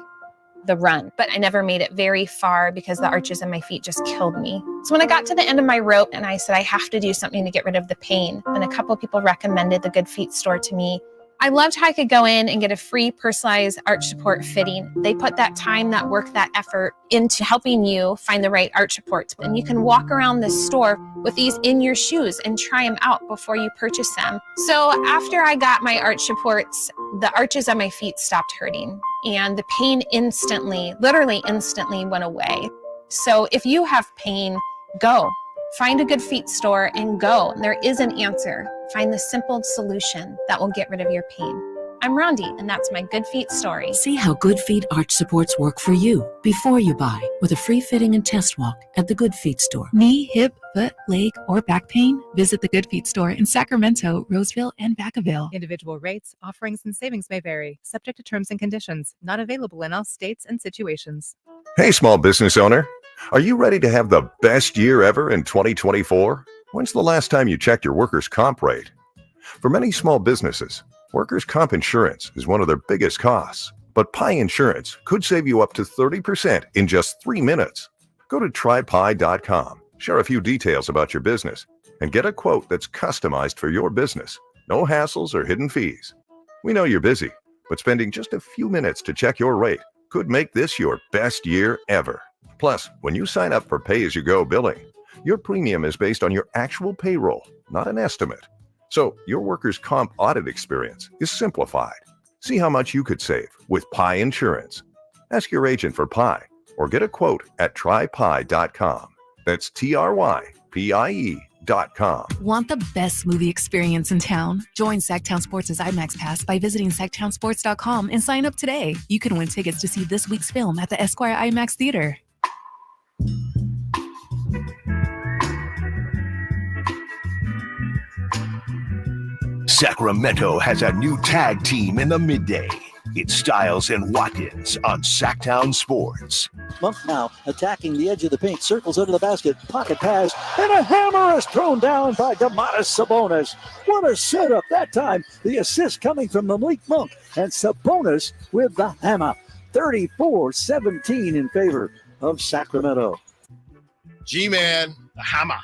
the run, but I never made it very far because the arches in my feet just killed me. So when I got to the end of my rope and I said, I have to do something to get rid of the pain, and a couple of people recommended the Good Feet store to me. I loved how I could go in and get a free personalized arch support fitting. They put that time, that work, that effort into helping you find the right arch supports. And you can walk around the store with these in your shoes and try them out before you purchase them. So after I got my arch supports, the arches on my feet stopped hurting and the pain instantly, literally instantly went away. So if you have pain, go. Find a Good Feet store and go. There is an answer. Find the simple solution that will get rid of your pain. I'm Rondi, and that's my Good Feet story. See how Good Feet arch supports work for you before you buy with a free fitting and test walk at the Good Feet store. Knee, hip, foot, leg, or back pain? Visit the Good Feet store in Sacramento, Roseville, and Vacaville. Individual rates, offerings, and savings may vary, subject to terms and conditions. Not available in all states and situations. Hey, small business owner. Are you ready to have the best year ever in 2024? When's the last time you checked your workers' comp rate? For many small businesses, workers' comp insurance is one of their biggest costs. But Pi Insurance could save you up to 30% in just 3 minutes. Go to trypi.com, share a few details about your business, and get a quote that's customized for your business. No hassles or hidden fees. We know you're busy, but spending just a few minutes to check your rate could make this your best year ever. Plus, when you sign up for pay-as-you-go billing, your premium is based on your actual payroll, not an estimate. So your workers' comp audit experience is simplified. See how much you could save with Pi Insurance. Ask your agent for Pi or get a quote at trypi.com. That's TRYPIE.com. Want the best movie experience in town? Join Sactown Sports' IMAX Pass by visiting SactownSports.com and sign up today. You can win tickets to see this week's film at the Esquire IMAX Theater. Sacramento has a new tag team in the midday. It's Stiles and Watkins on Sactown Sports. Monk now attacking the edge of the paint, circles under the basket, pocket pass, and a hammer is thrown down by Domantas Sabonis. What a setup that time. The assist coming from Malik Monk, and Sabonis with the hammer. 34-17 in favor of Sacramento. G-Man. The hammer.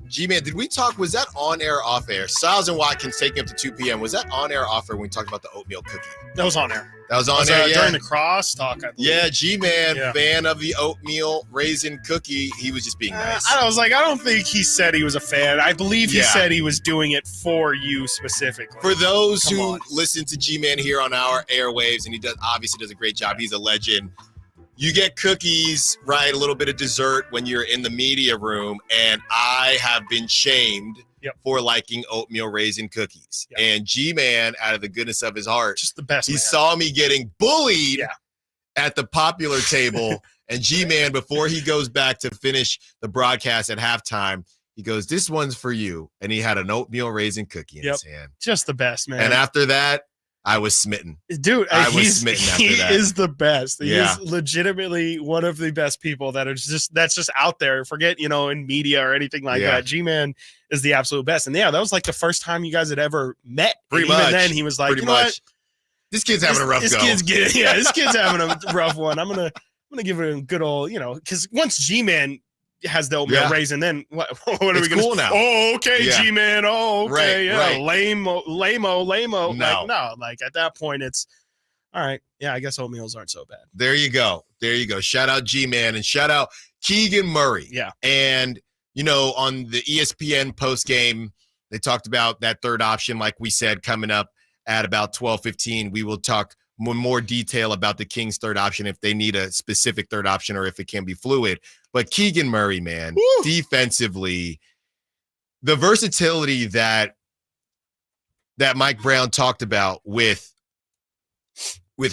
G-Man, did we talk, was that on air or off air? Stiles and Watkins taking up to 2 p.m. Was that on air or off air when we talked about the oatmeal cookie? That was on air. That was on air, yeah. During the crosstalk, I believe. Yeah, G-Man, fan of the oatmeal raisin cookie. He was just being nice. I was like, I don't think he said he was a fan. I believe he said he was doing it for you specifically. For those who listen to G-Man here on our airwaves, and he obviously does a great job. He's a legend. You get cookies, right, a little bit of dessert when you're in the media room, and I have been shamed for liking oatmeal raisin cookies. And G-Man, out of the goodness of his heart, just the best. He saw me getting bullied at the popular table, and G-Man, before he goes back to finish the broadcast at halftime, he goes, "This one's for you," and he had an oatmeal raisin cookie in his hand. Just the best, man. And after that, I was smitten. Dude, I was smitten after that. He is the best. He is legitimately one of the best people that's just out there. Forget, in media or anything like that. G-Man is the absolute best. And that was like the first time you guys had ever met. Pretty much. Even then he was like, what? This kid's having a rough go. This kid's having a rough one. I'm gonna give it a good old, because once G-Man has the oatmeal raisin, then what are we gonna cool now? Oh, okay, G-Man. Oh, okay, right. lame-o. No. Like at that point, it's all right, yeah, I guess oatmeals aren't so bad. There you go. Shout out G-Man and shout out Keegan Murray. Yeah. And, on the ESPN postgame, they talked about that third option, like we said, coming up at about 12:15. We will talk more detail about the Kings' third option, if they need a specific third option or if it can be fluid. But Keegan Murray, man, defensively, the versatility that Mike Brown talked about with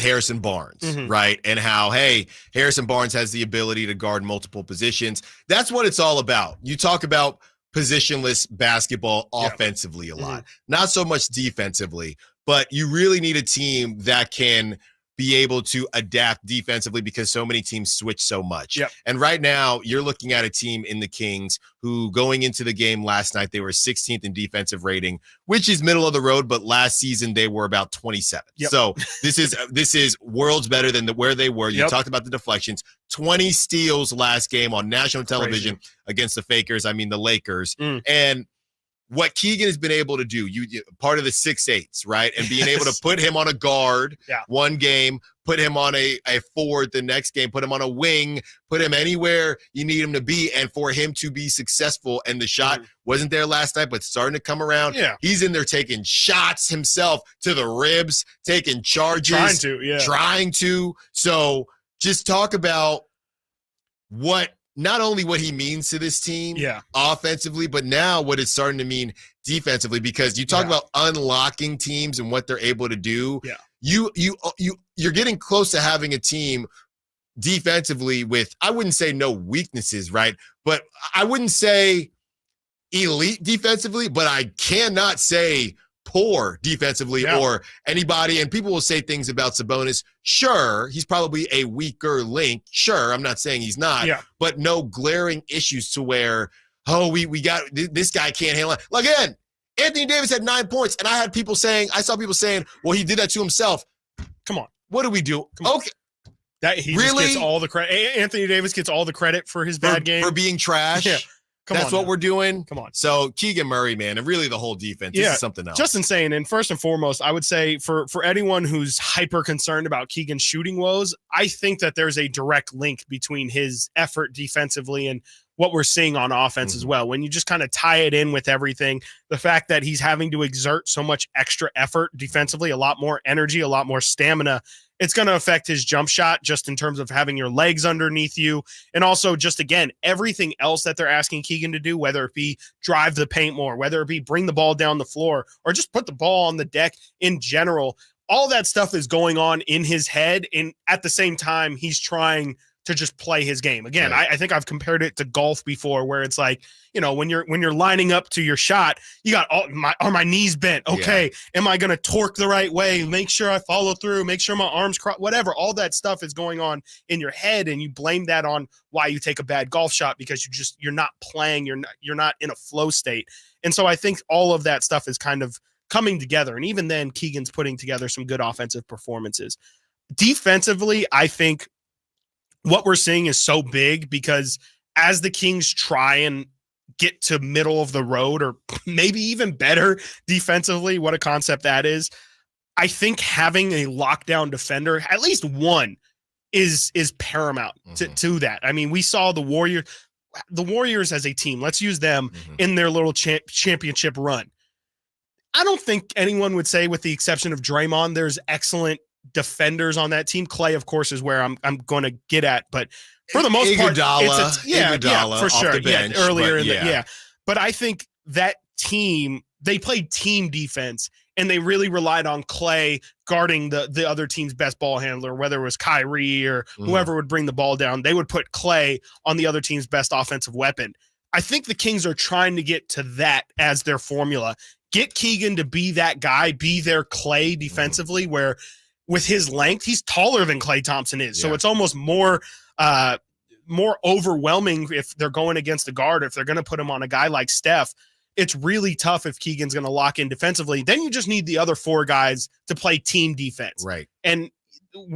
Harrison Barnes, right? And how, hey, Harrison Barnes has the ability to guard multiple positions. That's what it's all about. You talk about positionless basketball offensively a lot, not so much defensively, but you really need a team that can be able to adapt defensively because so many teams switch so much. And right now, you're looking at a team in the Kings who, going into the game last night, they were 16th in defensive rating, which is middle of the road, but last season they were about 27th. So this is worlds better than where they were. You talked about the deflections, 20 steals last game on national television against the Fakers, the Lakers. And what Keegan has been able to do, part of the 6'8", right? And being able to put him on a guard one game, put him on a forward the next game, put him on a wing, put him anywhere you need him to be, and for him to be successful. And the shot wasn't there last night, but starting to come around. He's in there taking shots himself to the ribs, taking charges. Trying to. So just talk about not only what he means to this team offensively, but now what it's starting to mean defensively, because you talk about unlocking teams and what they're able to do. You're getting close to having a team defensively with, I wouldn't say no weaknesses, right? But I wouldn't say elite defensively, but I cannot say poor defensively or anybody. And people will say things about Sabonis. Sure, he's probably a weaker link. Sure, I'm not saying he's not, but no glaring issues to where, we got this guy can't handle it. Like, again, Anthony Davis had 9 points, and I saw people saying, well, he did that to himself. Come on. What do we do? Okay. He just gets all the credit. Anthony Davis gets all the credit for his bad game. For being trash. That's what we're doing. Come on. So Keegan Murray, man, and really the whole defense. This is something else. Just insane. And first and foremost, I would say for anyone who's hyper concerned about Keegan's shooting woes, I think that there's a direct link between his effort defensively and what we're seeing on offense as well. When you just kind of tie it in with everything, the fact that he's having to exert so much extra effort defensively, a lot more energy, a lot more stamina, it's going to affect his jump shot just in terms of having your legs underneath you. And also just, again, everything else that they're asking Keegan to do, whether it be drive the paint more, whether it be bring the ball down the floor, or just put the ball on the deck in general, all that stuff is going on in his head. And at the same time, he's trying to just play his game. Again, I think I've compared it to golf before, where it's like, when you're lining up to your shot, you got are my knees bent? Okay. Am I going to torque the right way? Make sure I follow through, make sure my arms cross, whatever. All that stuff is going on in your head, and you blame that on why you take a bad golf shot, because you're not playing, you're not in a flow state. And so I think all of that stuff is kind of coming together. And even then, Keegan's putting together some good offensive performances. Defensively, I think what we're seeing is so big, because as the Kings try and get to middle of the road, or maybe even better defensively, what a concept that is, I think having a lockdown defender, at least one, is paramount to that. I mean, we saw the Warriors as a team, let's use them in their little championship run. I don't think anyone would say, with the exception of Draymond, there's excellent defenders on that team. Clay, of course, is where I'm going to get at, but for the most part, Iguodala for sure. Bench, but I think that team, they played team defense, and they really relied on Clay guarding the other team's best ball handler, whether it was Kyrie or whoever would bring the ball down. They would put Clay on the other team's best offensive weapon. I think the Kings are trying to get to that as their formula. Get Keegan to be that guy, be their Clay defensively, where with his length, he's taller than Klay Thompson is. So it's almost more overwhelming if they're going against a guard. If they're going to put him on a guy like Steph, it's really tough if Keegan's going to lock in defensively. Then you just need the other four guys to play team defense. Right. And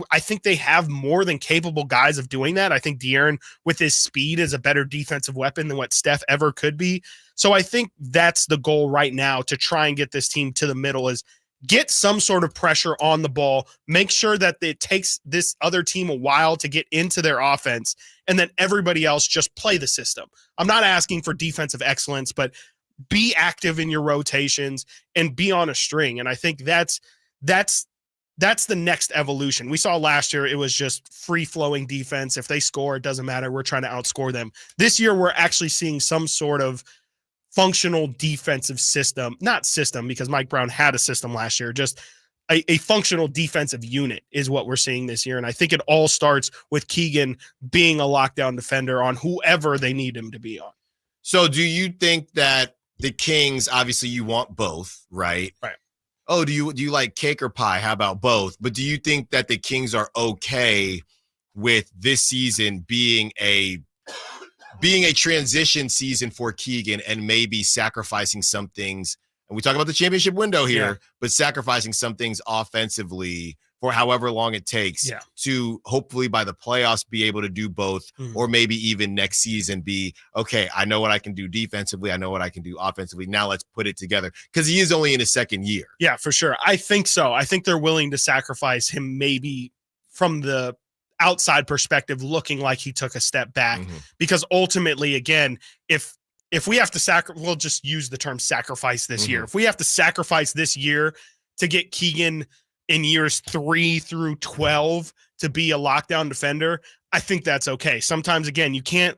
I think they have more than capable guys of doing that. I think De'Aaron, with his speed, is a better defensive weapon than what Steph ever could be. So I think that's the goal right now, to try and get this team to the middle, is get some sort of pressure on the ball, make sure that it takes this other team a while to get into their offense, and then everybody else just play the system. I'm not asking for defensive excellence, but be active in your rotations and be on a string. And I think that's the next evolution. We saw last year, it was just free-flowing defense. If they score, it doesn't matter. We're trying to outscore them. This year, we're actually seeing some sort of functional defensive system, not system because Mike Brown had a system last year, just a functional defensive unit is what we're seeing this year. And I think it all starts with Keegan being a lockdown defender on whoever they need him to be on. So do you think that the Kings, obviously you want both, right? Right. Oh, do you like cake or pie? How about both? But do you think that the Kings are okay with this season being a transition season for Keegan and maybe sacrificing some things? And we talk about the championship window here, but sacrificing some things offensively for however long it takes to hopefully by the playoffs be able to do both, or maybe even next season be, okay, I know what I can do defensively. I know what I can do offensively. Now let's put it together, because he is only in his second year. Yeah, for sure. I think so. I think they're willing to sacrifice him maybe from the outside perspective, looking like he took a step back, because ultimately, again, if we have to we'll just use the term sacrifice this year. If we have to sacrifice this year to get Keegan in years 3 through 12 to be a lockdown defender, I think that's okay. Sometimes, again, you can't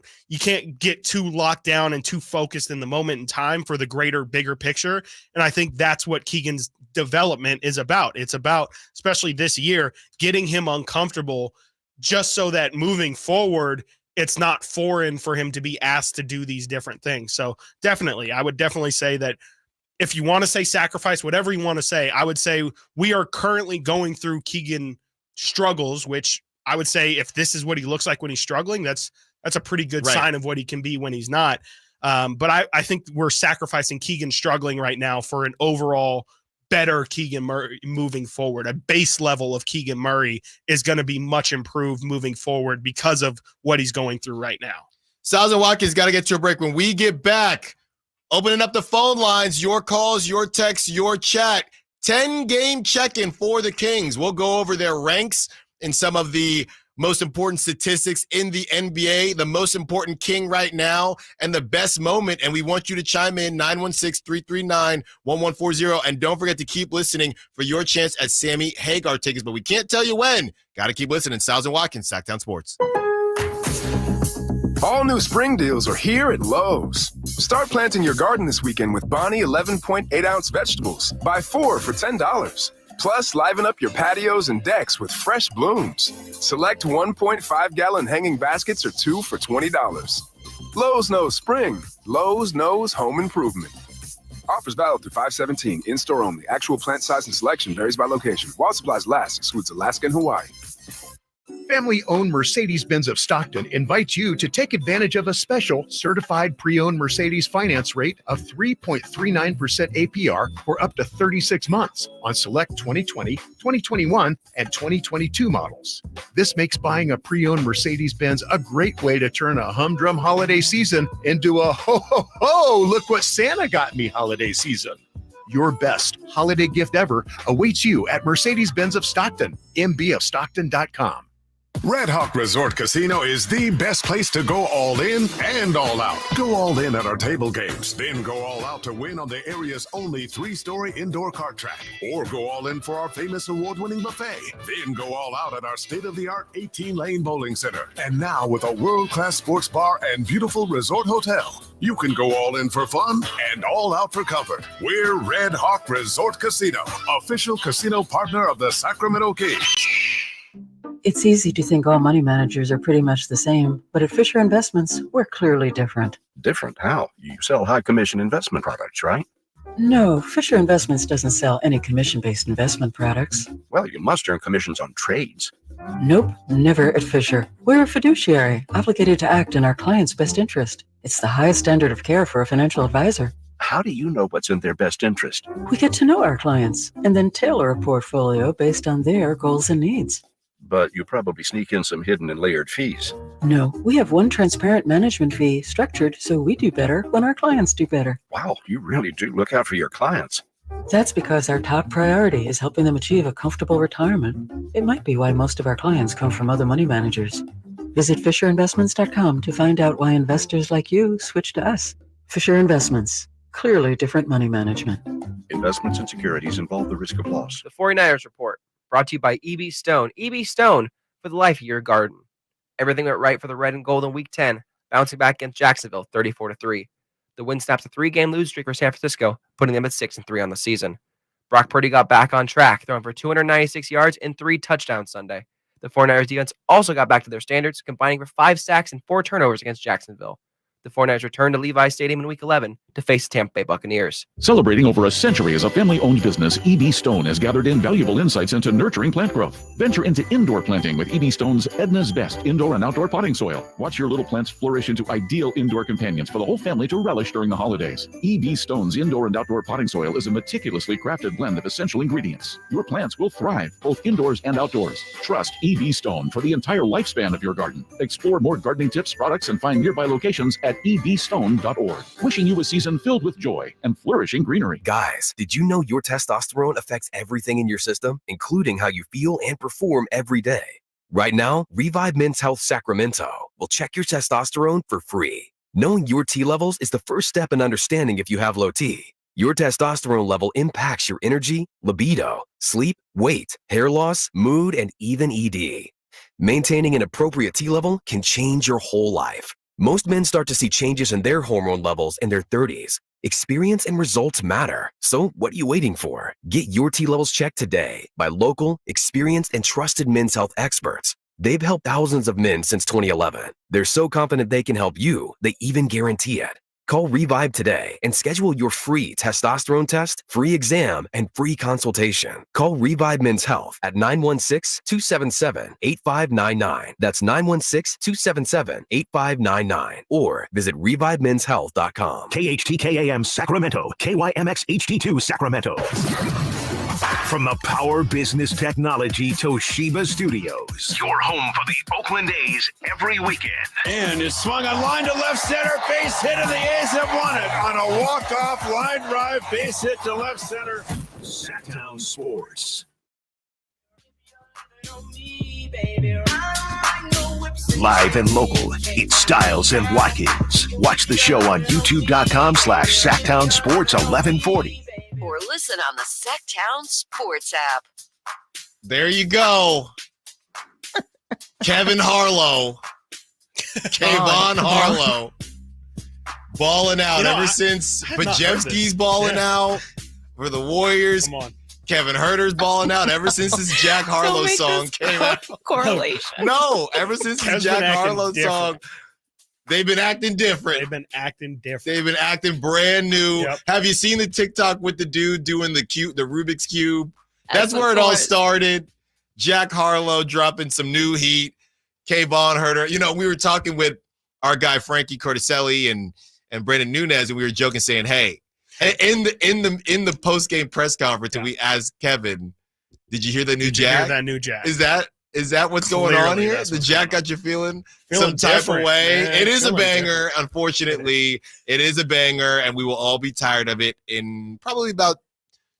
get too locked down and too focused in the moment in time for the greater, bigger picture. And I think that's what Keegan's development is about. It's about, especially this year, getting him uncomfortable just so that moving forward, it's not foreign for him to be asked to do these different things. So definitely, I would definitely say that if you want to say sacrifice, whatever you want to say, I would say we are currently going through Keegan struggles, which I would say if this is what he looks like when he's struggling, that's a pretty good sign of what he can be when he's not. But I think we're sacrificing Keegan struggling right now for an overall better Keegan Murray moving forward. A base level of Keegan Murray is going to be much improved moving forward because of what he's going through right now. Stiles and Watkins, got to get to a break. When we get back, opening up the phone lines, your calls, your texts, your chat. 10-game check-in for the Kings. We'll go over their ranks and some of the most important statistics in the NBA, the most important King right now, and the best moment. And we want you to chime in, 916-339-1140. And don't forget to keep listening for your chance at Sammy Hagar tickets. But we can't tell you when. Got to keep listening. Stiles and Watkins, Sactown Sports. All new spring deals are here at Lowe's. Start planting your garden this weekend with Bonnie 11.8-ounce vegetables. Buy 4 for $10. Plus, liven up your patios and decks with fresh blooms. Select 1.5-gallon hanging baskets or 2 for $20. Lowe's knows spring. Lowe's knows home improvement. Offers valid through 5/17. In-store only. Actual plant size and selection varies by location. While supplies last, excludes Alaska and Hawaii. Family-owned Mercedes-Benz of Stockton invites you to take advantage of a special certified pre-owned Mercedes finance rate of 3.39% APR for up to 36 months on select 2020, 2021, and 2022 models. This makes buying a pre-owned Mercedes-Benz a great way to turn a humdrum holiday season into a ho-ho-ho, look what Santa got me holiday season. Your best holiday gift ever awaits you at Mercedes-Benz of Stockton, mbofstockton.com. Red Hawk Resort Casino is the best place to go all in and all out. Go all in at our table games, then go all out to win on the area's only 3-story indoor kart track. Or go all in for our famous award-winning buffet. Then go all out at our state-of-the-art 18-lane bowling center. And now with a world-class sports bar and beautiful resort hotel, you can go all in for fun and all out for comfort. We're Red Hawk Resort Casino, official casino partner of the Sacramento Kings. It's easy to think all money managers are pretty much the same, but at Fisher Investments, we're clearly different. Different? How? You sell high commission investment products, right? No, Fisher Investments doesn't sell any commission-based investment products. Well, you must earn commissions on trades. Nope, never at Fisher. We're a fiduciary, obligated to act in our client's best interest. It's the highest standard of care for a financial advisor. How do you know what's in their best interest? We get to know our clients and then tailor a portfolio based on their goals and needs. But you probably sneak in some hidden and layered fees. No, we have one transparent management fee structured so we do better when our clients do better. Wow, you really do look out for your clients. That's because our top priority is helping them achieve a comfortable retirement. It might be why most of our clients come from other money managers. Visit FisherInvestments.com to find out why investors like you switch to us. Fisher Investments. Clearly different money management. Investments and securities involve the risk of loss. The 49ers Report, brought to you by EB Stone. EB Stone, for the life of your garden. Everything went right for the red and gold in Week 10, bouncing back against Jacksonville 34-3. The win snaps a 3-game lose streak for San Francisco, putting them at 6-3 on the season. Brock Purdy got back on track, throwing for 296 yards and 3 touchdowns Sunday. The 49ers defense also got back to their standards, combining for 5 sacks and 4 turnovers against Jacksonville. The 49ers returned to Levi's Stadium in Week 11 to face the Tampa Bay Buccaneers. Celebrating over a century as a family-owned business, EB Stone has gathered in valuable insights into nurturing plant growth. Venture into indoor planting with EB Stone's Edna's Best indoor and outdoor potting soil. Watch your little plants flourish into ideal indoor companions for the whole family to relish during the holidays. EB Stone's indoor and outdoor potting soil is a meticulously crafted blend of essential ingredients. Your plants will thrive both indoors and outdoors. Trust EB Stone for the entire lifespan of your garden. Explore more gardening tips, products, and find nearby locations at ebstone.org. Wishing you a season filled with joy and flourishing greenery. Guys, did you know your testosterone affects everything in your system, including how you feel and perform every day? Right now, Revive Men's Health Sacramento will check your testosterone for free. Knowing your T levels is the first step in understanding if you have low T. Your testosterone level impacts your energy, libido, sleep, weight, hair loss, mood, and even ED. Maintaining an appropriate T level can change your whole life. Most men start to see changes in their hormone levels in their 30s. Experience and results matter. So what are you waiting for? Get your T levels checked today by local, experienced, and trusted men's health experts. They've helped thousands of men since 2011. They're so confident they can help you, they even guarantee it. Call Revive today and schedule your free testosterone test, free exam, and free consultation. Call Revive Men's Health at 916-277-8599. That's 916-277-8599. Or visit ReviveMen'sHealth.com. KHTKAM Sacramento, KYMX HD2 Sacramento. From the Power Business Technology Toshiba Studios, your home for the Oakland A's every weekend. And it's swung on line to left center, base hit, and the A's have won it on a walk-off line drive, base hit to left center. Sactown Sports. Live and local, it's Stiles and Watkins. Watch the show on youtube.com/Sactown Sports 1140. Or listen on the Sactown Sports app. There you go. Kevin Harlow. Kayvon Harlow. Balling out ever since Bajewski's balling out for the Warriors. Come on. Kevin Huerter's balling out ever since this Jack Harlow song came out. Correlation. No, ever since the Jack Harlow song. They've been acting different. They've been acting brand new. Yep. Have you seen the TikTok with the dude doing the Rubik's Cube? That's where it all started. Jack Harlow dropping some new heat. Kayvon Huerter. You know, we were talking with our guy Frankie Corticelli and Brandon Nunez, and we were joking, saying, "Hey, in the post game press conference, and we asked Kevin, did you hear the new Jack? Hear that new Jack? Is that what's going on here? The Jack got you feeling some type of way? Man, it is a banger. Unfortunately, it is a banger, and we will all be tired of it in probably about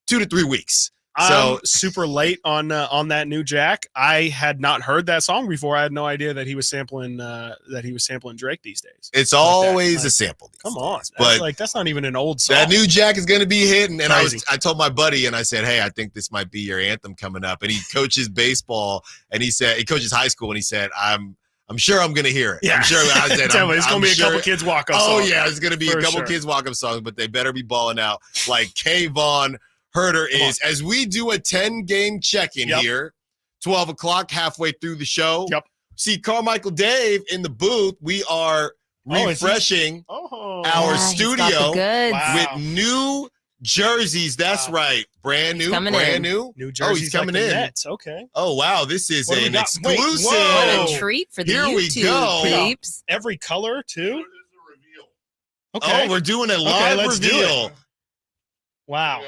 2 to 3 weeks. So super late on that new Jack. I had not heard that song before. I had no idea that he was sampling Drake these days. It's always a sample. Come on, but that's not even an old song. That new Jack is going to be hitting. And I told my buddy, and I said, "Hey, I think this might be your anthem coming up." And he coaches baseball, and he coaches high school, and he said, "I'm sure I'm going to hear it." Yeah. I'm sure. I said, it's going to be a couple kids walk-up songs. Oh yeah, it's going to be a couple kids walk-up songs, but they better be balling out like Kayvon Huerter is. As we do a 10-game check-in here, 12 o'clock, halfway through the show. Yep. See Carmichael Dave in the booth. We are refreshing our studio with new jerseys. That's right. Brand new. New jerseys. Oh, he's coming in. Nets. Okay. Oh, wow. This is an exclusive. What a treat for the Here YouTube we go. peeps. Every color, too? Okay. Oh, we're doing a live reveal. Wow.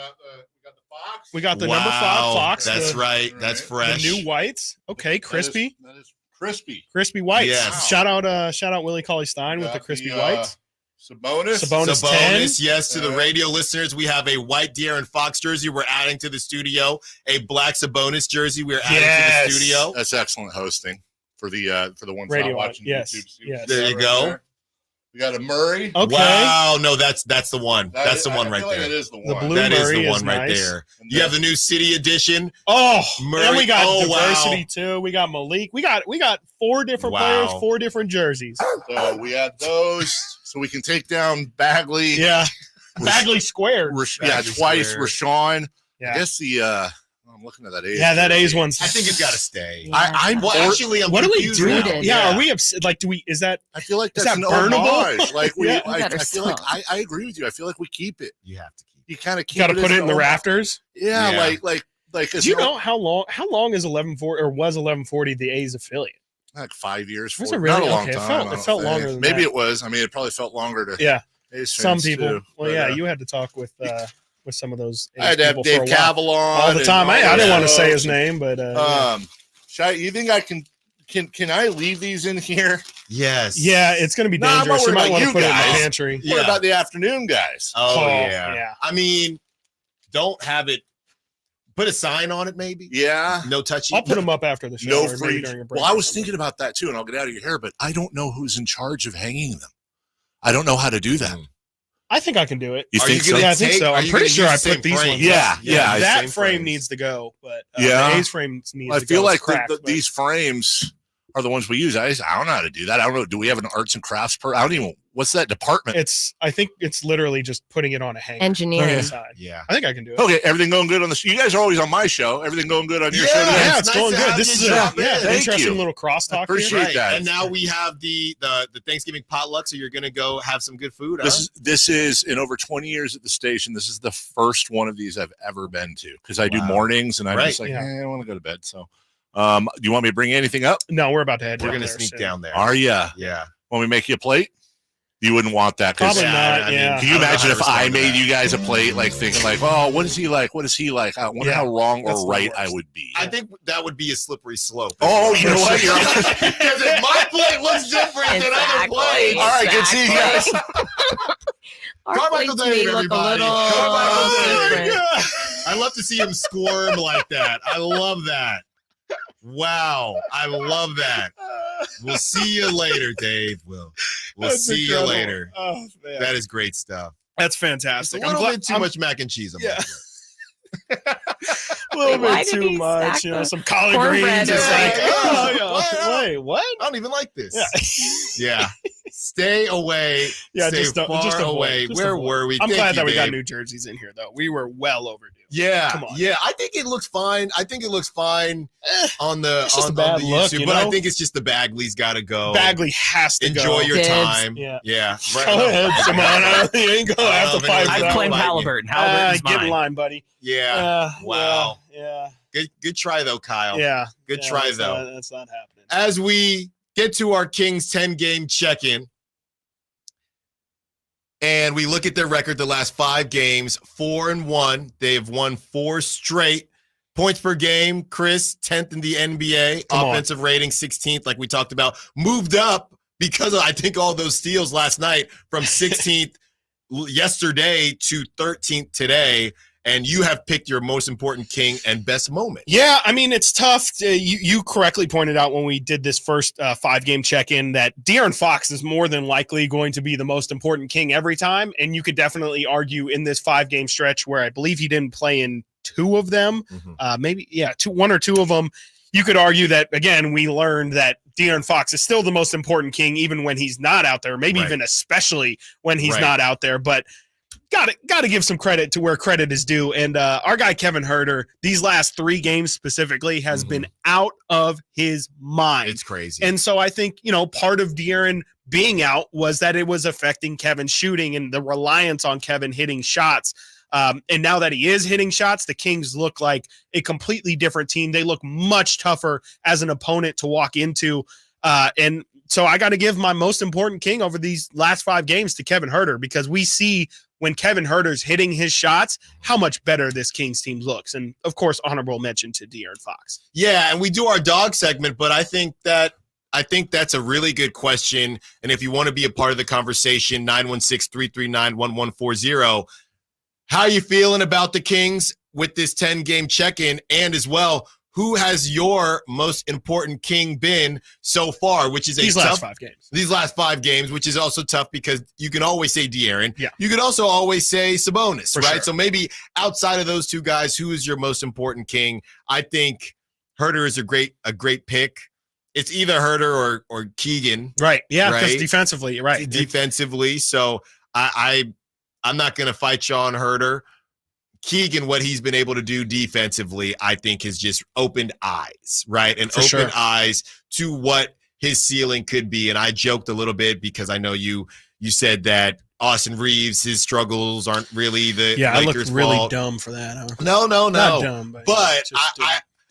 We got the number 5 Fox. That's right. That's fresh. The new whites. Okay, crispy. That is crispy. Crispy whites. Yes. Shout out Willie Cauley-Stein with the crispy whites. Sabonis 10? Yes, to the radio listeners, we have a white De'Aaron Fox jersey. We're adding to the studio a black Sabonis jersey. We're adding to the studio. That's excellent hosting for the ones Radio not watching yes. YouTube. Yes. There you go. There. We got a Murray. Okay. Wow, no, that's the one. That's the one right there. That is the one. The blue That is Murray the one right nice. there. You have the new City Edition. Oh, Murray. and we got Oh, diversity wow. too. We got Malik. We got 4 different Wow. players, 4 different jerseys. So we had those, so we can take down Bagley. Yeah, Bagley squared. Twice. squared. Rashawn. Yeah. I guess I'm looking at that A's. Yeah, that A's one's. I think it's got to stay. I'm what do we confused do? now. Yeah, are we upset? Like, do we? Is that? I feel like Is that's that an burnable? homage. Like we, Yeah. I better feel like stop. I agree with you. I feel like we keep it. You have to keep You kind of keep Got to it put as it in the an homage. rafters. Yeah, Yeah. like. Do you know how long is 1140 or was 1140 the A's affiliate? Like 5 years. Was For it really? Not a long Okay, it time. felt- I it don't felt think. longer than Maybe that. it was. I mean, it probably felt longer to. Yeah, A's some fans, people. too. Well, But, yeah, you had to talk with some of those. I had to have people Dave for a while. Cavallon all the and time. all I didn't those want to say his folks. name, but you think I can I leave these in here? Yes. yeah, it's going to be No, I'm dangerous. not You might worried want to about put you it in the guys. pantry. What about the afternoon guys? Oh, yeah. yeah. I mean, don't have it. Put a sign on it, maybe. Yeah. No touching. I'll put them up after the show. No or maybe free. during a break. Well, I was thinking about that too, and I'll get out of your hair, but I don't know who's in charge of hanging them. I don't know how to do that. I think I can do it. You think so? Yeah, I think so. Are I'm you pretty gonna sure use I the same put these frame? ones. Yeah. That same frame frames. needs to go, but Yeah. the A's frame needs I to feel go. like It's cracked, but- these frames are the ones we use. I don't know how to do that. I don't know. Do we have an arts and crafts I don't even. What's that department? I think it's literally just putting it on a hanger. Engineering. on the side. Yeah. I think I can do it. Okay, everything going good on the show? You guys are always on my show. Everything going good on your show today? Yeah, it's nice going to good. have This you is drop in. an Thank interesting you. little crosstalk. Appreciate here. Right. that. And now we have the Thanksgiving potluck, so you're going to go have some good food. Huh? This is in over 20 years at the station. This is the first one of these I've ever been to because I do Wow. mornings and I'm Right. just like, Yeah. I want to go to bed. So, do you want me to bring anything up? No, we're about to head. We're down going to there sneak soon. down there. Are ya? Yeah. Want me to make you a plate? You wouldn't want that. 'Cause- Probably not. I mean, Yeah. Can you I don't know imagine how if to I respond to made that. you guys a plate, like thinking, like, oh, what is he like? What is he like? I wonder Yeah, how wrong that's or the right worst. I would be. I think that would be a slippery slope. Oh, you know what? Because if my plate looks different than other Exactly. All plates. right, good seeing you guys. Our Carmichael plates may Dave, look a everybody. little Carmichael Dave. different. I love to see him squirm like that. I love that. Wow. I love that. We'll see you later, Dave. We'll That's see incredible. you later. Oh, man. That is great stuff. That's It's fantastic. a little bit too much mac and cheese. Yeah. Like A little Why bit did too he much. stack You know, the some collard cornbread greens. It's away? like, oh, yeah. What? Wait, what? I don't even like this. Yeah. Yeah. Stay away. Yeah, Stay just far avoid, away. just Where avoid. were we? I'm Thank glad you, that we got Dave. new jerseys in here, though. We were well overdue. Yeah, Come on. yeah. I think it looks fine. I think it looks fine on the It's just on, a bad on the look, YouTube, you but I know? think it's just the Bagley's got to go. Bagley has to Enjoy go. your Dibs. time. Yeah. Yeah. Go ahead, Simona. You ain't going to have to fight I for that claim one. Halliburton. Get in line, buddy. Yeah. Wow. Yeah. Good try though, Kyle. Yeah. Good Yeah, try that's though. That's not happening. As we get to our Kings 10-game check-in, and we look at their record the last 5 games, 4-1. They have won 4 straight. Points per game, Chris, 10th in the NBA. Come on. Offensive rating, 16th, like we talked about. Moved up because of, I think, all those steals last night from 16th yesterday to 13th today. And you have picked your most important king and best moment. Yeah, I mean, it's tough. You correctly pointed out when we did this first 5-game check-in that De'Aaron Fox is more than likely going to be the most important king every time. And you could definitely argue in this 5-game stretch where I believe he didn't play in 2 of them, one or 2 of them. You could argue that, again, we learned that De'Aaron Fox is still the most important king even when he's not out there, maybe even especially when he's not out there. But Got to give some credit to where credit is due. And our guy, Kevin Huerter, these last 3 games specifically has been out of his mind. It's crazy. And so I think, part of De'Aaron being out was that it was affecting Kevin's shooting and the reliance on Kevin hitting shots. And now that he is hitting shots, the Kings look like a completely different team. They look much tougher as an opponent to walk into. And so I got to give my most important king over these last 5 games to Kevin Huerter, because we see when Kevin Huerter's hitting his shots, how much better this Kings team looks. And, of course, honorable mention to De'Aaron Fox. Yeah, and we do our dog segment, but I think that I think that's a really good question. And if you want to be a part of the conversation, 916-339-1140, how are you feeling about the Kings with this 10-game check-in? And as well, who has your most important King been so far, which is these last 5 games. These last 5 games, which is also tough because you can always say De'Aaron. Yeah. You could also always say Sabonis, For right? sure. So maybe outside of those 2 guys, who is your most important King? I think Huerter is a great pick. It's either Huerter or Keegan. Right. Yeah, because right? defensively, right. Defensively. So I'm not going to fight you on Huerter. Keegan, what he's been able to do defensively, I think has just opened eyes, right? And opened eyes to what his ceiling could be. And I joked a little bit because I know you said that Austin Reeves, his struggles aren't really the Lakers' I looked really fault. dumb for that. Huh? No. Not dumb, but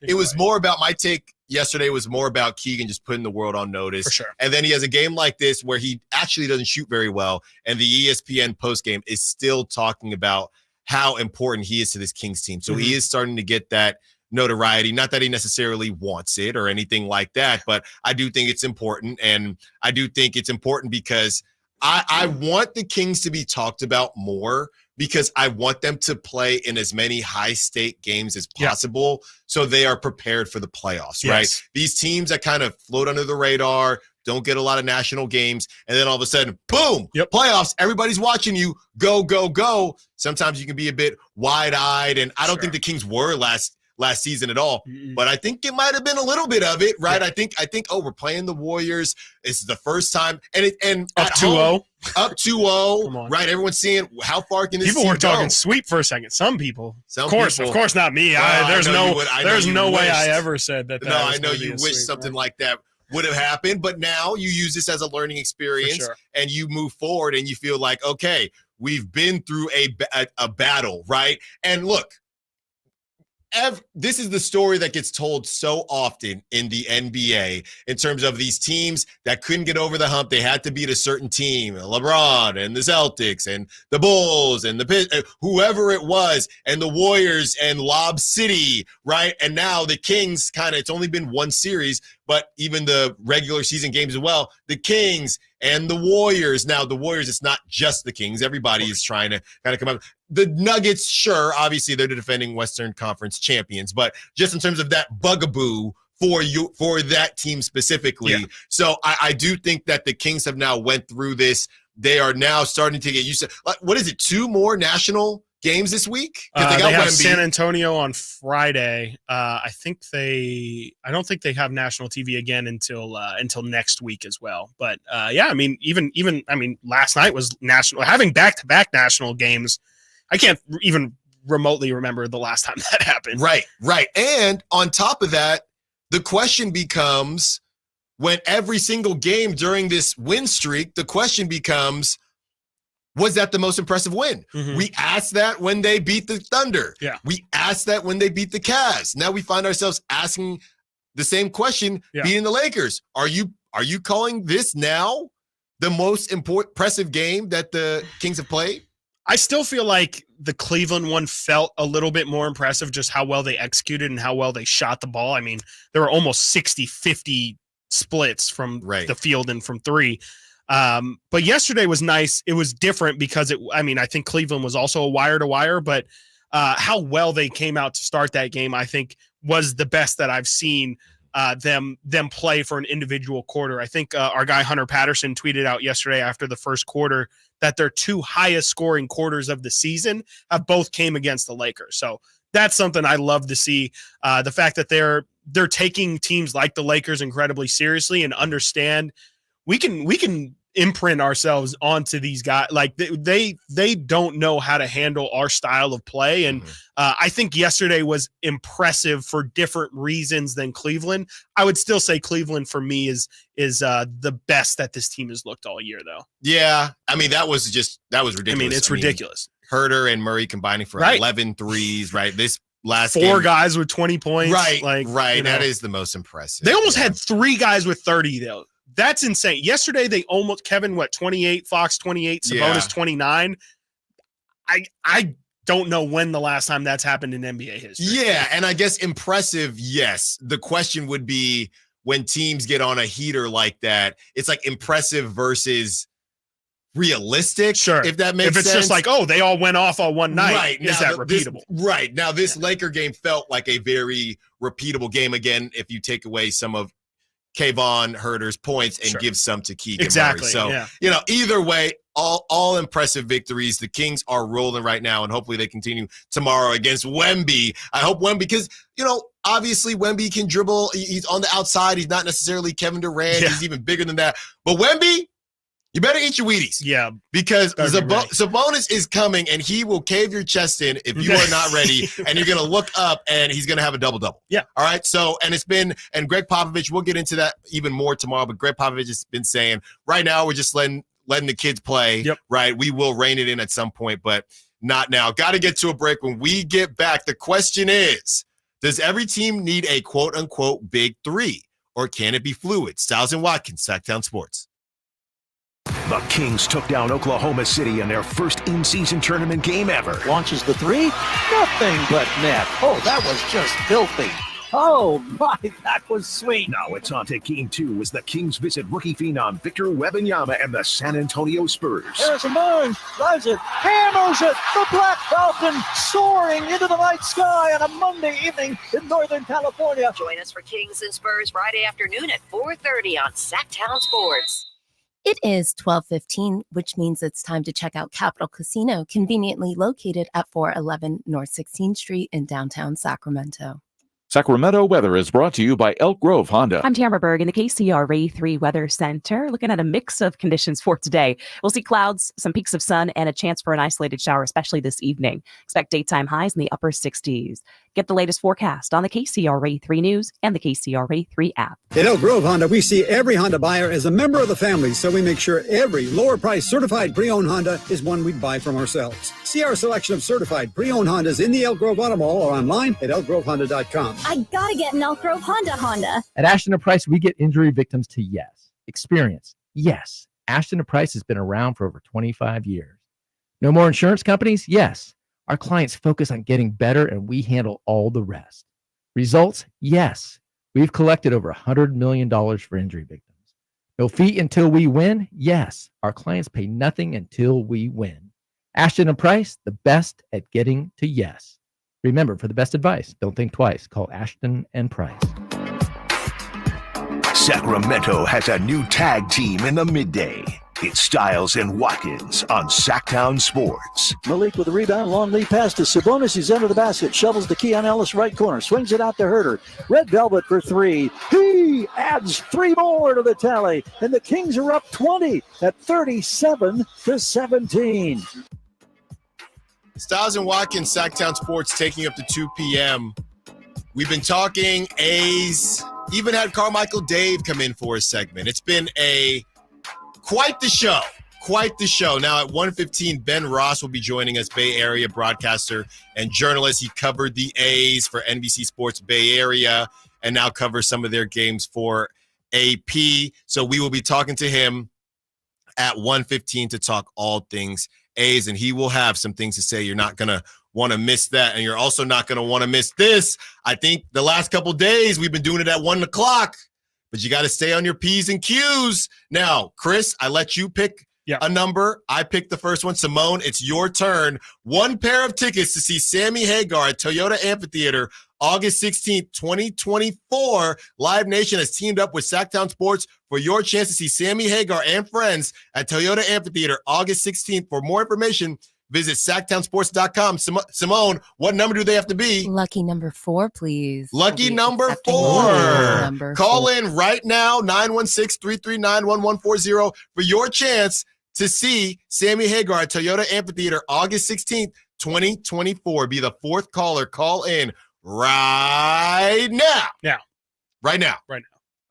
it was more about my take yesterday was more about Keegan just putting the world on notice. For sure. And then he has a game like this where he actually doesn't shoot very well. And the ESPN postgame is still talking about how important he is to this Kings team. So he is starting to get that notoriety. Not that he necessarily wants it or anything like that, but I do think it's important. And I do think it's important because I want the Kings to be talked about more because I want them to play in as many high-stake games as possible so they are prepared for the playoffs, right? These teams that kind of float under the radar, don't get a lot of national games, and then all of a sudden, boom, playoffs, everybody's watching you, go, go, go. Sometimes you can be a bit wide-eyed, and I don't think the Kings were last season at all, but I think it might have been a little bit of it, right? I think, we're playing the Warriors. This is the first time, and up 2-0. Up 2-0, right? Everyone's seeing how far can this people team were talking go? sweep for a second. Some people, Some of course, people. of course, not me. Well, There's no way I wished. ever said that. No, I know you wish something like that would have happened, but now you use this as a learning experience and you move forward and you feel like, okay, we've been through a battle, right? And look, this is the story that gets told so often in the NBA in terms of these teams that couldn't get over the hump. They had to beat a certain team, LeBron and the Celtics and the Bulls and whoever it was, and the Warriors and Lob City, right? And now the Kings it's only been one series, but even the regular season games as well, the Kings and the Warriors. Now, the Warriors, it's not just the Kings. Everybody is trying to kind of come up. The Nuggets, sure, obviously they're the defending Western Conference champions, but just in terms of that bugaboo for that team specifically. Yeah. So I do think that the Kings have now went through this. They are now starting to get used to, what is it, 2 more national games this week? They have San Antonio on Friday. I don't think they have national TV again until next week as well. But even last night was national. Having back-to-back national games, I can't even remotely remember the last time that happened. Right. And on top of that, the question becomes, when every single game during this win streak, the question becomes, was that the most impressive win? We asked that when they beat the Thunder. Yeah. We asked that when they beat the Cavs. Now we find ourselves asking the same question, beating the Lakers. Are you calling this now the most impressive game that the Kings have played? I still feel like the Cleveland one felt a little bit more impressive, just how well they executed and how well they shot the ball. I mean, there were almost 60-50 splits from the field and from 3. But yesterday was nice. It was different because I think Cleveland was also a wire-to-wire, but how well they came out to start that game, I think, was the best that I've seen them play for an individual quarter. I think our guy Hunter Patterson tweeted out yesterday after the first quarter that their 2 highest scoring quarters of the season have both came against the Lakers. So that's something I love to see. The fact that they're taking teams like the Lakers incredibly seriously and understand we can imprint ourselves onto these guys. Like they don't know how to handle our style of play. And I think yesterday was impressive for different reasons than Cleveland. I would still say Cleveland for me is the best that this team has looked all year though. Yeah. I mean, that was ridiculous. I mean, it's ridiculous. Huerter and Murray combining for 11 threes, right? This last 4 guys with 20 points. Right. You know, that is the most impressive. They almost had 3 guys with 30 though. That's insane. Yesterday, they almost, Kevin, 28, Fox 28, Sabonis 29. I don't know when the last time that's happened in NBA history. Yeah, and I guess impressive, yes. The question would be, when teams get on a heater like that, it's like impressive versus realistic. Sure. If that makes sense. If it's just like, oh, they all went off on one night, right. is that repeatable? Now, this Laker game felt like a very repeatable game. Again, if you take away some of Kayvon Huerter's points and give some to Keegan Murray. So, either way, all impressive victories. The Kings are rolling right now, and hopefully they continue tomorrow against Wemby. I hope Wemby, because, obviously Wemby can dribble. He's on the outside. He's not necessarily Kevin Durant. Yeah. He's even bigger than that. But Wemby, you better eat your Wheaties. Yeah. Because Sabonis is coming, and he will cave your chest in if you are not ready, and you're going to look up, and he's going to have a double-double. Yeah. All right? So, and Greg Popovich, we'll get into that even more tomorrow, but Greg Popovich has been saying, right now we're just letting the kids play. Yep. Right? We will rein it in at some point, but not now. Got to get to a break. When we get back, the question is, does every team need a quote-unquote big three, or can it be fluid? Stiles and Watkins, Sactown Sports. The Kings took down Oklahoma City in their first in-season tournament game ever. Launches the three. Nothing but net. Oh, that was just filthy. Oh, my, that was sweet. Now it's on to Game 2 as the Kings visit rookie phenom Victor Wembanyama and the San Antonio Spurs. Harrison Barnes drives it, hammers it. The Black Falcon soaring into the night sky on a Monday evening in Northern California. Join us for Kings and Spurs Friday afternoon at 4:30 on Sactown Sports. It is 12:15, which means it's time to check out Capital Casino, conveniently located at 411 North 16th Street in downtown Sacramento. Sacramento weather is brought to you by Elk Grove Honda. I'm Tamara Berg in the KCRA 3 Weather Center, looking at a mix of conditions for today. We'll see clouds, some peaks of sun, and a chance for an isolated shower, especially this evening. Expect daytime highs in the upper 60s. Get the latest forecast on the KCRA 3 News and the KCRA 3 app. At Elk Grove Honda, we see every Honda buyer as a member of the family, so we make sure every lower-priced certified pre-owned Honda is one we'd buy from ourselves. See our selection of certified pre-owned Hondas in the Elk Grove Auto Mall or online at elkgrovehonda.com. I gotta get an Elk Grove Honda. At Ashton & Price, we get injury victims to yes. Experience, yes. Ashton & Price has been around for over 25 years. No more insurance companies? Yes. Our clients focus on getting better, and we handle all the rest. Results? Yes. We've collected over $100 million for injury victims. No fee until we win? Yes. Our clients pay nothing until we win. Ashton & Price, the best at getting to yes. Remember, for the best advice, don't think twice. Call Ashton & Price. Sacramento has a new tag team in the midday. It's Stiles and Watkins on Sactown Sports. Malik with the rebound, long lead pass to Sabonis. He's under the basket, shovels to Keon Ellis, right corner, swings it out to Huerter. Red Velvet for three. He adds three more to the tally, and the Kings are up 20 at 37-17. Stiles and Watkins, Sactown Sports, taking up to 2 p.m. We've been talking A's, even had Carmichael Dave come in for a segment. It's been quite the show. Now at 1:15, Ben Ross will be joining us, Bay Area broadcaster and journalist. He covered the A's for NBC Sports Bay Area and now covers some of their games for AP. So we will be talking to him at 1:15 to talk all things A's, and he will have some things to say. You're not going to want to miss that, and you're also not going to want to miss this. I think the last couple days we've been doing it at 1 o'clock. But you got to stay on your P's and Q's. Now, Chris, I let you pick a number. I picked the first one. Simone, it's your turn. One pair of tickets to see Sammy Hagar at Toyota Amphitheater August 16th, 2024. Live Nation has teamed up with Sactown Sports for your chance to see Sammy Hagar and friends at Toyota Amphitheater August 16th. For more information, visit SactownSports.com. Simone, what number do they have to be? Lucky number 4, please. Lucky number 4. Call in right now, 916-339-1140 for your chance to see Sammy Hagar at Toyota Amphitheater August 16th, 2024. Be the fourth caller. Call in right now. Right now.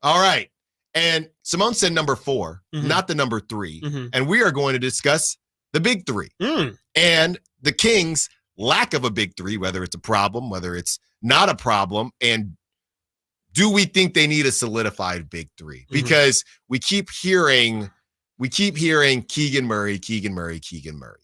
All right. And Simone said number 4, not the number 3. And we are going to discuss the big 3 and the Kings' lack of a big 3, whether it's a problem, whether it's not a problem, and do we think they need a solidified big 3? Because we keep hearing Keegan Murray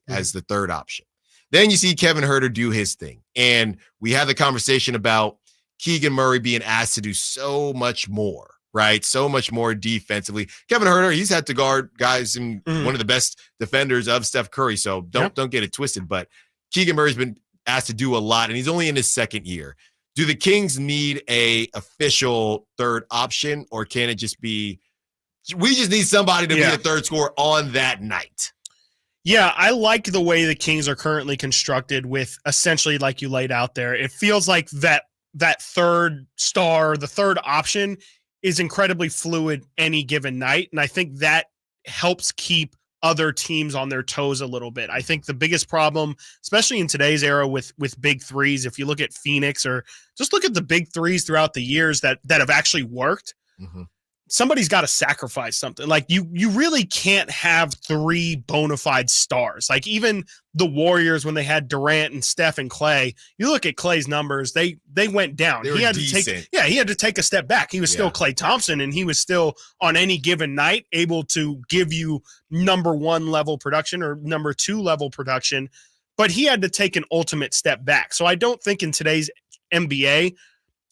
as the third option. Then you see Kevin Huerter do his thing, and we had the conversation about Keegan Murray being asked to do so much more right? So much more defensively. Kevin Huerter, he's had to guard guys and one of the best defenders of Steph Curry. So don't get it twisted. But Keegan Murray's been asked to do a lot, and he's only in his second year. Do the Kings need a official third option, or can it just be we just need somebody to be a third scorer on that night? Yeah, I like the way the Kings are currently constructed with essentially like you laid out there. It feels like that third star, the third option is incredibly fluid any given night. And I think that helps keep other teams on their toes a little bit. I think the biggest problem, especially in today's era with big threes, if you look at Phoenix or just look at the big threes throughout the years that have actually worked, somebody's got to sacrifice something. Like you really can't have three bona fide stars. Like even the Warriors, when they had Durant and Steph and Clay, you look at Clay's numbers, they went down. He had to take a step back. He was still Klay Thompson, and he was still on any given night able to give you number one level production or number two level production, but he had to take an ultimate step back. So I don't think in today's NBA,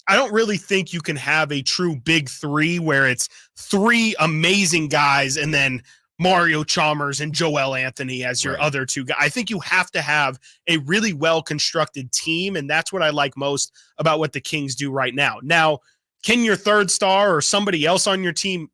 I don't really think you can have a true big three where it's three amazing guys and then Mario Chalmers and Joel Anthony as your other two guys. I think you have to have a really well-constructed team, and that's what I like most about what the Kings do right now. Now, can your third star or somebody else on your team,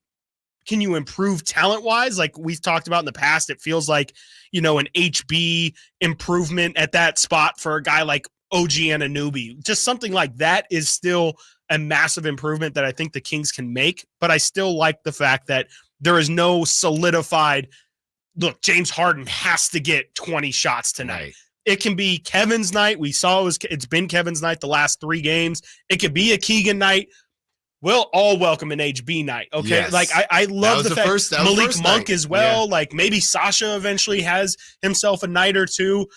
can you improve talent-wise? Like we've talked about in the past, it feels like, an HB improvement at that spot for a guy like OG Anunoby. Just something like that is still a massive improvement that I think the Kings can make, but I still like the fact that there is no solidified, look, James Harden has to get 20 shots tonight. It can be Kevin's night. We saw it's been Kevin's night the last 3 games. It could be a Keegan night. We'll all welcome an HB night. Okay. Yes. Like I love the fact Malik Monk as well. Yeah. Like maybe Sasha eventually has himself a night or two.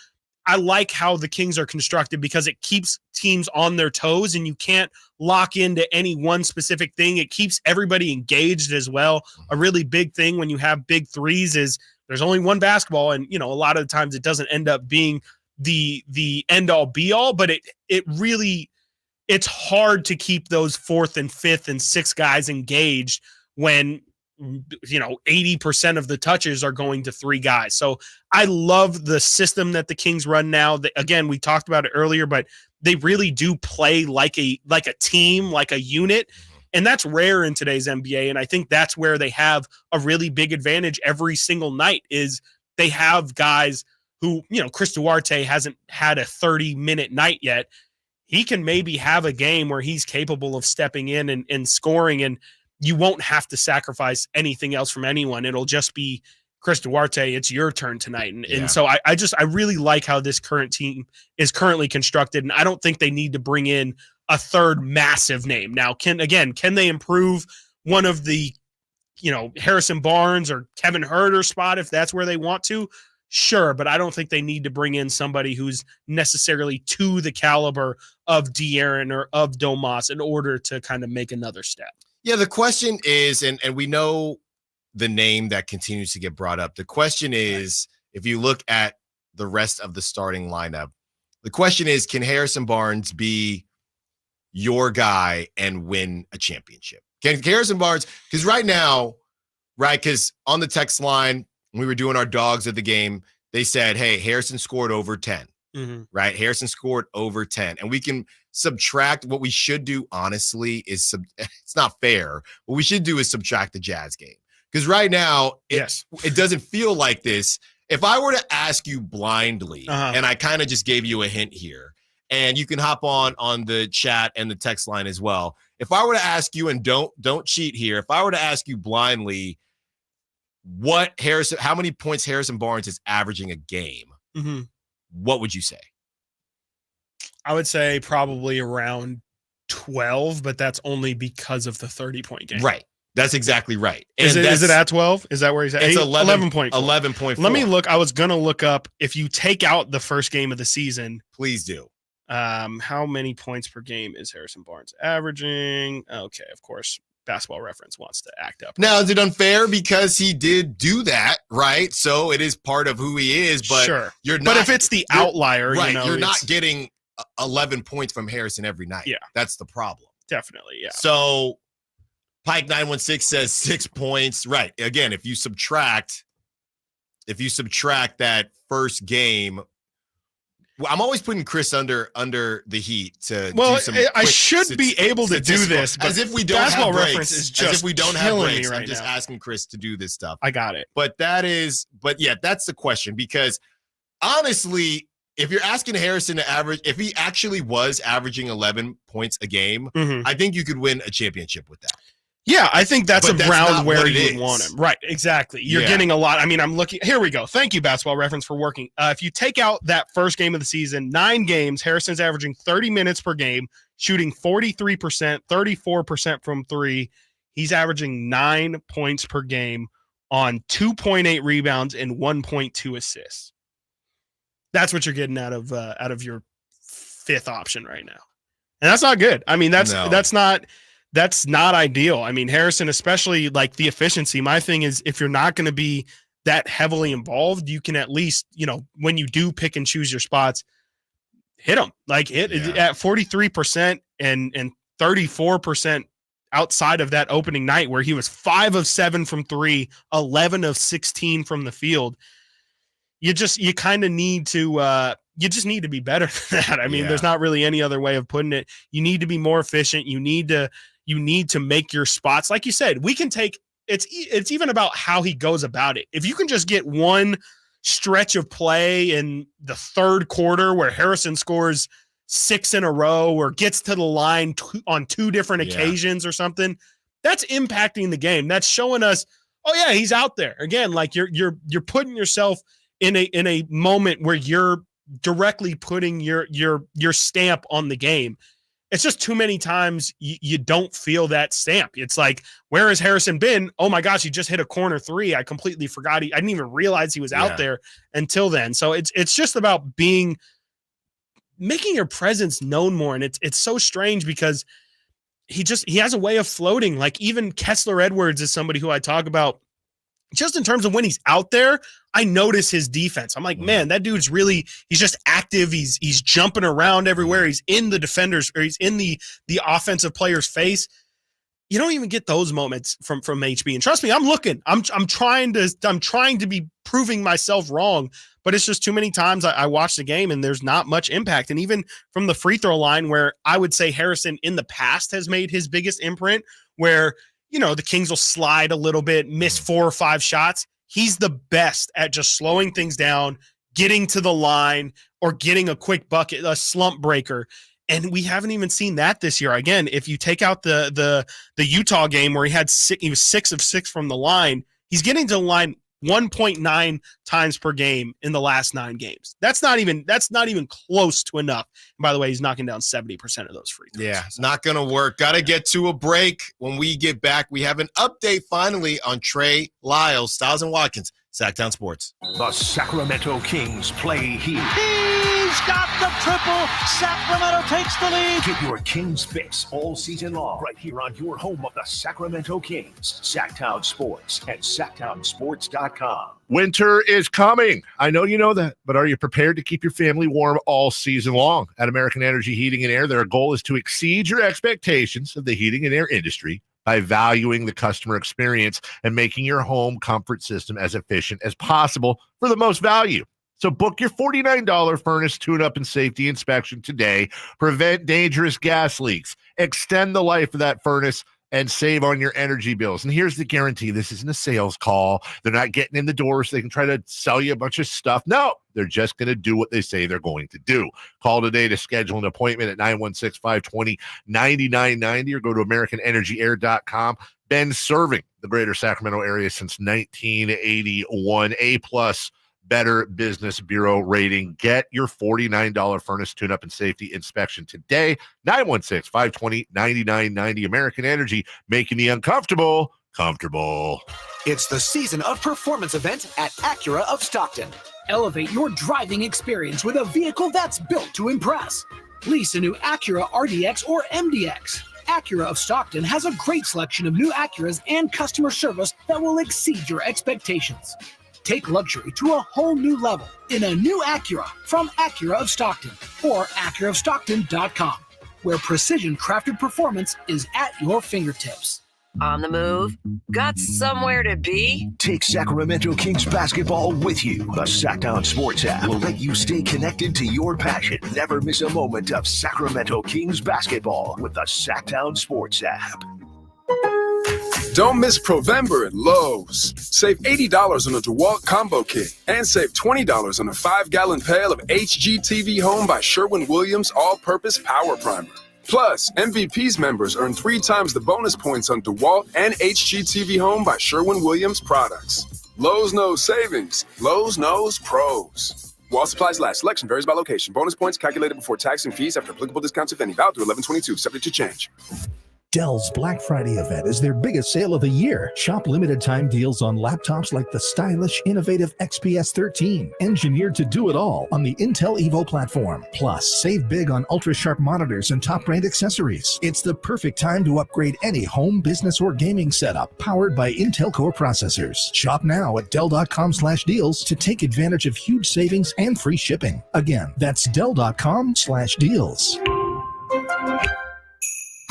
I like how the Kings are constructed because it keeps teams on their toes and you can't lock into any one specific thing. It keeps everybody engaged as well. A really big thing when you have big threes is there's only one basketball, and a lot of the times it doesn't end up being the end all be all, but it's hard to keep those 4th and 5th and 6th guys engaged when 80% of the touches are going to 3 guys. So I love the system that the Kings run now. Again, we talked about it earlier, but they really do play like a team, like a unit. And that's rare in today's NBA. And I think that's where they have a really big advantage every single night is they have guys who, Chris Duarte hasn't had a 30-minute night yet. He can maybe have a game where he's capable of stepping in and scoring, and you won't have to sacrifice anything else from anyone. It'll just be Chris Duarte. It's your turn tonight. And so I really like how this current team is currently constructed. And I don't think they need to bring in a third massive name. Now, can they improve one of the, Harrison Barnes or Kevin Huerter spot if that's where they want to? Sure. But I don't think they need to bring in somebody who's necessarily to the caliber of De'Aaron or of Domas in order to kind of make another step. Yeah, the question is, and we know the name that continues to get brought up. The question is, if you look at the rest of the starting lineup, the question is, can Harrison Barnes be your guy and win a championship? Can Harrison Barnes, because right now, because on the text line, when we were doing our dogs of the game, they said, hey, Harrison scored over 10, right? Harrison scored over 10. And we can subtract. What we should do, honestly, is it's not fair. What we should do is subtract the Jazz game. Because right now, it doesn't feel like this. If I were to ask you blindly, and I kind of just gave you a hint here, and you can hop on the chat and the text line as well. If I were to ask you, and don't cheat here, if I were to ask you blindly, how many points Harrison Barnes is averaging a game, what would you say? I would say probably around 12, but that's only because of the 30-point game. Right. That's exactly right. And is it at 12? Is that where he's at? It's 11.4. 11.4. Let me look. I was going to look up, if you take out the first game of the season. Please do. How many points per game is Harrison Barnes averaging? Okay, of course. Basketball Reference wants to act up. Now, is it unfair because he did do that, right? So it is part of who he is, but sure. You're not. But if it's the outlier, right, you're not getting 11 points from Harrison every night. Yeah. That's the problem. Definitely, yeah. So Pike 916 says 6 points. Right. Again, if you subtract that first game, well, I'm always putting Chris under the heat to do some I should be able to do this, but as if we don't basketball have breaks. reference is just as if we don't have killing breaks. me right I'm just now. asking Chris to do this stuff. I got it. But that's the question, because honestly, if you're asking Harrison to average, if he actually was averaging 11 points a game, I think you could win a championship with that. Yeah, I think that's around where you is. want him. Right, exactly. You're getting a lot. I mean, I'm looking. Here we go. Thank you, Basketball Reference, for working. If you take out that first game of the season, 9 games, Harrison's averaging 30 minutes per game, shooting 43%, 34% from 3. He's averaging 9 points per game on 2.8 rebounds and 1.2 assists. That's what you're getting out of your fifth option right now, and that's not good. I mean, that's not ideal. I mean, Harrison, especially like the efficiency. My thing is, if you're not going to be that heavily involved, you can at least, when you do pick and choose your spots, hit them. Like at 43% and 34% outside of that opening night, where he was 5 of 7 from 3, 11 of 16 from the field. You kind of need to you just need to be better than that. I mean, there's not really any other way of putting it. You need to be more efficient. You need to make your spots. Like you said, we can take it's even about how he goes about it. If you can just get one stretch of play in the third quarter where Harrison scores 6 in a row or gets to the line on 2 different occasions or something, that's impacting the game. That's showing us, oh yeah, he's out there. Again, like you're putting yourself in a moment where you're directly putting your stamp on the game. It's just too many times you don't feel that stamp. It's like, where has Harrison been? Oh my gosh, he just hit a corner 3. I completely forgot. I didn't even realize he was out there until then. So it's just about making your presence known more. And it's so strange because he has a way of floating. Like even Kessler Edwards is somebody who I talk about just in terms of when he's out there. I notice his defense. I'm like, man, that dude's he's just active. He's jumping around everywhere. He's in the defenders, or he's in the offensive player's face. You don't even get those moments from HB. And trust me, I'm looking. I'm trying to be proving myself wrong, but it's just too many times I watch the game and there's not much impact. And even from the free throw line, where I would say Harrison in the past has made his biggest imprint, where the Kings will slide a little bit, miss 4 or 5 shots. He's the best at just slowing things down, getting to the line, or getting a quick bucket, a slump breaker. And we haven't even seen that this year. Again, if you take out the Utah game where he was 6 of 6 from the line, he's getting to the line 1.9 times per game in the last 9 games. That's not even close to enough. And by the way, he's knocking down 70% of those free throws. Yeah, it's not going to work. Got to get to a break. When we get back, we have an update finally on Trey Lyles, Stiles and Watkins, Sactown Sports. The Sacramento Kings play here. He's got the triple. Sacramento takes the lead. Get your Kings fix all season long right here on your home of the Sacramento Kings, Sactown Sports and SactownSports.com. Winter is coming. I know you know that, but are you prepared to keep your family warm all season long? At American Energy Heating and Air, their goal is to exceed your expectations of the heating and air industry by valuing the customer experience and making your home comfort system as efficient as possible for the most value. So book your $49 furnace tune-up and safety inspection today. Prevent dangerous gas leaks. Extend the life of that furnace and save on your energy bills. And here's the guarantee. This isn't a sales call. They're not getting in the door so they can try to sell you a bunch of stuff. No, they're just going to do what they say they're going to do. Call today to schedule an appointment at 916-520-9990 or go to AmericanEnergyAir.com. Been serving the greater Sacramento area since 1981. A+ Better Business Bureau rating. Get your $49 furnace tune-up and safety inspection today. 916-520-9990. American Energy, making the uncomfortable comfortable. It's the season of performance event at Acura of Stockton. Elevate your driving experience with a vehicle that's built to impress. Lease a new Acura RDX or MDX. Acura of Stockton has a great selection of new Acuras and customer service that will exceed your expectations. Take luxury to a whole new level in a new Acura from Acura of Stockton or AcuraofStockton.com, where precision crafted performance is at your fingertips. On the move? Got somewhere to be? Take Sacramento Kings basketball with you. The Sactown Sports app will let you stay connected to your passion. Never miss a moment of Sacramento Kings basketball with the Sactown Sports app. Don't miss Provember at Lowe's. Save $80 on a DeWalt combo kit and save $20 on a 5-gallon pail of HGTV Home by Sherwin-Williams all-purpose power primer. Plus, MVP's members earn 3 times the bonus points on DeWalt and HGTV Home by Sherwin-Williams products. Lowe's knows savings. Lowe's knows pros. While supplies last, selection varies by location. Bonus points calculated before tax and fees after applicable discounts, if any. Valid through 11/22, subject to change. Dell's Black Friday event is their biggest sale of the year. Shop limited time deals on laptops like the stylish, innovative XPS 13, engineered to do it all on the Intel Evo platform. Plus, save big on ultra-sharp monitors and top brand accessories. It's the perfect time to upgrade any home, business, or gaming setup powered by Intel Core processors. Shop now at Dell.com/deals to take advantage of huge savings and free shipping. Again, that's Dell.com/deals.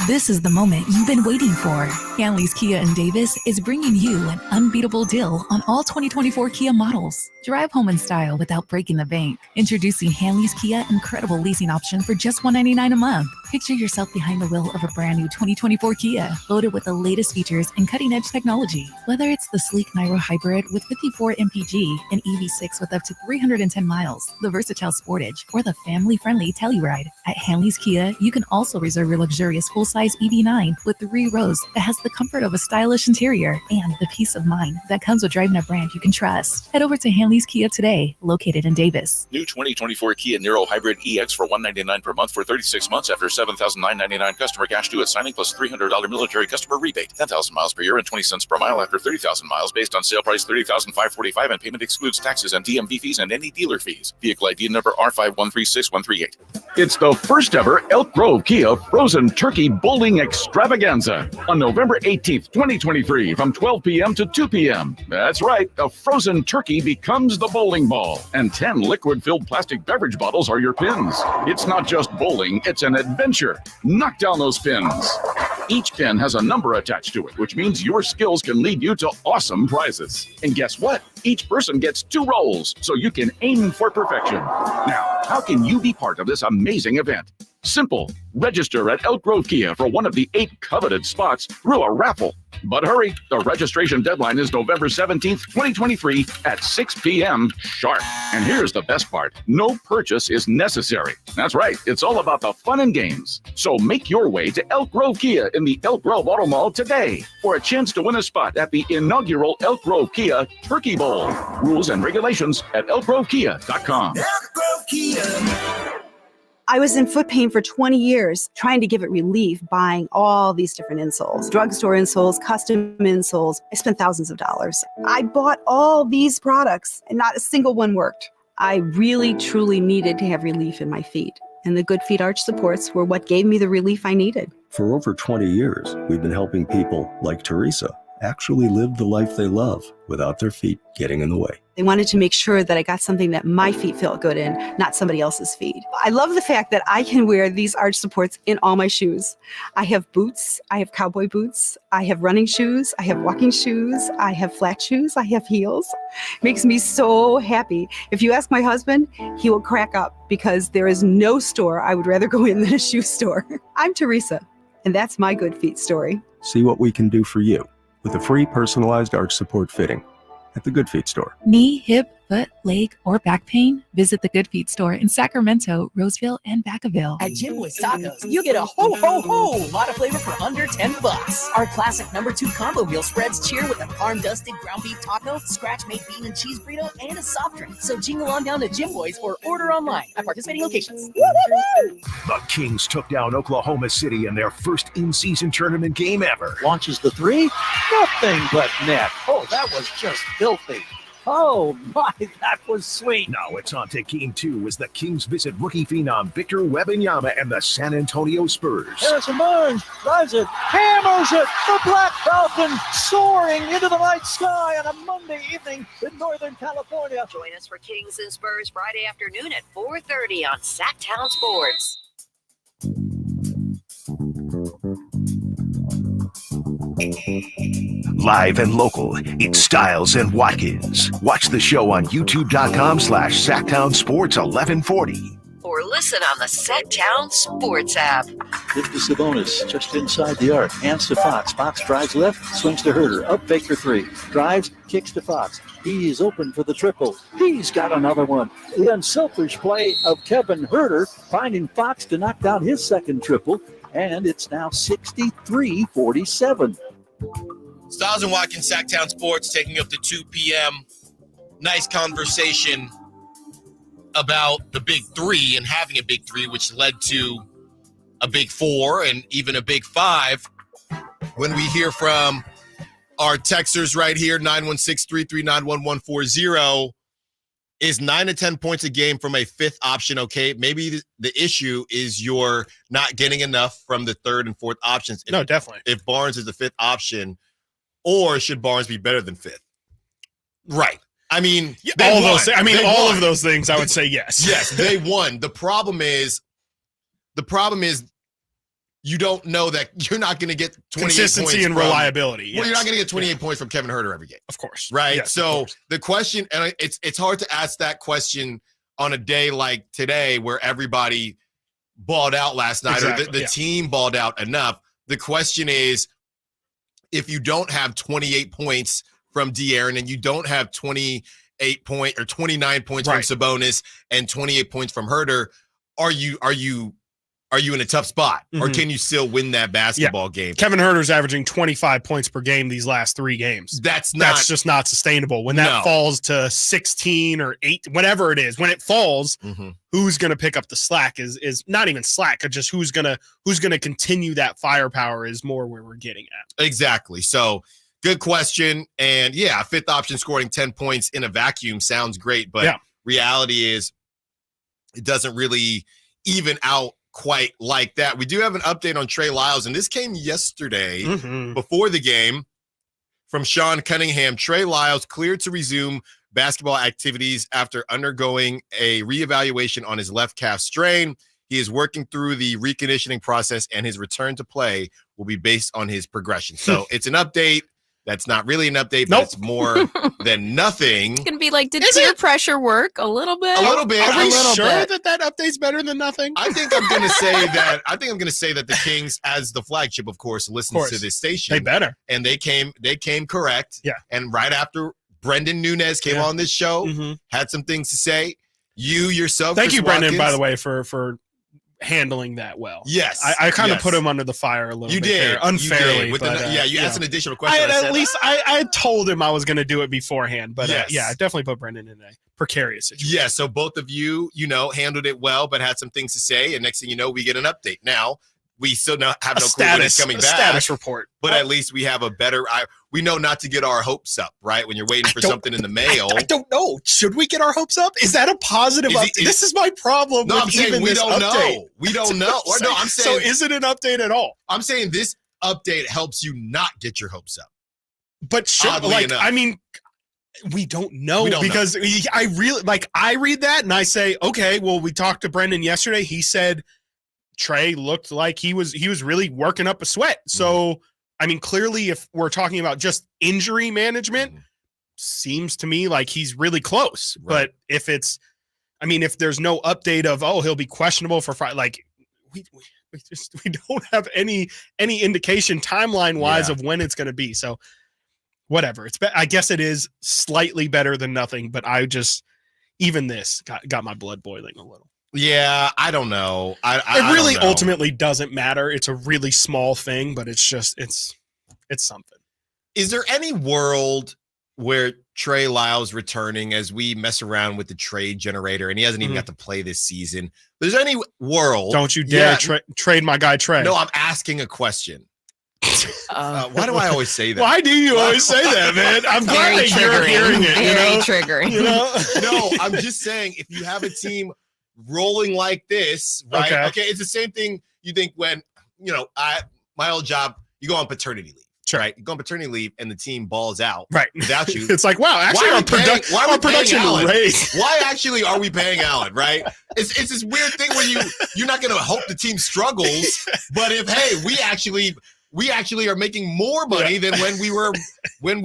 This is the moment you've been waiting for. Hanley's Kia in Davis is bringing you an unbeatable deal on all 2024 Kia models. Drive home in style without breaking the bank. Introducing Hanley's Kia incredible leasing option for just $199 a month. Picture yourself behind the wheel of a brand new 2024 Kia, loaded with the latest features and cutting-edge technology. Whether it's the sleek Niro Hybrid with 54 mpg and EV6 with up to 310 miles, the versatile Sportage, or the family-friendly Telluride, at Hanley's Kia, you can also reserve your luxurious full-size EV9 with 3 rows that has the comfort of a stylish interior and the peace of mind that comes with driving a brand you can trust. Head over to Hanley's Kia today, located in Davis. New 2024 Kia Niro Hybrid EX for $199 per month for 36 months after $7,999 customer cash due at signing plus $300 military customer rebate. 10,000 miles per year and 20 cents per mile after 30,000 miles based on sale price $30,545 and payment excludes taxes and DMV fees and any dealer fees. Vehicle ID number R5136138. It's the first ever Elk Grove Kia Frozen Turkey Bowling Extravaganza on November 18th, 2023 from 12 p.m. to 2 p.m. That's right, a frozen turkey becomes the bowling ball, and 10 liquid-filled plastic beverage bottles are your pins. It's not just bowling, it's an adventure. Knock down those pins. Each pin has a number attached to it, which means your skills can lead you to awesome prizes. And guess what? Each person gets 2 rolls, so you can aim for perfection. Now, how can you be part of this amazing event? Simple. Register at Elk Grove Kia for one of the 8 coveted spots through a raffle. But hurry, the registration deadline is November 17th, 2023 at 6 p.m. sharp. And here's the best part. No purchase is necessary. That's right. It's all about the fun and games. So make your way to Elk Grove Kia in the Elk Grove Auto Mall today for a chance to win a spot at the inaugural Elk Grove Kia Turkey Bowl. Rules and regulations at elkgrovekia.com. Elk Grove Kia. I was in foot pain for 20 years, trying to give it relief, buying all these different insoles, drugstore insoles, custom insoles. I spent thousands of dollars. I bought all these products and not a single one worked. I really, truly needed to have relief in my feet. And the Good Feet arch supports were what gave me the relief I needed. For over 20 years, we've been helping people like Teresa actually live the life they love without their feet getting in the way. They wanted to make sure that I got something that my feet felt good in, not somebody else's feet. I love the fact that I can wear these arch supports in all my shoes. I have boots, I have cowboy boots, I have running shoes, I have walking shoes, I have flat shoes, I have heels. Makes me so happy. If you ask my husband, he will crack up because there is no store I would rather go in than a shoe store. I'm Teresa, and that's my Good Feet story. See what we can do for you with a free personalized arch support fitting at the Good Feet store. Knee, hip, foot, leg, or back pain? Visit the Good Feet store in Sacramento, Roseville, and Vacaville. At Jim Boy's Tacos, you get a ho-ho-ho lot of flavor for under $10. Our classic #2 combo meal spreads cheer with a farm-dusted ground beef taco, scratch-made bean and cheese burrito, and a soft drink. So jingle on down to Jim Boy's or order online at participating locations. The Kings took down Oklahoma City in their first in-season tournament game ever. Launches the 3. Nothing but net. Oh, that was just filthy. Oh, my, that was sweet. Now it's on to Game 2 as the Kings visit rookie phenom Victor Wembanyama and the San Antonio Spurs. Harrison Barnes drives it, hammers it. The Black Falcon soaring into the night sky on a Monday evening in Northern California. Join us for Kings and Spurs Friday afternoon at 4:30 on Sactown Sports. Live and local, it's Stiles and Watkins. Watch the show on youtube.com/Sactown Sports 1140. Or listen on the Sactown Sports app. Hit to Sabonis, just inside the arc. Hands to Fox. Fox drives left, swings to Huerter. Up fake for three. Drives, kicks to Fox. He's open for the triple. He's got another one. The unselfish play of Kevin Huerter, finding Fox to knock down his second triple. And it's now 63-47. Stiles and Watkins, Sactown Sports, taking up to 2 p.m. Nice conversation about the big three and having a big three, which led to a big four and even a big five. When we hear from our texters right here, 916-339-1140, is 9 to 10 points a game from a fifth option okay? Maybe the issue is you're not getting enough from the third and fourth options. No, definitely. If Barnes is the fifth option, or should Barnes be better than fifth? Right. I mean, all of those things, I would say yes. Yes, they won. The problem is you don't know that you're not going to get 28 consistency points and reliability. Well, you're not going to get 28 points from Kevin Huerter every game. Of course. Right? Yes, so the question, and it's hard to ask that question on a day like today where everybody balled out last night, or the team balled out enough. The question is, if you don't have 28 points from De'Aaron and you don't have 28 point or 29 points from Sabonis and 28 points from Huerter, are you in a tough spot, or can you still win that basketball game? Kevin Huerter's averaging 25 points per game these last 3 games. That's just not sustainable. When that falls to 16 or 8, whatever it is, when it falls, who's going to pick up the slack is not even slack, just who's going to continue that firepower is more where we're getting at. Exactly. So good question. And yeah, fifth option scoring 10 points in a vacuum sounds great, but reality is it doesn't really even out quite like that. We do have an update on Trey Lyles, and this came yesterday before the game from Sean Cunningham. Trey Lyles cleared to resume basketball activities after undergoing a reevaluation on his left calf strain. He is working through the reconditioning process, and his return to play will be based on his progression. So it's an update. That's not really an update, but it's more than nothing. It's gonna be like, did peer pressure work a little bit? A little bit. Are we sure that update's better than nothing? I think I'm gonna say that. I think I'm gonna say that the Kings, as the flagship, of course, listens to this station. They better. And they came correct. Yeah. And right after Brendan Nunez came on this show, had some things to say. You yourself. Thank you, Brendan, Watkins, by the way, for handling that well. Yes. I kind of put him under the fire a little bit. You did. There, unfairly. You did. But, you asked an additional question. I told him I was going to do it beforehand, but I definitely put Brendan in a precarious situation. Yeah, so both of you, handled it well, but had some things to say, and next thing you know, we get an update. Now, we still have no clue when it's coming back. Status report. But at least we have a better we know not to get our hopes up, right? When you're waiting for something in the mail. I don't know. Should we get our hopes up? Is that a positive update? This is my problem. No, I'm saying we don't know. We don't know. No, I'm saying, so is it an update at all? I'm saying this update helps you not get your hopes up. But we don't know because I read that and I say, okay, well, we talked to Brendan yesterday. He said Trey looked like he was really working up a sweat. So, clearly if we're talking about just injury management, seems to me like he's really close. Right. But if there's no update of, he'll be questionable for Friday, we don't have any indication timeline wise of when it's going to be. So whatever. I guess it is slightly better than nothing, but even this got my blood boiling a little. Yeah, I don't know. It really ultimately doesn't matter. It's a really small thing, but it's something. Is there any world where Trey Lyles returning, as we mess around with the trade generator, and he hasn't even got to play this season? There's any world? Don't you dare trade my guy Trey. No, I'm asking a question. Why do I always say that? Why do you always say that, man? I'm glad that you're hearing it. Very triggering. No, I'm just saying, if you have a team rolling like this, right? Okay, it's the same thing you think when, my old job, you go on paternity leave. Sure. Right? You go on paternity leave and the team balls out without you. It's like, wow, actually our production raised. Why actually are we paying Allen, right? It's this weird thing where you're not going to hope the team struggles, but if, hey, we actually we actually are making more money than when you were, when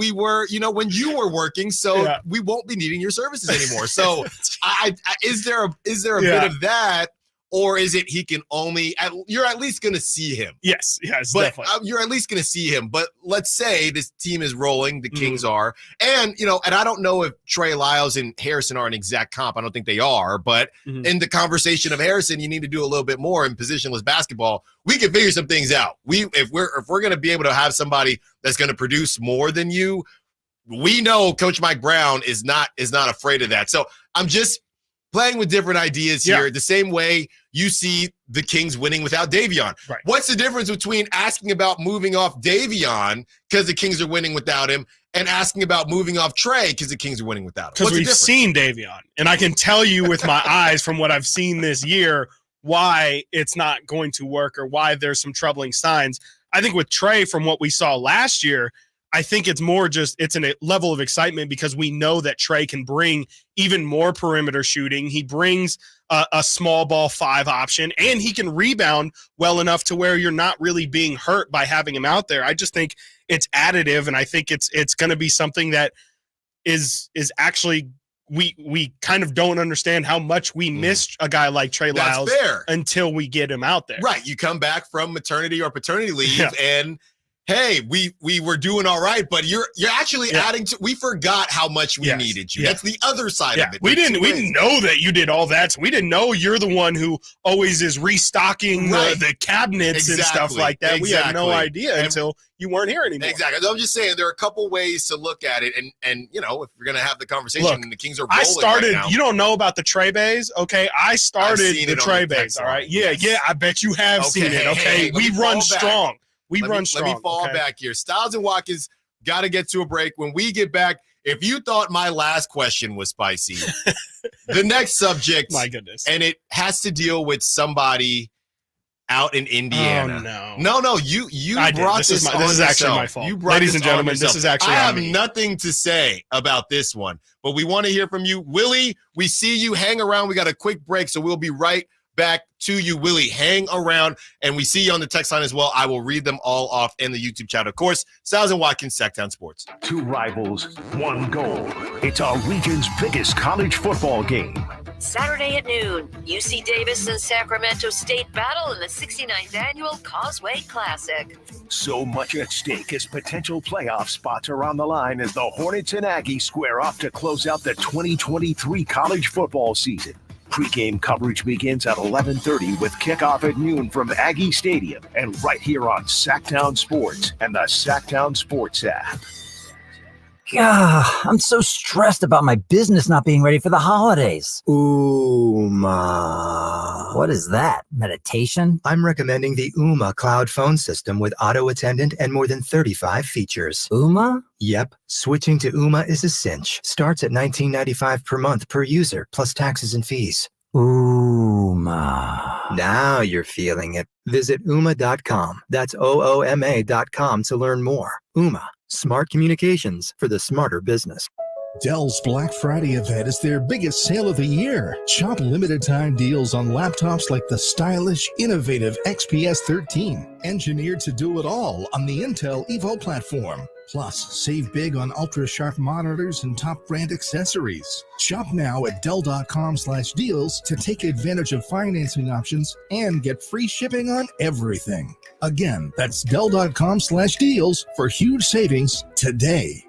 you were working. So we won't be needing your services anymore. So is there a bit of that? Or is it he can only, you're at least going to see him. Yes, definitely. You're at least going to see him. But let's say this team is rolling, the Kings are. And, and I don't know if Trey Lyles and Harrison are an exact comp. I don't think they are. But in the conversation of Harrison, you need to do a little bit more in positionless basketball. We can figure some things out. If we're going to be able to have somebody that's going to produce more than you, we know Coach Mike Brown is not afraid of that. So I'm just playing with different ideas here, the same way you see the Kings winning without Davion. Right. What's the difference between asking about moving off Davion because the Kings are winning without him and asking about moving off Trey because the Kings are winning without him? Because we've seen Davion, and I can tell you with my eyes from what I've seen this year why it's not going to work or why there's some troubling signs. I think with Trey, from what we saw last year, I think it's more just it's a level of excitement because we know that Trey can bring even more perimeter shooting. He brings a small ball 5 option, and he can rebound well enough to where you're not really being hurt by having him out there. I just think it's additive, and I think it's going to be something that is actually we kind of don't understand how much we missed a guy like Trey Lyles until we get him out there. Right. You come back from maternity or paternity leave and hey, we were doing all right, but you're actually adding to. We forgot how much we needed you. That's the other side of it. We didn't know that you did all that. So we didn't know you're the one who always is restocking the cabinets and stuff like that. We had no idea until you weren't here anymore. Exactly. So I'm just saying there are a couple ways to look at it, and if we're gonna have the conversation, and the Kings are rolling. I started. Right now. You don't know about the Trey Bays, okay? I started the Trey Bays. All right. Yeah. I bet you have seen it. Okay. We run strong. Let me fall back here. Stiles and Watkins got to get to a break. When we get back, if you thought my last question was spicy, the next subject, my goodness, and it has to deal with somebody out in Indiana. Oh, no, you brought this. This is actually my fault. Ladies and gentlemen, this is actually. I have nothing to say about this one, but we want to hear from you, Willie. We see you. Hang around. We got a quick break, so we'll be right back to you, Willie. Hang around, and we see you on the text line as well. I will read them all off in the YouTube chat. Of course, Stiles and Watkins, Sactown Sports. 2 rivals, 1 goal. It's our region's biggest college football game. Saturday at noon, UC Davis and Sacramento State battle in the 69th annual Causeway Classic. So much at stake as potential playoff spots are on the line as the Hornets and Aggies square off to close out the 2023 college football season. Pre-game coverage begins at 11:30 with kickoff at noon from Aggie Stadium and right here on Sactown Sports and the Sactown Sports app. I'm so stressed about my business not being ready for the holidays. Uma. What is that? Meditation? I'm recommending the Uma cloud phone system with auto attendant and more than 35 features. Uma? Yep. Switching to Uma is a cinch. Starts at $19.95 per month per user, plus taxes and fees. Uma. Now you're feeling it. Visit Uma.com. That's OOMA.com to learn more. Uma. Smart communications for the smarter business. Dell's Black Friday event is their biggest sale of the year. Shop limited time deals on laptops like the stylish, innovative XPS 13, engineered to do it all on the Intel Evo platform. Plus, save big on ultra-sharp monitors and top brand accessories. Shop now at Dell.com/deals to take advantage of financing options and get free shipping on everything. Again, that's Dell.com/deals for huge savings today.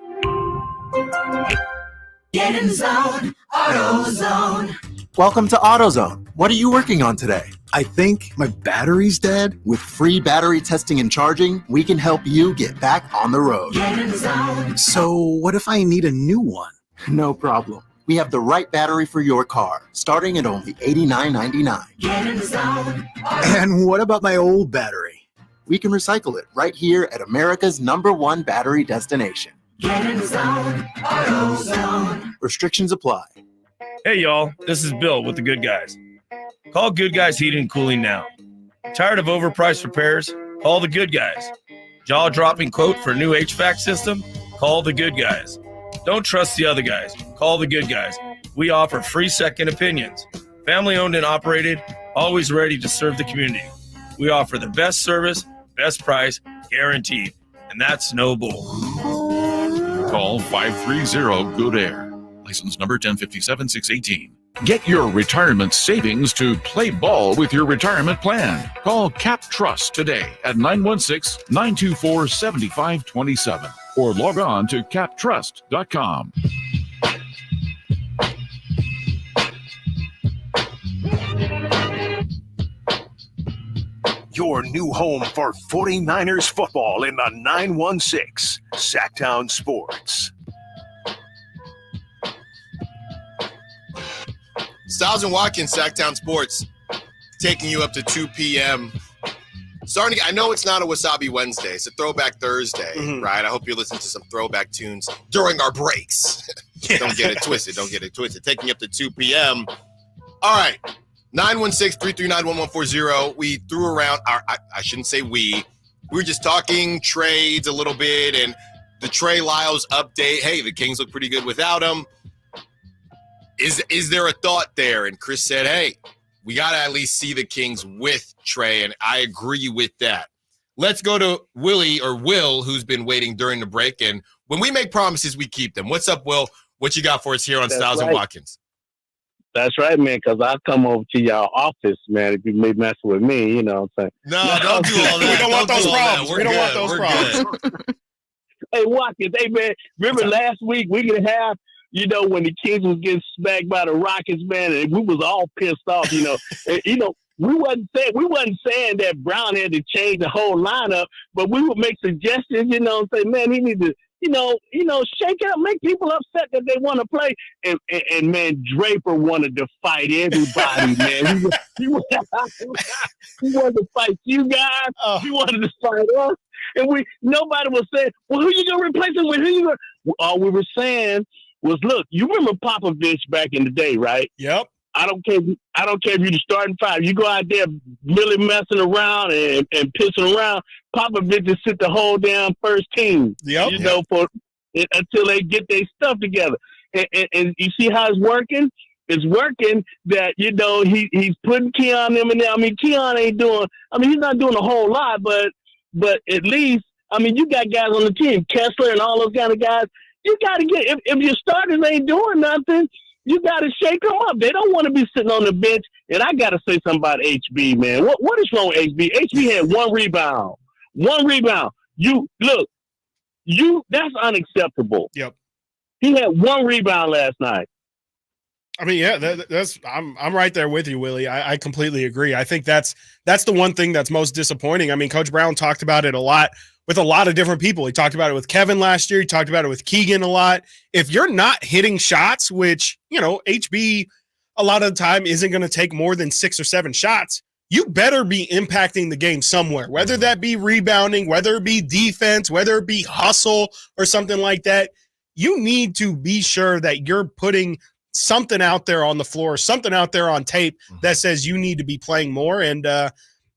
Get in the zone, AutoZone. Welcome to AutoZone. What are you working on today? I think my battery's dead. With free battery testing and charging, we can help you get back on the road. Get in the zone. So what if I need a new one? No problem. We have the right battery for your car, starting at only $89.99. Get in the zone. And what about my old battery? We can recycle it right here at America's #1 battery destination. Get in the zone, AutoZone. Restrictions apply. Hey y'all, this is Bill with the Good Guys. Call Good Guys Heating and Cooling now. Tired of overpriced repairs? Call the Good Guys. Jaw-dropping quote for a new HVAC system? Call the Good Guys. Don't trust the other guys. Call the Good Guys. We offer free second opinions. Family owned and operated, always ready to serve the community. We offer the best service, best price, guaranteed. And that's no bull. Call 530-GOOD-AIR. License number 1057618. Get your retirement savings to play ball with your retirement plan. Call Cap Trust today at 916-924-7527 or log on to captrust.com. Your new home for 49ers football in the 916 Sactown Sports. Stiles and Watkins, Sactown Sports, taking you up to 2 p.m. Starting, I know it's not a Wasabi Wednesday. It's a Throwback Thursday, right? I hope you listen to some throwback tunes during our breaks. Don't get it twisted. Don't get it twisted. Taking up to 2 p.m. All right. 916-339-1140. We threw around I shouldn't say we were just talking trades a little bit and the Trey Lyles update. Hey, the Kings look pretty good without him. Is there a thought there? And Chris said, hey, we got to at least see the Kings with Trey, and I agree with that. Let's go to Will, who's been waiting during the break, and when we make promises, we keep them. What's up, Will? What you got for us here on Stiles and Watkins? That's right, man, because I'll come over to y'all office, man, if you may mess with me, you know what I'm saying? No, don't do all that. We don't want those problems. We don't want those problems. Hey, Watkins, hey, man, remember last week, week and a half, you know, when the Kings was getting smacked by the Rockets, man, and we was all pissed off, you know. And, you know, we wasn't saying that Brown had to change the whole lineup, but we would make suggestions, you know, and say, man, he need to, you know, shake it up, make people upset that they want to play. And man, Draper wanted to fight everybody, man. He wanted to fight you guys. He wanted to fight us. And nobody was saying, well, who you gonna replace him with? Who you gonna? All we were saying was, look, you remember Popovich back in the day, right? Yep. I don't care if you're the starting five. You go out there really messing around and pissing around. Popovich just sit the whole damn first team. Yep. You know, until they get their stuff together. And you see how it's working? It's working that, you know, he's putting Keon them in there. I mean, Keon ain't doing. I mean, he's not doing a whole lot, but at least, I mean, you got guys on the team, Kessler and all those kind of guys. You got to get if your starters ain't doing nothing, you got to shake them up. They don't want to be sitting on the bench. And I got to say something about HB, man. What is wrong with HB? HB had one rebound. That's unacceptable. Yep. He had one rebound last night. I mean, yeah, that's I'm right there with you, Willie. I completely agree. I think that's the one thing that's most disappointing. I mean, Coach Brown talked about it a lot with a lot of different people. He talked about it with Kevin last year. He talked about it with Keegan a lot. If you're not hitting shots, which, you know, HB a lot of the time isn't going to take more than 6 or 7 shots, you better be impacting the game somewhere, whether that be rebounding, whether it be defense, whether it be hustle or something like that. You need to be sure that you're putting something out there on the floor, something out there on tape that says you need to be playing more. And,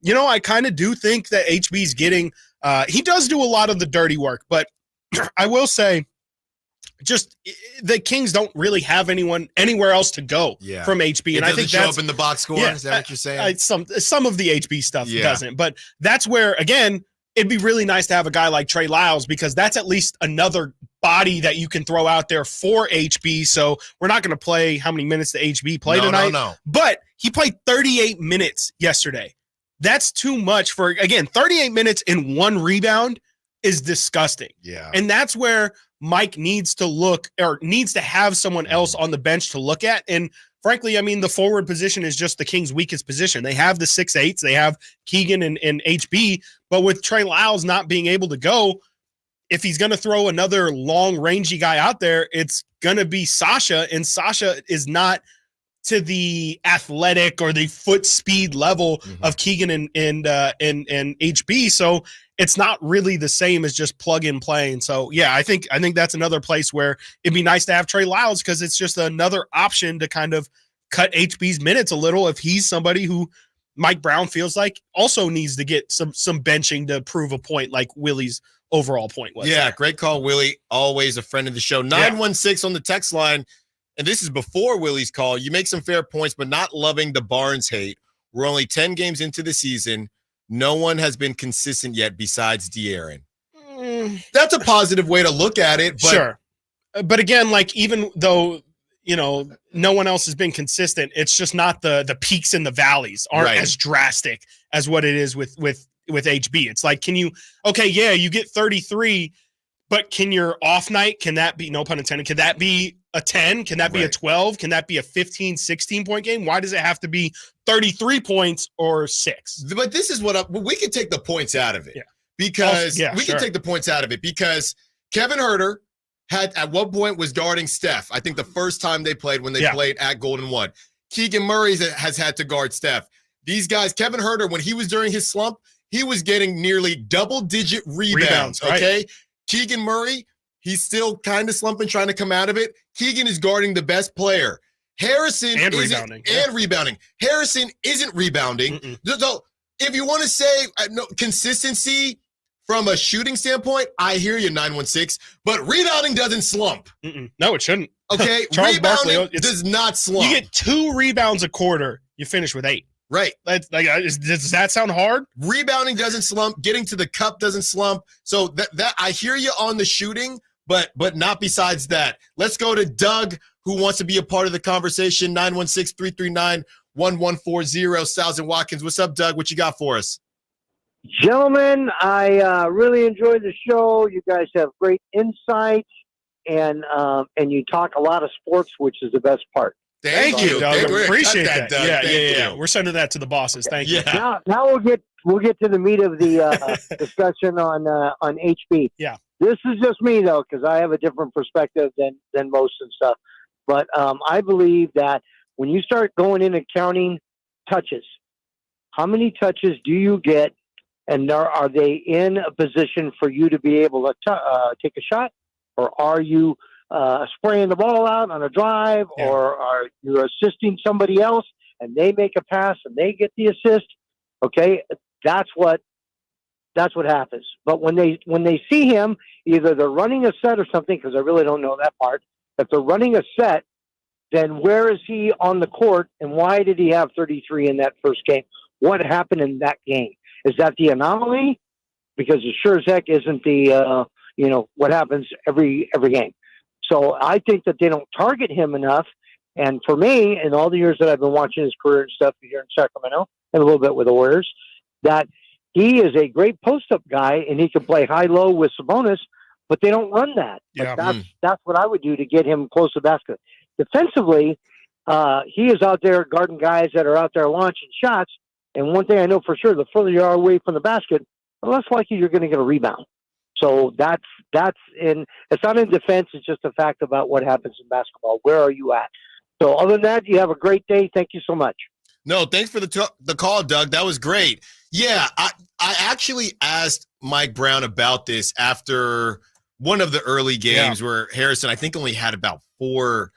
you know, I kind of do think that HB's getting he does do a lot of the dirty work, but I will say just the Kings don't really have anyone anywhere else to go from HB. And I think show up in the box score. Is that what you're saying? Some of the HB stuff doesn't, but that's where, again, it'd be really nice to have a guy like Trey Lyles, because that's at least another body that you can throw out there for HB. So we're not going to play how many minutes the HB played tonight. No. But he played 38 minutes yesterday. That's too much for, again, 38 minutes and 1 rebound is disgusting. Yeah. And that's where Mike needs to look, or needs to have someone else on the bench to look at. And frankly, I mean, the forward position is just the Kings' weakest position. They have the 6'8", they have Keegan and HB, but with Trey Lyles not being able to go, if he's going to throw another long, rangy guy out there, it's going to be Sasha, and Sasha is not to the athletic or the foot speed level of Keegan and HB. So it's not really the same as just plug in playing. So yeah, I think that's another place where it'd be nice to have Trey Lyles, because it's just another option to kind of cut HB's minutes a little if he's somebody who Mike Brown feels like also needs to get some benching to prove a point, like Willie's overall point was. Yeah, great call, Willie. Always a friend of the show. 916 on the text line. And this is before Willie's call. You make some fair points, but not loving the Barnes hate. We're only 10 games into the season. no one has been consistent yet besides De'Aaron. That's a positive way to look at it. But sure. But again, like, even though, no one else has been consistent, it's just not the peaks and the valleys aren't as drastic as what it is with HB. It's like, you get 33, but can your off night, can that be, no pun intended, can that be a 10? Can that be a 12? Can that be a 15, 16 point game? Why does it have to be 33 points or 6? But this is we can take the points out of it. Yeah. Can take the points out of it because Kevin Huerter at one point was guarding Steph. I think the first time they played when they played at Golden 1. Keegan Murray has had to guard Steph. These guys, Kevin Huerter, when he was during his slump, he was getting nearly double-digit rebounds, okay? Right. Keegan Murray, he's still kind of slumping, trying to come out of it. Keegan is guarding the best player. Harrison rebounding. Harrison isn't rebounding. So if you want to say consistency from a shooting standpoint, I hear you, 916, but rebounding doesn't slump. No, it shouldn't. Okay, rebounding does not slump. You get 2 rebounds a quarter, you finish with 8. Right. Does that sound hard? Rebounding doesn't slump. Getting to the cup doesn't slump. So that I hear you on the shooting, but not besides that. Let's go to Doug, who wants to be a part of the conversation. 916-339-1140. Stiles and Watkins. What's up, Doug? What you got for us? Gentlemen, I really enjoy the show. You guys have great insight, and you talk a lot of sports, which is the best part. Thank you, Doug. Appreciate that. Doug. Yeah. We're sending that to the bosses. Thank you. Now we'll get to the meat of the discussion on HB. Yeah. This is just me though, because I have a different perspective than most and stuff. But I believe that when you start going in and counting touches, how many touches do you get, and are they in a position for you to be able to take a shot, or are you spraying the ball out on a drive, or are you assisting somebody else and they make a pass and they get the assist? Okay, that's what happens. But when they see him, either they're running a set or something, because I really don't know that part. If they're running a set, then where is he on the court, and why did he have 33 in that first game? What happened in that game? Is that the anomaly? Because it sure as heck isn't the what happens every game. So I think that they don't target him enough. And for me, in all the years that I've been watching his career and stuff here in Sacramento, and a little bit with the Warriors, that he is a great post-up guy, and he can play high-low with Sabonis, but they don't run that. Yeah. That's what I would do to get him close to the basket. Defensively, he is out there guarding guys that are out there launching shots. And one thing I know for sure, the further you are away from the basket, the less likely you're going to get a rebound. So that's it's not in defense. It's just a fact about what happens in basketball. Where are you at? So other than that, you have a great day. Thank you so much. No, thanks for the call, Doug. That was great. Yeah, I actually asked Mike Brown about this after one of the early games where Harrison, I think, only had about 4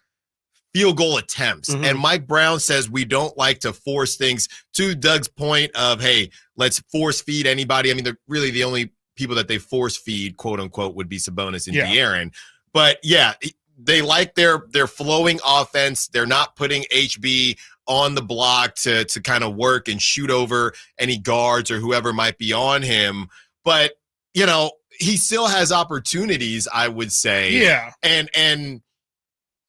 field goal attempts. And Mike Brown says we don't like to force things, to Doug's point of, hey, let's force feed anybody. I mean, they're really the only people that they force feed, quote unquote, would be Sabonis and De'Aaron. But yeah, they like their flowing offense. They're not putting HB on the block to kind of work and shoot over any guards or whoever might be on him. But, he still has opportunities, I would say. Yeah. And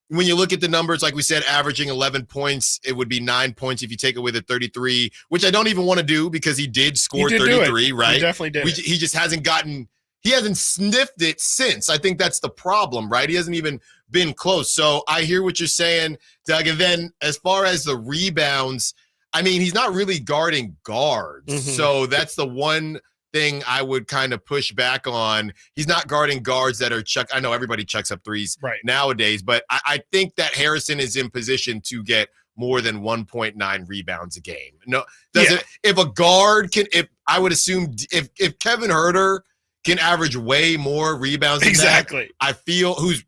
when you look at the numbers, like we said, averaging 11 points, it would be 9 points if you take away the 33, which I don't even want to do because he did score 33, right? He definitely did. He just hasn't sniffed it since. I think that's the problem, right? He hasn't even been close. So I hear what you're saying, Doug. And then as far as the rebounds, I mean, he's not really guarding guards. So that's the one thing I would kind of push back on. He's not guarding guards that are I know everybody chucks up threes nowadays, but I think that Harrison is in position to get more than 1.9 rebounds a game. No, if a guard can, I would assume if Kevin Huerter can average way more rebounds than that, I feel who's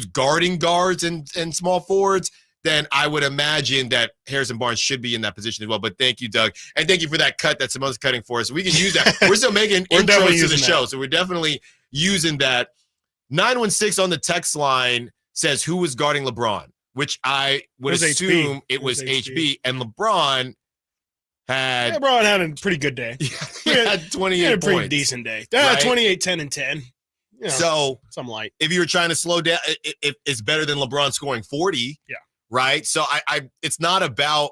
guarding guards and small forwards, then I would imagine that Harrison Barnes should be in that position as well. But thank you, Doug. And thank you for that cut that Simone's cutting for us. We can use that. We're still making intros to the show, so we're definitely using that. 916 on the text line says, who was guarding LeBron? Which I would assume it was HB. And LeBron had a pretty good day. had 28 had a pretty points. decent day. Right? 28, 10, and 10. You know, So something light. if you were trying to slow down, it's better than LeBron scoring 40. Yeah. Right. So it's not about.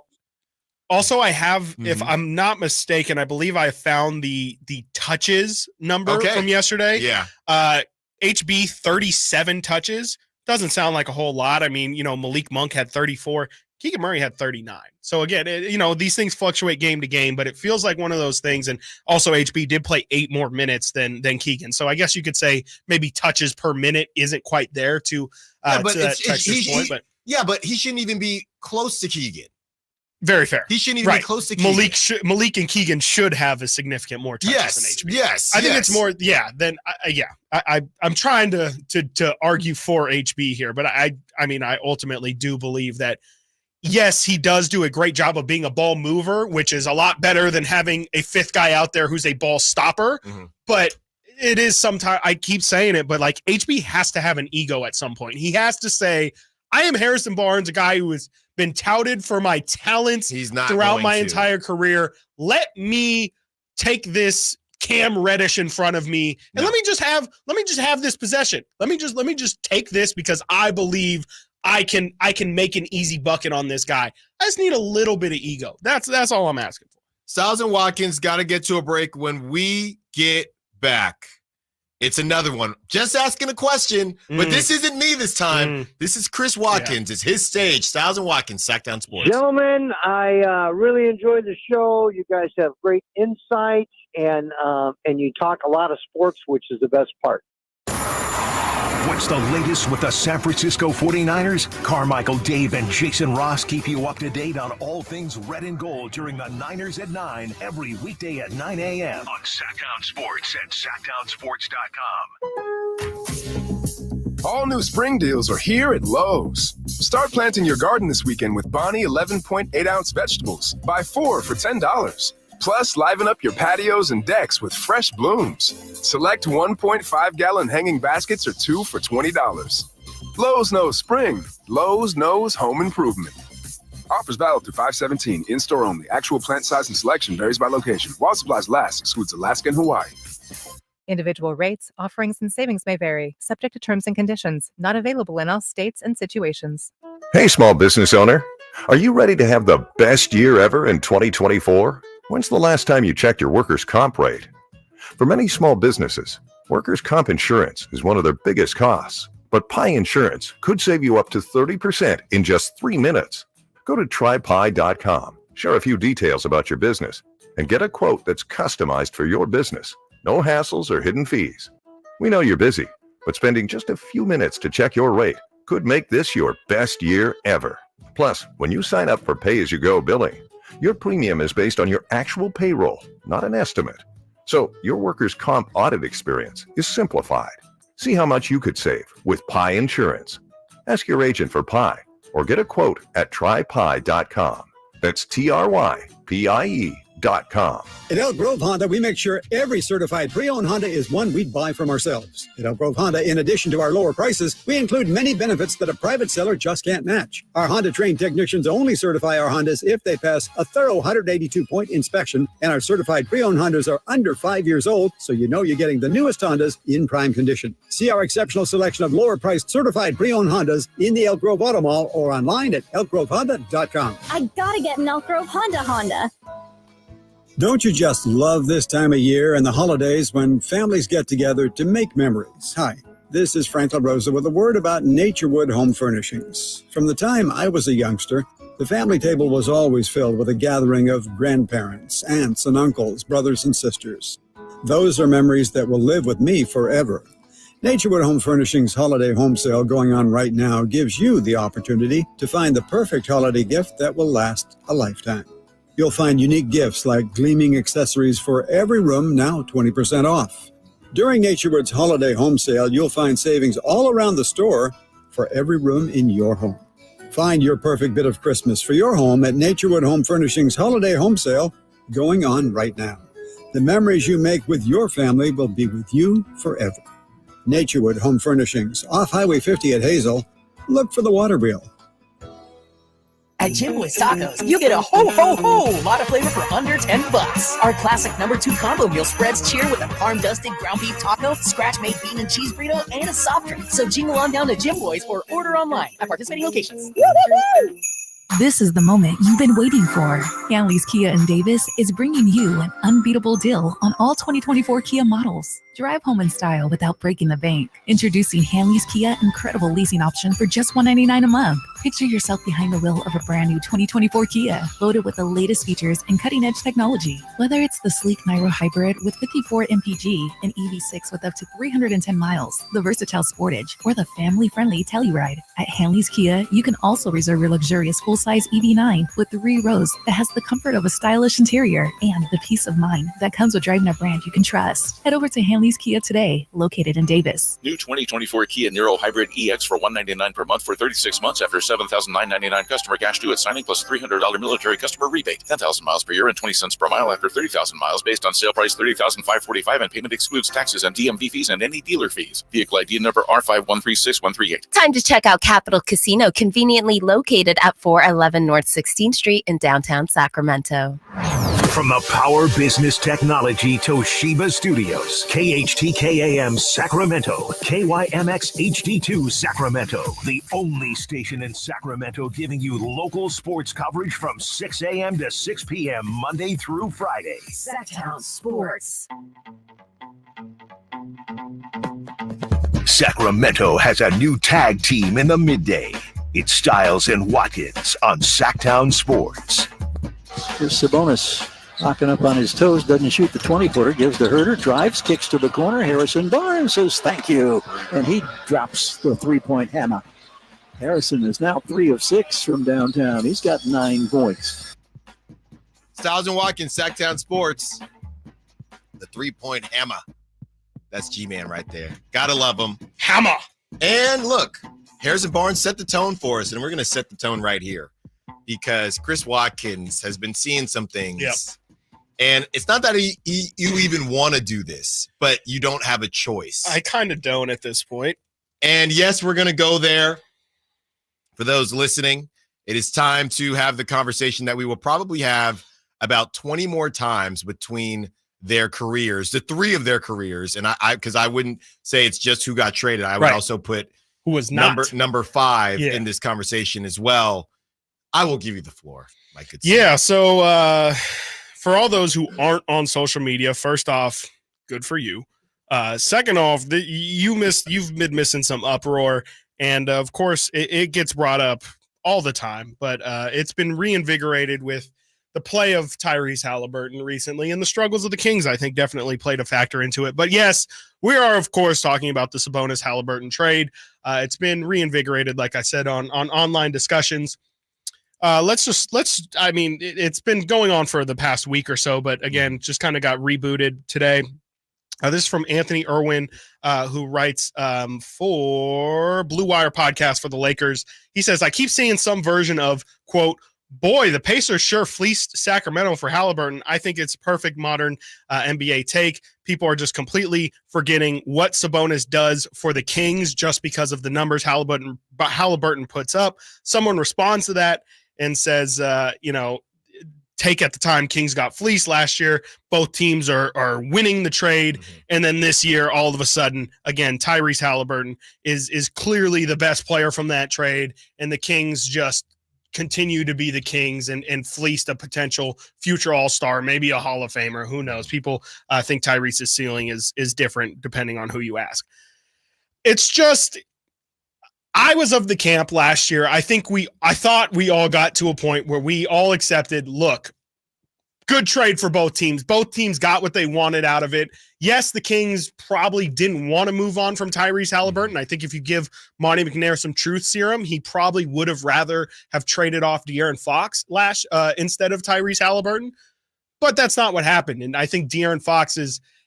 Also, I have, if I'm not mistaken, I believe I found the touches number from yesterday. Yeah. HB 37 touches. Doesn't sound like a whole lot. I mean, Malik Monk had 34. Keegan Murray had 39. So again, these things fluctuate game to game, but it feels like one of those things. And also HB did play 8 more minutes than Keegan. So I guess you could say maybe touches per minute isn't quite there to that Texas point. But yeah, but he shouldn't even be close to Keegan. Very fair. He shouldn't even be close to Keegan. Malik and Keegan should have a significant more touches than HB. Yes. I think it's more. Yeah. Then I'm trying to argue for HB here, but I mean I ultimately do believe that yes, he does do a great job of being a ball mover, which is a lot better than having a fifth guy out there who's a ball stopper. Mm-hmm. But it is sometimes, I keep saying it, but like HB has to have an ego at some point. He has to say, I am Harrison Barnes, a guy who has been touted for my talents throughout my entire career. Let me take this Cam Reddish in front of me and let me just have this possession. Let me just take this because I believe I can make an easy bucket on this guy. I just need a little bit of ego. That's all I'm asking for. Stiles and Watkins got to get to a break. When we get back, it's another one. Just asking a question, but this isn't me this time. This is Chris Watkins. It's his stage. Stiles and Watkins, Sactown Sports. Gentlemen, I really enjoyed the show. You guys have great insight, and you talk a lot of sports, which is the best part. What's the latest with the San Francisco 49ers? Carmichael, Dave, and Jason Ross keep you up to date on all things red and gold during the Niners at 9 every weekday at 9 a.m. on Sactown Sports at SactownSports.com. All new spring deals are here at Lowe's. Start planting your garden this weekend with Bonnie 11.8-ounce vegetables. Buy 4 for $10. Plus, liven up your patios and decks with fresh blooms. Select 1.5-gallon hanging baskets or 2 for $20. Lowe's knows spring. Lowe's knows home improvement. Offers valid through 5/17. In-store only. Actual plant size and selection varies by location. While supplies last, excludes Alaska and Hawaii. Individual rates, offerings, and savings may vary, subject to terms and conditions. Not available in all states and situations. Hey, small business owner. Are you ready to have the best year ever in 2024? When's the last time you checked your workers' comp rate? For many small businesses, workers' comp insurance is one of their biggest costs. But Pi Insurance could save you up to 30% in just 3 minutes. Go to trypi.com, share a few details about your business, and get a quote that's customized for your business. No hassles or hidden fees. We know you're busy, but spending just a few minutes to check your rate could make this your best year ever. Plus, when you sign up for pay-as-you-go billing, your premium is based on your actual payroll, not an estimate. So your workers' comp audit experience is simplified. See how much you could save with Pi Insurance. Ask your agent for Pi or get a quote at trypi.com. That's TRYPIE.com. At Elk Grove Honda, we make sure every certified pre-owned Honda is one we'd buy from ourselves. At Elk Grove Honda, in addition to our lower prices, we include many benefits that a private seller just can't match. Our Honda-trained technicians only certify our Hondas if they pass a thorough 182-point inspection, and our certified pre-owned Hondas are under 5 years old, so you know you're getting the newest Hondas in prime condition. See our exceptional selection of lower-priced certified pre-owned Hondas in the Elk Grove Auto Mall or online at elkgrovehonda.com. I gotta get an Elk Grove Honda. Don't you just love this time of year and the holidays when families get together to make memories? Hi, this is Frank LaRosa with a word about Naturewood Home Furnishings. From the time I was a youngster, the family table was always filled with a gathering of grandparents, aunts and uncles, brothers and sisters. Those are memories that will live with me forever. Naturewood Home Furnishings Holiday Home Sale going on right now gives you the opportunity to find the perfect holiday gift that will last a lifetime. You'll find unique gifts like gleaming accessories for every room, now 20% off. During Naturewood's Holiday Home Sale, you'll find savings all around the store for every room in your home. Find your perfect bit of Christmas for your home at Naturewood Home Furnishings Holiday Home Sale going on right now. The memories you make with your family will be with you forever. Naturewood Home Furnishings, off Highway 50 at Hazel. Look for the water wheel. At Jim Boy's Tacos, you get a ho lot of flavor for under $10. Our classic #2 combo meal spreads cheer with a parm-dusted ground beef taco, scratch-made bean and cheese burrito, and a soft drink. So jingle on down to Jim Boy's or order online at participating locations. Woo-hoo-hoo! This is the moment you've been waiting for. Hanley's Kia in Davis is bringing you an unbeatable deal on all 2024 Kia models. Drive home in style without breaking the bank. Introducing Hanley's Kia incredible leasing option for just $199 a month. Picture yourself behind the wheel of a brand new 2024 Kia, loaded with the latest features and cutting-edge technology. Whether it's the sleek Niro Hybrid with 54 mpg and EV6 with up to 310 miles, the versatile Sportage, or the family-friendly Telluride. At Hanley's Kia, you can also reserve your luxurious full-size EV9 with 3 rows that has the comfort of a stylish interior and the peace of mind that comes with driving a brand you can trust. Head over to Hanley's Kia today, located in Davis. New 2024 Kia Niro Hybrid EX for $199 per month for 36 months after $7,999 customer cash due at signing plus $300 military customer rebate. 10,000 miles per year and 20 cents per mile after 30,000 miles based on sale price $30,545 and payment excludes taxes and DMV fees and any dealer fees. Vehicle ID number R5136-138. Time to check out Capital Casino, conveniently located at 411 North 16th Street in downtown Sacramento. From the Power Business Technology Toshiba Studios, KHTKAM Sacramento, KYMX HD2 Sacramento, the only station in Sacramento giving you local sports coverage from 6 a.m. to 6 p.m. Monday through Friday. Sactown Sports. Sacramento has a new tag team in the midday. It's Stiles and Watkins on Sactown Sports. Here's Sabonis knocking up on his toes, doesn't shoot the 20-footer, gives to Huerter, drives, kicks to the corner. Harrison Barnes says thank you, and he drops the three-point hammer. Harrison is now 3 of 6 from downtown. He's got 9 points. Stiles and Watkins, Sactown Sports. The 3-point hammer. That's G-Man right there. Gotta love him. Hammer. And look, Harrison Barnes set the tone for us, and we're going to set the tone right here because Chris Watkins has been seeing some things. Yep. And it's not that you even want to do this, but you don't have a choice. I kind of don't at this point. And yes, we're going to go there. For those listening, it is time to have the conversation that we will probably have about 20 more times between their careers, the 3 of their careers. And because I wouldn't say it's just who got traded. I would also put who was not number 5 in this conversation as well. I will give you the floor, my good son. Yeah. So for all those who aren't on social media, first off, good for you. Second off, you've been missing some uproar. And of course, it gets brought up all the time, but it's been reinvigorated with the play of Tyrese Halliburton recently, and the struggles of the Kings, I think, definitely played a factor into it. But yes, we are, of course, talking about the Sabonis Halliburton trade. It's been reinvigorated, like I said, on online discussions. It's been going on for the past week or so, but again, just kind of got rebooted today. This is from Anthony Irwin, who writes for Blue Wire podcast for the Lakers. He says, I keep seeing some version of, quote, boy, the Pacers sure fleeced Sacramento for Halliburton. I think it's perfect modern NBA take. People are just completely forgetting what Sabonis does for the Kings just because of the numbers Halliburton puts up. Someone responds to that and says, take at the time Kings got fleeced last year. Both teams are winning the trade. Mm-hmm. And then this year, all of a sudden, again, Tyrese Halliburton is clearly the best player from that trade. And the Kings just continue to be the Kings and fleeced a potential future all-star, maybe a Hall of Famer. Who knows? People think Tyrese's ceiling is different depending on who you ask. It's just, I was of the camp last year. I thought we all got to a point where we all accepted, look, good trade for both teams. Both teams got what they wanted out of it. Yes, the Kings probably didn't want to move on from Tyrese Halliburton. I think if you give Monty McNair some truth serum, he probably would have rather have traded off De'Aaron Fox instead of Tyrese Halliburton. But that's not what happened. And I think De'Aaron Fox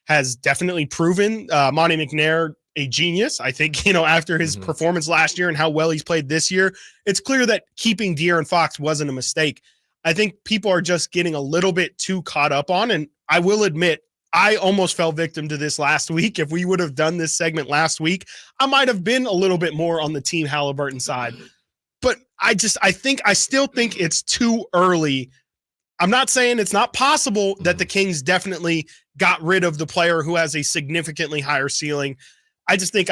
has definitely proven Monty McNair a genius. I think, after his performance last year and how well he's played this year, it's clear that keeping De'Aaron Fox wasn't a mistake. I think people are just getting a little bit too caught up on, and I will admit, I almost fell victim to this last week. If we would have done this segment last week, I might have been a little bit more on the team Halliburton side. But I still think it's too early. I'm not saying it's not possible that the Kings definitely got rid of the player who has a significantly higher ceiling. I just think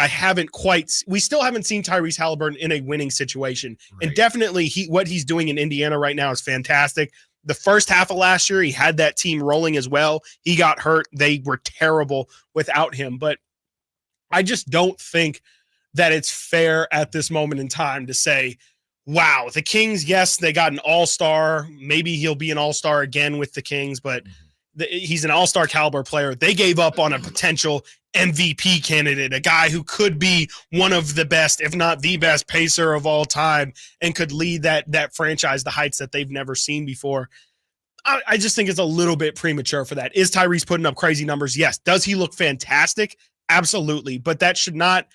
we still haven't seen Tyrese Halliburton in a winning situation. Right. And definitely what he's doing in Indiana right now is fantastic. The first half of last year, he had that team rolling as well. He got hurt. They were terrible without him. But I just don't think that it's fair at this moment in time to say, wow, the Kings, yes, they got an all-star. Maybe he'll be an all-star again with the Kings, but he's an all-star caliber player. They gave up on a potential MVP candidate, a guy who could be one of the best, if not the best pacer of all time, and could lead that franchise to heights that they've never seen before. I just think it's a little bit premature for that. Is Tyrese putting up crazy numbers? Yes. Does he look fantastic? Absolutely. But that should not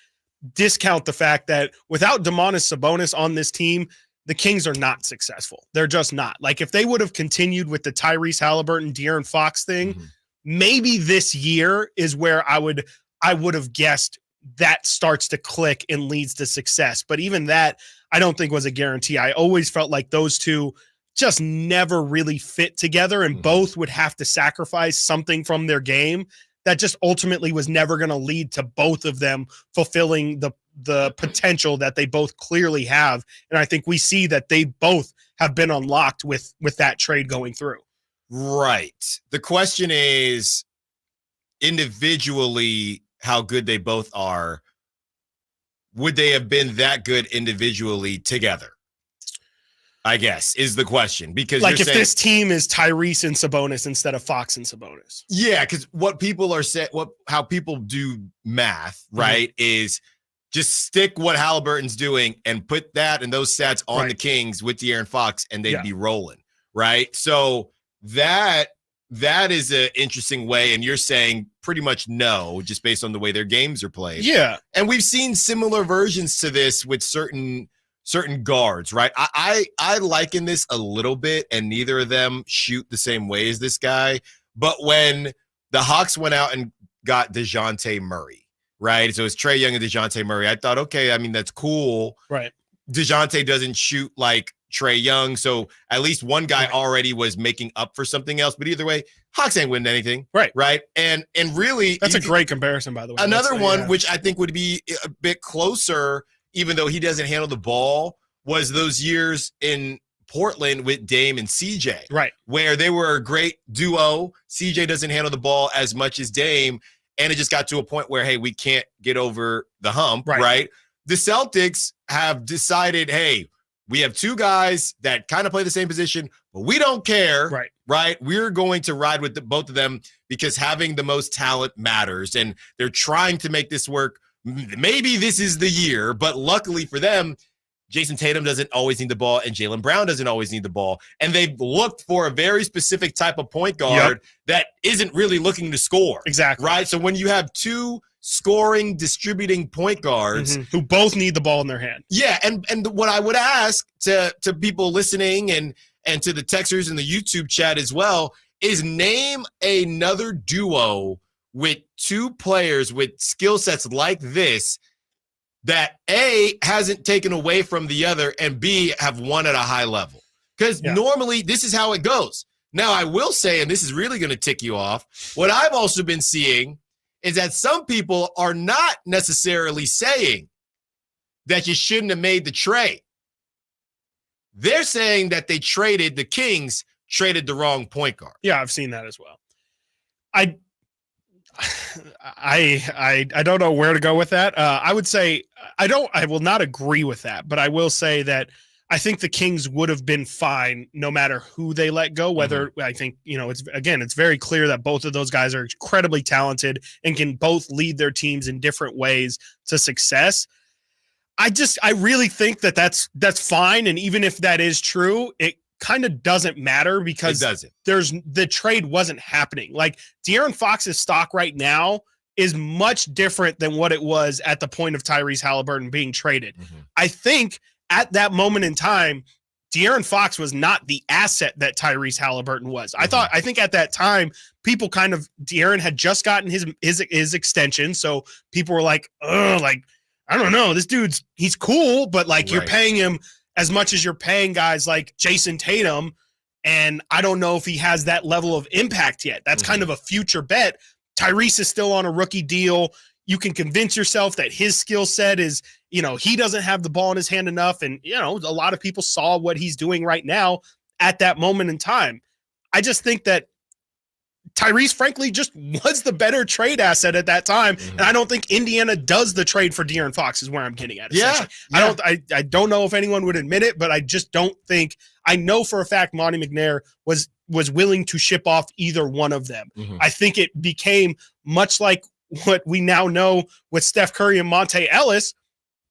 discount the fact that without Domantas Sabonis on this team, the Kings are not successful. They're just not. Like, if they would have continued with the Tyrese Halliburton, De'Aaron Fox thing, maybe this year is where I would have guessed that starts to click and leads to success. But even that, I don't think was a guarantee. I always felt like those two just never really fit together, and both would have to sacrifice something from their game that just ultimately was never going to lead to both of them fulfilling the potential that they both clearly have. And I think we see that they both have been unlocked with that trade going through. Right. The question is, individually, how good they both are. Would they have been that good individually together? I guess is the question, because like if this team is Tyrese and Sabonis instead of Fox and Sabonis. Yeah, because what people are saying, how people do math, right, is just stick what Halliburton's doing and put that and those stats on the Kings with De'Aaron Fox, and they'd be rolling, right? So that is an interesting way, and you're saying pretty much no, just based on the way their games are played. Yeah, and we've seen similar versions to this with certain guards, right? I liken this a little bit, and neither of them shoot the same way as this guy. But when the Hawks went out and got DeJounte Murray, right? So it's Trae Young and DeJounte Murray. I thought, okay, I mean, that's cool. Right. DeJounte doesn't shoot like Trae Young, so at least one guy already was making up for something else. But either way, Hawks ain't winning anything. Right. And really, that's a great comparison, by the way. Another one, which I think would be a bit closer, even though he doesn't handle the ball, was those years in Portland with Dame and CJ. Right. Where they were a great duo. CJ doesn't handle the ball as much as Dame. And it just got to a point where, hey, we can't get over the hump. Right. The Celtics have decided, hey, we have two guys that kind of play the same position, but we don't care. Right. We're going to ride with both of them because having the most talent matters. And they're trying to make this work. Maybe this is the year, but luckily for them, Jason Tatum doesn't always need the ball and Jaylen Brown doesn't always need the ball. And they've looked for a very specific type of point guard that isn't really looking to score. Exactly. Right. So when you have two scoring, distributing point guards who both need the ball in their hand. Yeah. And what I would ask to people listening and to the texters in the YouTube chat as well is name another duo with two players with skill sets like this that A, hasn't taken away from the other, and B, have won at a high level. Because normally this is how it goes. Now, I will say, and this is really going to tick you off, what I've also been seeing is that some people are not necessarily saying that you shouldn't have made the trade. They're saying that the Kings traded the wrong point guard. Yeah, I've seen that as well. I don't know where to go with that. I would say I will not agree with that, but I will say that I think the Kings would have been fine no matter who they let go. Whether I think, it's very clear that both of those guys are incredibly talented and can both lead their teams in different ways to success. I really think that that's fine. And even if that is true, it kind of doesn't matter because the trade wasn't happening. Like De'Aaron Fox's stock right now is much different than what it was at the point of Tyrese Halliburton being traded. I think at that moment in time, De'Aaron Fox was not the asset that Tyrese Halliburton was. I think at that time, people De'Aaron had just gotten his extension. So people were like, I don't know, this he's cool, but you're paying him as much as you're paying guys like Jason Tatum, and I don't know if he has that level of impact yet. That's kind of a future bet. Tyrese is still on a rookie deal. You can convince yourself that his skill set is, he doesn't have the ball in his hand enough. And, a lot of people saw what he's doing right now at that moment in time. I just think that Tyrese, frankly, just was the better trade asset at that time. And I don't think Indiana does the trade for De'Aaron Fox is where I'm getting at. Yeah. I don't know if anyone would admit it, but I just don't think, I know for a fact Monty McNair was willing to ship off either one of them. I think it became much like what we now know with Steph Curry and Monte Ellis.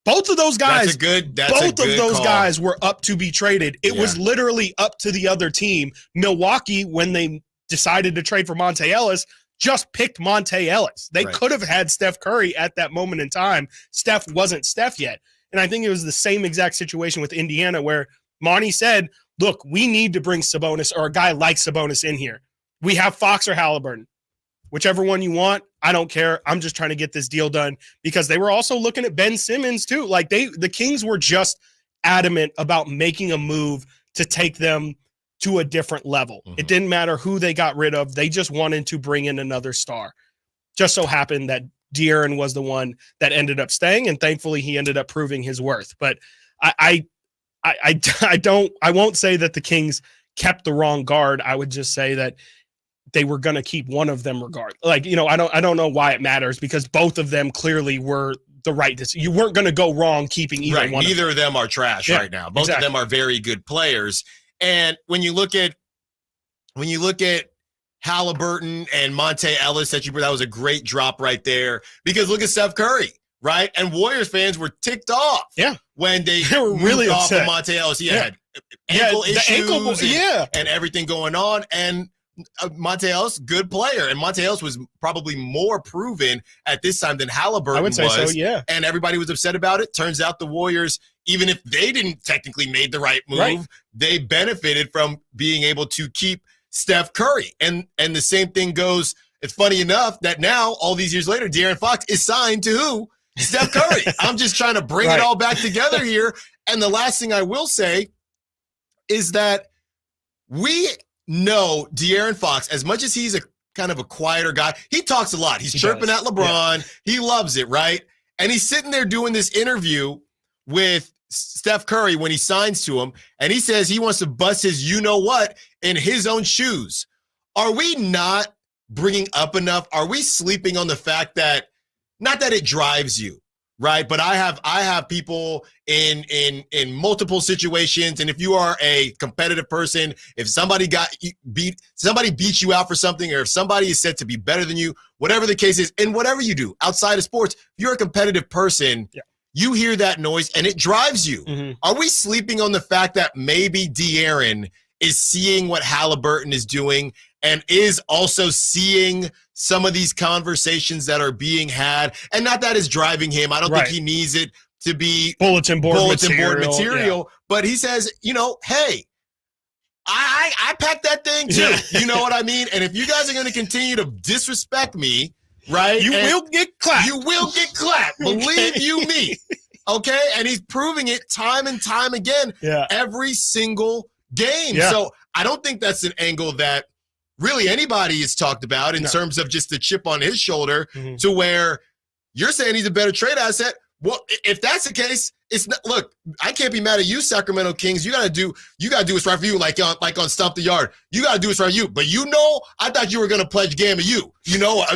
Both of those guys, guys were up to be traded. It was literally up to the other team. Milwaukee, when they decided to trade for Monte Ellis, just picked Monte Ellis. They could have had Steph Curry at that moment in time. Steph wasn't Steph yet. And I think it was the same exact situation with Indiana where Monty said, look, we need to bring Sabonis or a guy like Sabonis in here. We have Fox or Halliburton. Whichever one you want, I don't care. I'm just trying to get this deal done, because they were also looking at Ben Simmons too. Like the Kings were just adamant about making a move to take them to a different level. It didn't matter who they got rid of. They just wanted to bring in another star. Just so happened that De'Aaron was the one that ended up staying, and thankfully he ended up proving his worth. But I won't say that the Kings kept the wrong guard. I would just say that they were going to keep one of them regardless. Like, I don't know why it matters, because both of them clearly were the right decision. You weren't going to go wrong keeping either one. Neither of them are trash right now. Both of them are very good players. And when you look at Halliburton and Monte Ellis, that was a great drop right there, because look at Steph Curry, right? And Warriors fans were ticked off when they were really off of Monte Ellis. He had ankle issues and everything going on. And Monte Ellis, good player. And Monte Ellis was probably more proven at this time than Halliburton was. I would say so, yeah. And everybody was upset about it. Turns out the Warriors, even if they didn't technically made the right move, they benefited from being able to keep Steph Curry. And the same thing goes, it's funny enough that now, all these years later, De'Aaron Fox is signed to who? Steph Curry. I'm just trying to bring it all back together here. And the last thing I will say is that we know De'Aaron Fox, as much as he's a kind of a quieter guy, he talks a lot. He's chirping at LeBron. Yeah. He loves it, right? And he's sitting there doing this interview with Steph Curry when he signs to him, and he says he wants to bust his you-know-what in his own shoes. Are we not bringing up enough? Are we sleeping on the fact that, not that it drives you, right? But I have people in multiple situations, and if you are a competitive person, if somebody beats you out for something, or if somebody is said to be better than you, whatever the case is, and whatever you do outside of sports, if you're a competitive person, you hear that noise and it drives you. Are we sleeping on the fact that maybe De'Aaron is seeing what Halliburton is doing and is also seeing some of these conversations that are being had? And not that is driving him. I don't think he needs it to be bulletin board material. But he says, hey, I packed that thing too. You know what I mean? And if you guys are going to continue to disrespect me, right? You will get clapped. You will get clapped. Believe you me. Okay? And he's proving it time and time again every single game. So I don't think that's an angle that really anybody has talked about in terms of just the chip on his shoulder, to where you're saying he's a better trade asset. Well, if that's the case, it's not. Look, I can't be mad at you, Sacramento Kings. You gotta do what's right for you, like on Stomp the Yard. You gotta do what's right for you. But I thought you were gonna pledge game to you,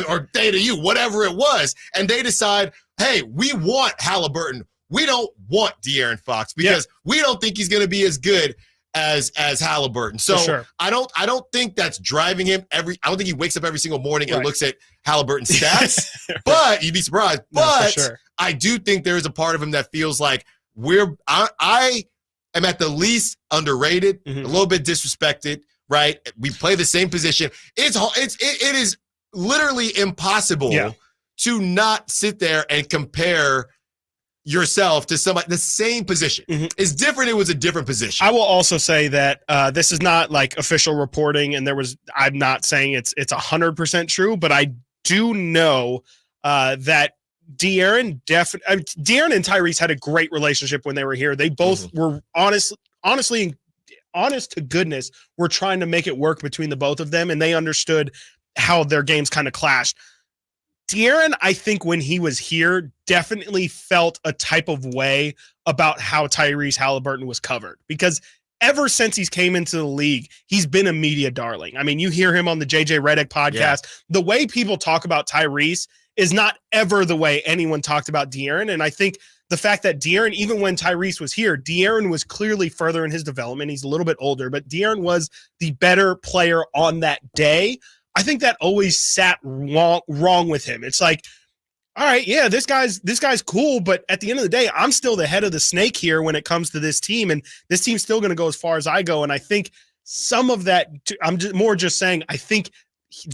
or day to you, whatever it was. And they decide, hey, we want Halliburton. We don't want De'Aaron Fox because we don't think he's gonna be as good as Halliburton. So I don't think that's driving him I don't think he wakes up every single morning and looks at Halliburton's stats, but you'd be surprised. But I do think there is a part of him that feels like I am at the least underrated, a little bit disrespected, right? We play the same position. It is literally impossible to not sit there and compare yourself to somebody the same position. It's different. It was a different position. I will also say that this is not like official reporting, and I'm not saying it's 100% true, but I do know that De'Aaron and Tyrese had a great relationship when they were here. They both were honest to goodness, were trying to make it work between the both of them, and they understood how their games kind of clashed. De'Aaron, I think when he was here, definitely felt a type of way about how Tyrese Halliburton was covered, because ever since he's came into the league, he's been a media darling. I mean, you hear him on the JJ Redick podcast. Yeah. The way people talk about Tyrese is not ever the way anyone talked about De'Aaron. And I think the fact that De'Aaron, even when Tyrese was here, De'Aaron was clearly further in his development. He's a little bit older, but De'Aaron was the better player on that day. I think that always sat wrong with him. It's like, all right, yeah, this guy's cool, but at the end of the day, I'm still the head of the snake here when it comes to this team, and this team's still going to go as far as I go. And I think some of that, I'm just saying, I think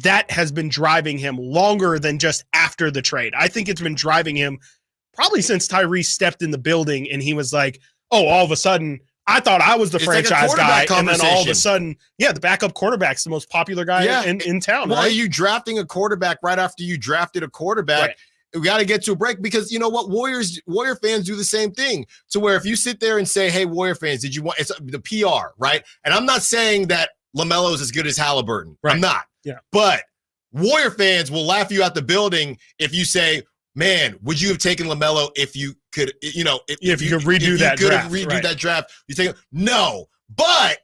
that has been driving him longer than just after the trade. I think it's been driving him probably since Tyrese stepped in the building and he was like, oh, all of a sudden, I thought I was the franchise guy, and then all of a sudden, the backup quarterback's the most popular guy in town. Well, right? are you drafting a quarterback right after you drafted a quarterback? Right. We got to get to a break, because you know what? Warrior fans do the same thing. To where if you sit there and say, hey, Warrior fans, did you want – it's the PR, right? And I'm not saying that LaMelo is as good as Halliburton. Right. I'm not. Yeah. But Warrior fans will laugh you out the building if you say, man, would you have taken LaMelo if you could, if you could redo that draft? You think, no, but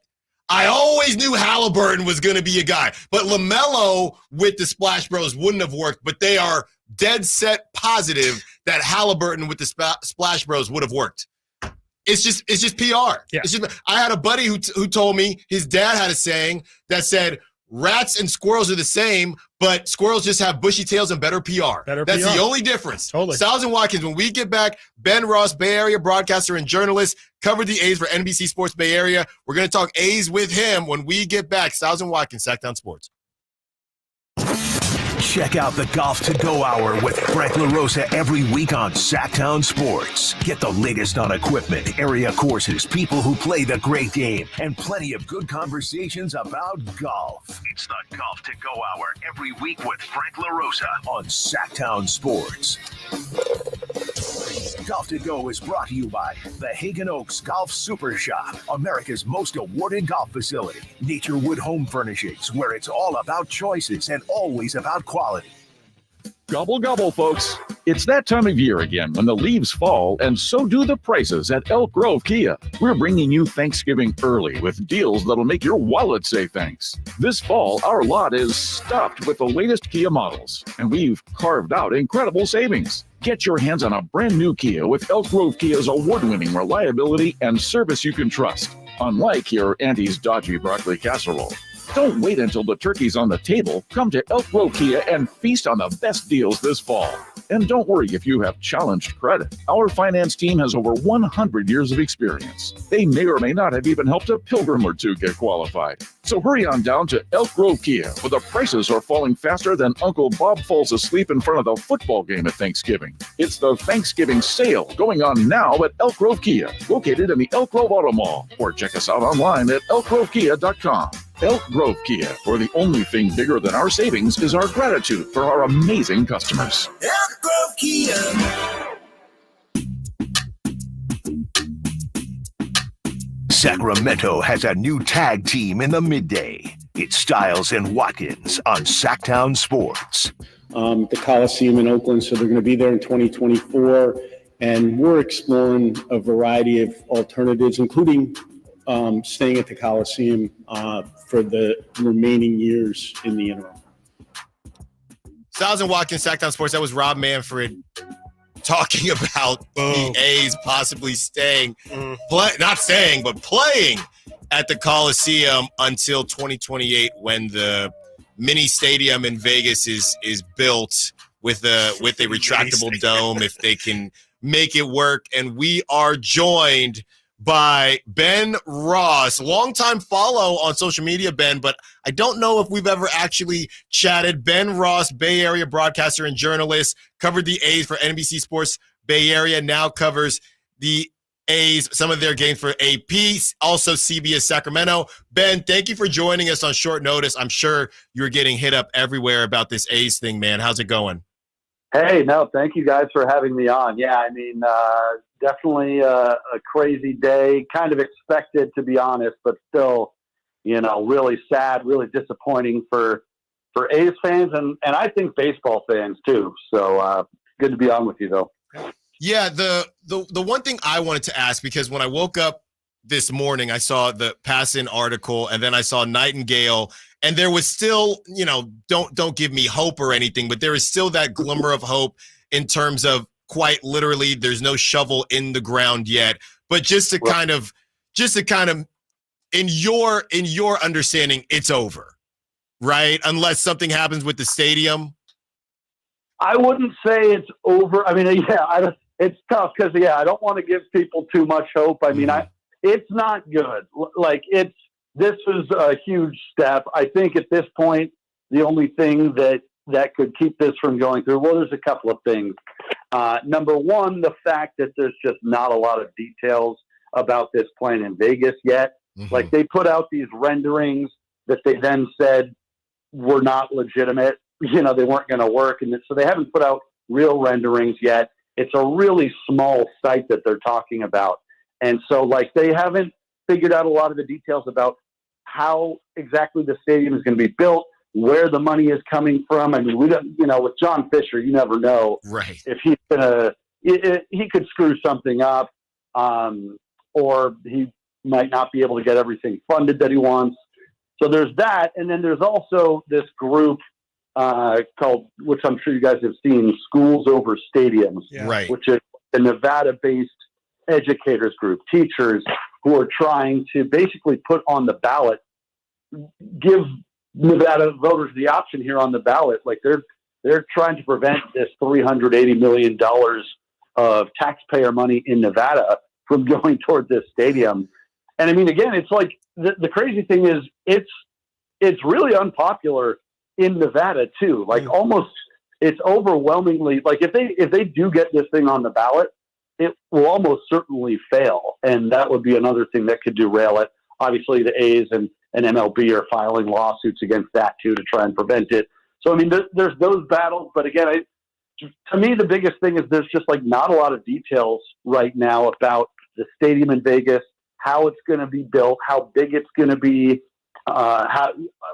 I always knew Halliburton was going to be a guy. But LaMelo with the Splash Bros wouldn't have worked, but they are dead set positive that Halliburton with the Splash Bros would have worked. It's just PR. Yeah. I had a buddy who told me his dad had a saying that said, rats and squirrels are the same, but squirrels just have bushy tails and better PR. That's the only difference. Totally. Stiles and Watkins, when we get back, Ben Ross, Bay Area broadcaster and journalist, covered the A's for NBC Sports Bay Area. We're going to talk A's with him when we get back. Stiles and Watkins, Sactown Sports. Check out the Golf to Go Hour with Frank LaRosa every week on Sactown Sports. Get the latest on equipment, area courses, people who play the great game, and plenty of good conversations about golf. It's the Golf to Go Hour every week with Frank LaRosa on Sactown Sports. Golf to Go is brought to you by the Hagen Oaks Golf Super Shop, America's most awarded golf facility. Nature Wood Home Furnishings, where it's all about choices and always about quality. Gobble, gobble, folks. It's that time of year again when the leaves fall, and so do the prices at Elk Grove Kia. We're bringing you Thanksgiving early with deals that'll make your wallet say thanks. This fall, our lot is stuffed with the latest Kia models, and we've carved out incredible savings. Get your hands on a brand new Kia with Elk Grove Kia's award-winning reliability and service you can trust, unlike your auntie's dodgy broccoli casserole. Don't wait until the turkey's on the table. Come to Elk Grove Kia and feast on the best deals this fall. And don't worry if you have challenged credit. Our finance team has over 100 years of experience. They may or may not have even helped a pilgrim or two get qualified. So hurry on down to Elk Grove Kia, where the prices are falling faster than Uncle Bob falls asleep in front of the football game at Thanksgiving. It's the Thanksgiving sale going on now at Elk Grove Kia, located in the Elk Grove Auto Mall, or check us out online at elkgrovekia.com. Elk Grove Kia, where the only thing bigger than our savings is our gratitude for our amazing customers. Elk Grove Kia. Sacramento has a new tag team in the midday. It's Stiles and Watkins on Sactown Sports. The Coliseum in Oakland, so they're going to be there in 2024, and we're exploring a variety of alternatives, including staying at the Coliseum for the remaining years in the interim. Stiles and Watkins, Sactown Sports. That was Rob Manfred talking about the A's possibly staying, not staying, but playing at the Coliseum until 2028, when the mini stadium in Vegas is built with a retractable dome, if they can make it work. And we are joined by Ben Ross, longtime follow on social media, Ben, but I don't know if we've ever actually chatted. Ben Ross, Bay Area broadcaster and journalist, covered the A's for NBC Sports Bay Area, now covers the A's, some of their games for AP, also CBS Sacramento. Ben, thank you for joining us on short notice. I'm sure you're getting hit up everywhere about this A's thing, man. How's it going? Hey, no, thank you guys for having me on. Yeah, I mean, definitely a crazy day, kind of expected to be honest, but still, really sad, really disappointing for A's fans and I think baseball fans too. So good to be on with you though. Yeah, the one thing I wanted to ask, because when I woke up this morning, I saw the Pass-In article, and then I saw Nightingale, and there was still, don't give me hope or anything, but there is still that glimmer of hope in terms of quite literally there's no shovel in the ground yet. But just to kind of in your understanding, it's over, right? Unless something happens with the stadium. I wouldn't say it's over. I mean, yeah, it's tough because, I don't want to give people too much hope. I mean, it's not good. Like, this was a huge step. I think at this point, the only thing that could keep this from going through, well, there's a couple of things. Number one, the fact that there's just not a lot of details about this plan in Vegas yet. Mm-hmm. Like, they put out these renderings that they then said were not legitimate. They weren't going to work. And so they haven't put out real renderings yet. It's a really small site that they're talking about. And so, like, they haven't figured out a lot of the details about how exactly the stadium is going to be built, where the money is coming from. I mean, we don't, with John Fisher, you never know if he's going to, he could screw something up, or he might not be able to get everything funded that he wants. So there's that. And then there's also this group called, which I'm sure you guys have seen, Schools Over Stadiums, which is a Nevada-based educators group, teachers who are trying to basically put on the ballot, give Nevada voters the option here on the ballot. Like, they're trying to prevent this $380 million of taxpayer money in Nevada from going toward this stadium. And I mean, again, it's like the crazy thing is it's really unpopular in Nevada too. Like, almost, it's overwhelmingly, like, if they do get this thing on the ballot, it will almost certainly fail. And that would be another thing that could derail it. Obviously the A's and MLB are filing lawsuits against that too, to try and prevent it. So, I mean, there's those battles, but again, to me, the biggest thing is there's just like not a lot of details right now about the stadium in Vegas, how it's going to be built, how big it's going to be,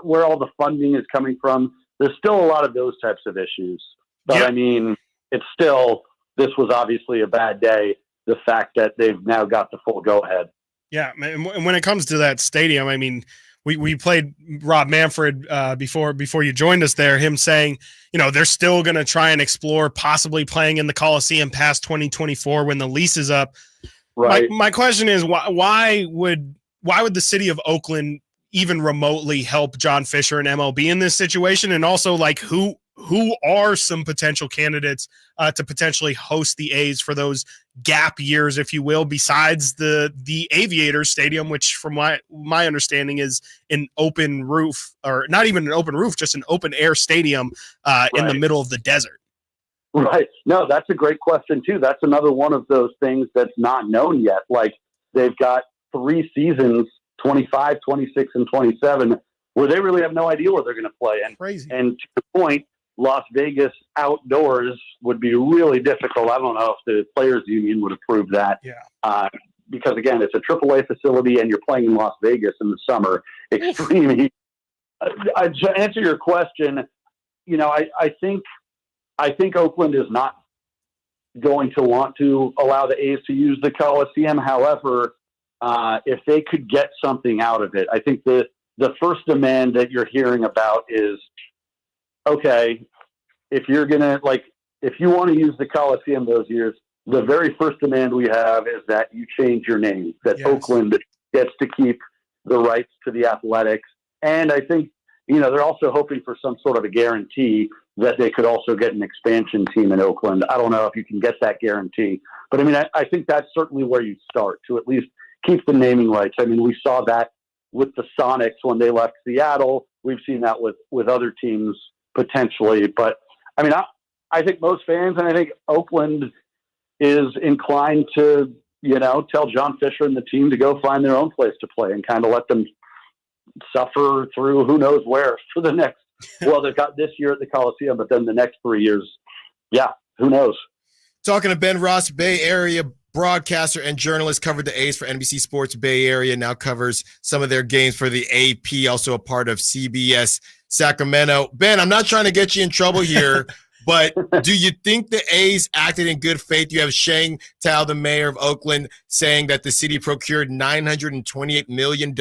where all the funding is coming from. There's still a lot of those types of issues, but I mean, it's still, this was obviously a bad day. The fact that they've now got the full go ahead. Yeah. And when it comes to that stadium, I mean, we played Rob Manfred before you joined us there, him saying, they're still going to try and explore possibly playing in the Coliseum past 2024 when the lease is up. Right. My question is, why would the city of Oakland even remotely help John Fisher and MLB in this situation? And also, like, who are some potential candidates to potentially host the A's for those gap years, if you will, besides the Aviators Stadium, which from my understanding is an open roof, or not even an open roof, just an open air stadium in the middle of the desert. Right. No, that's a great question too. That's another one of those things that's not known yet. Like, they've got 3 seasons, 25, 26, and 27, where they really have no idea where they're going to play. And crazy. And to the point, Las Vegas outdoors would be really difficult. I don't know if the Players Union would approve that. Yeah. Because again, it's a AAA facility and you're playing in Las Vegas in the summer. Extreme heat. To answer your question, I think Oakland is not going to want to allow the A's to use the Coliseum. However, if they could get something out of it, I think the first demand that you're hearing about is, okay, if you're going to, like, if you want to use the Coliseum those years, the very first demand we have is that you change your name, that Oakland gets to keep the rights to the Athletics. And I think, they're also hoping for some sort of a guarantee that they could also get an expansion team in Oakland. I don't know if you can get that guarantee, but I mean, I think that's certainly where you start, to at least keep the naming rights. I mean, we saw that with the Sonics when they left Seattle. We've seen that with other teams potentially, but I mean, I think most fans, and I think Oakland is inclined to, tell John Fisher and the team to go find their own place to play and kind of let them suffer through who knows where for the next, well, they've got this year at the Coliseum, but then the next 3 years yeah, who knows? Talking to Ben Ross, Bay Area broadcaster and journalist, covered the A's for NBC Sports Bay Area, now covers some of their games for the AP, also a part of CBS Sacramento. Ben, I'm not trying to get you in trouble here, but do you think the A's acted in good faith? You have Shang Tao, the mayor of Oakland, saying that the city procured $928 million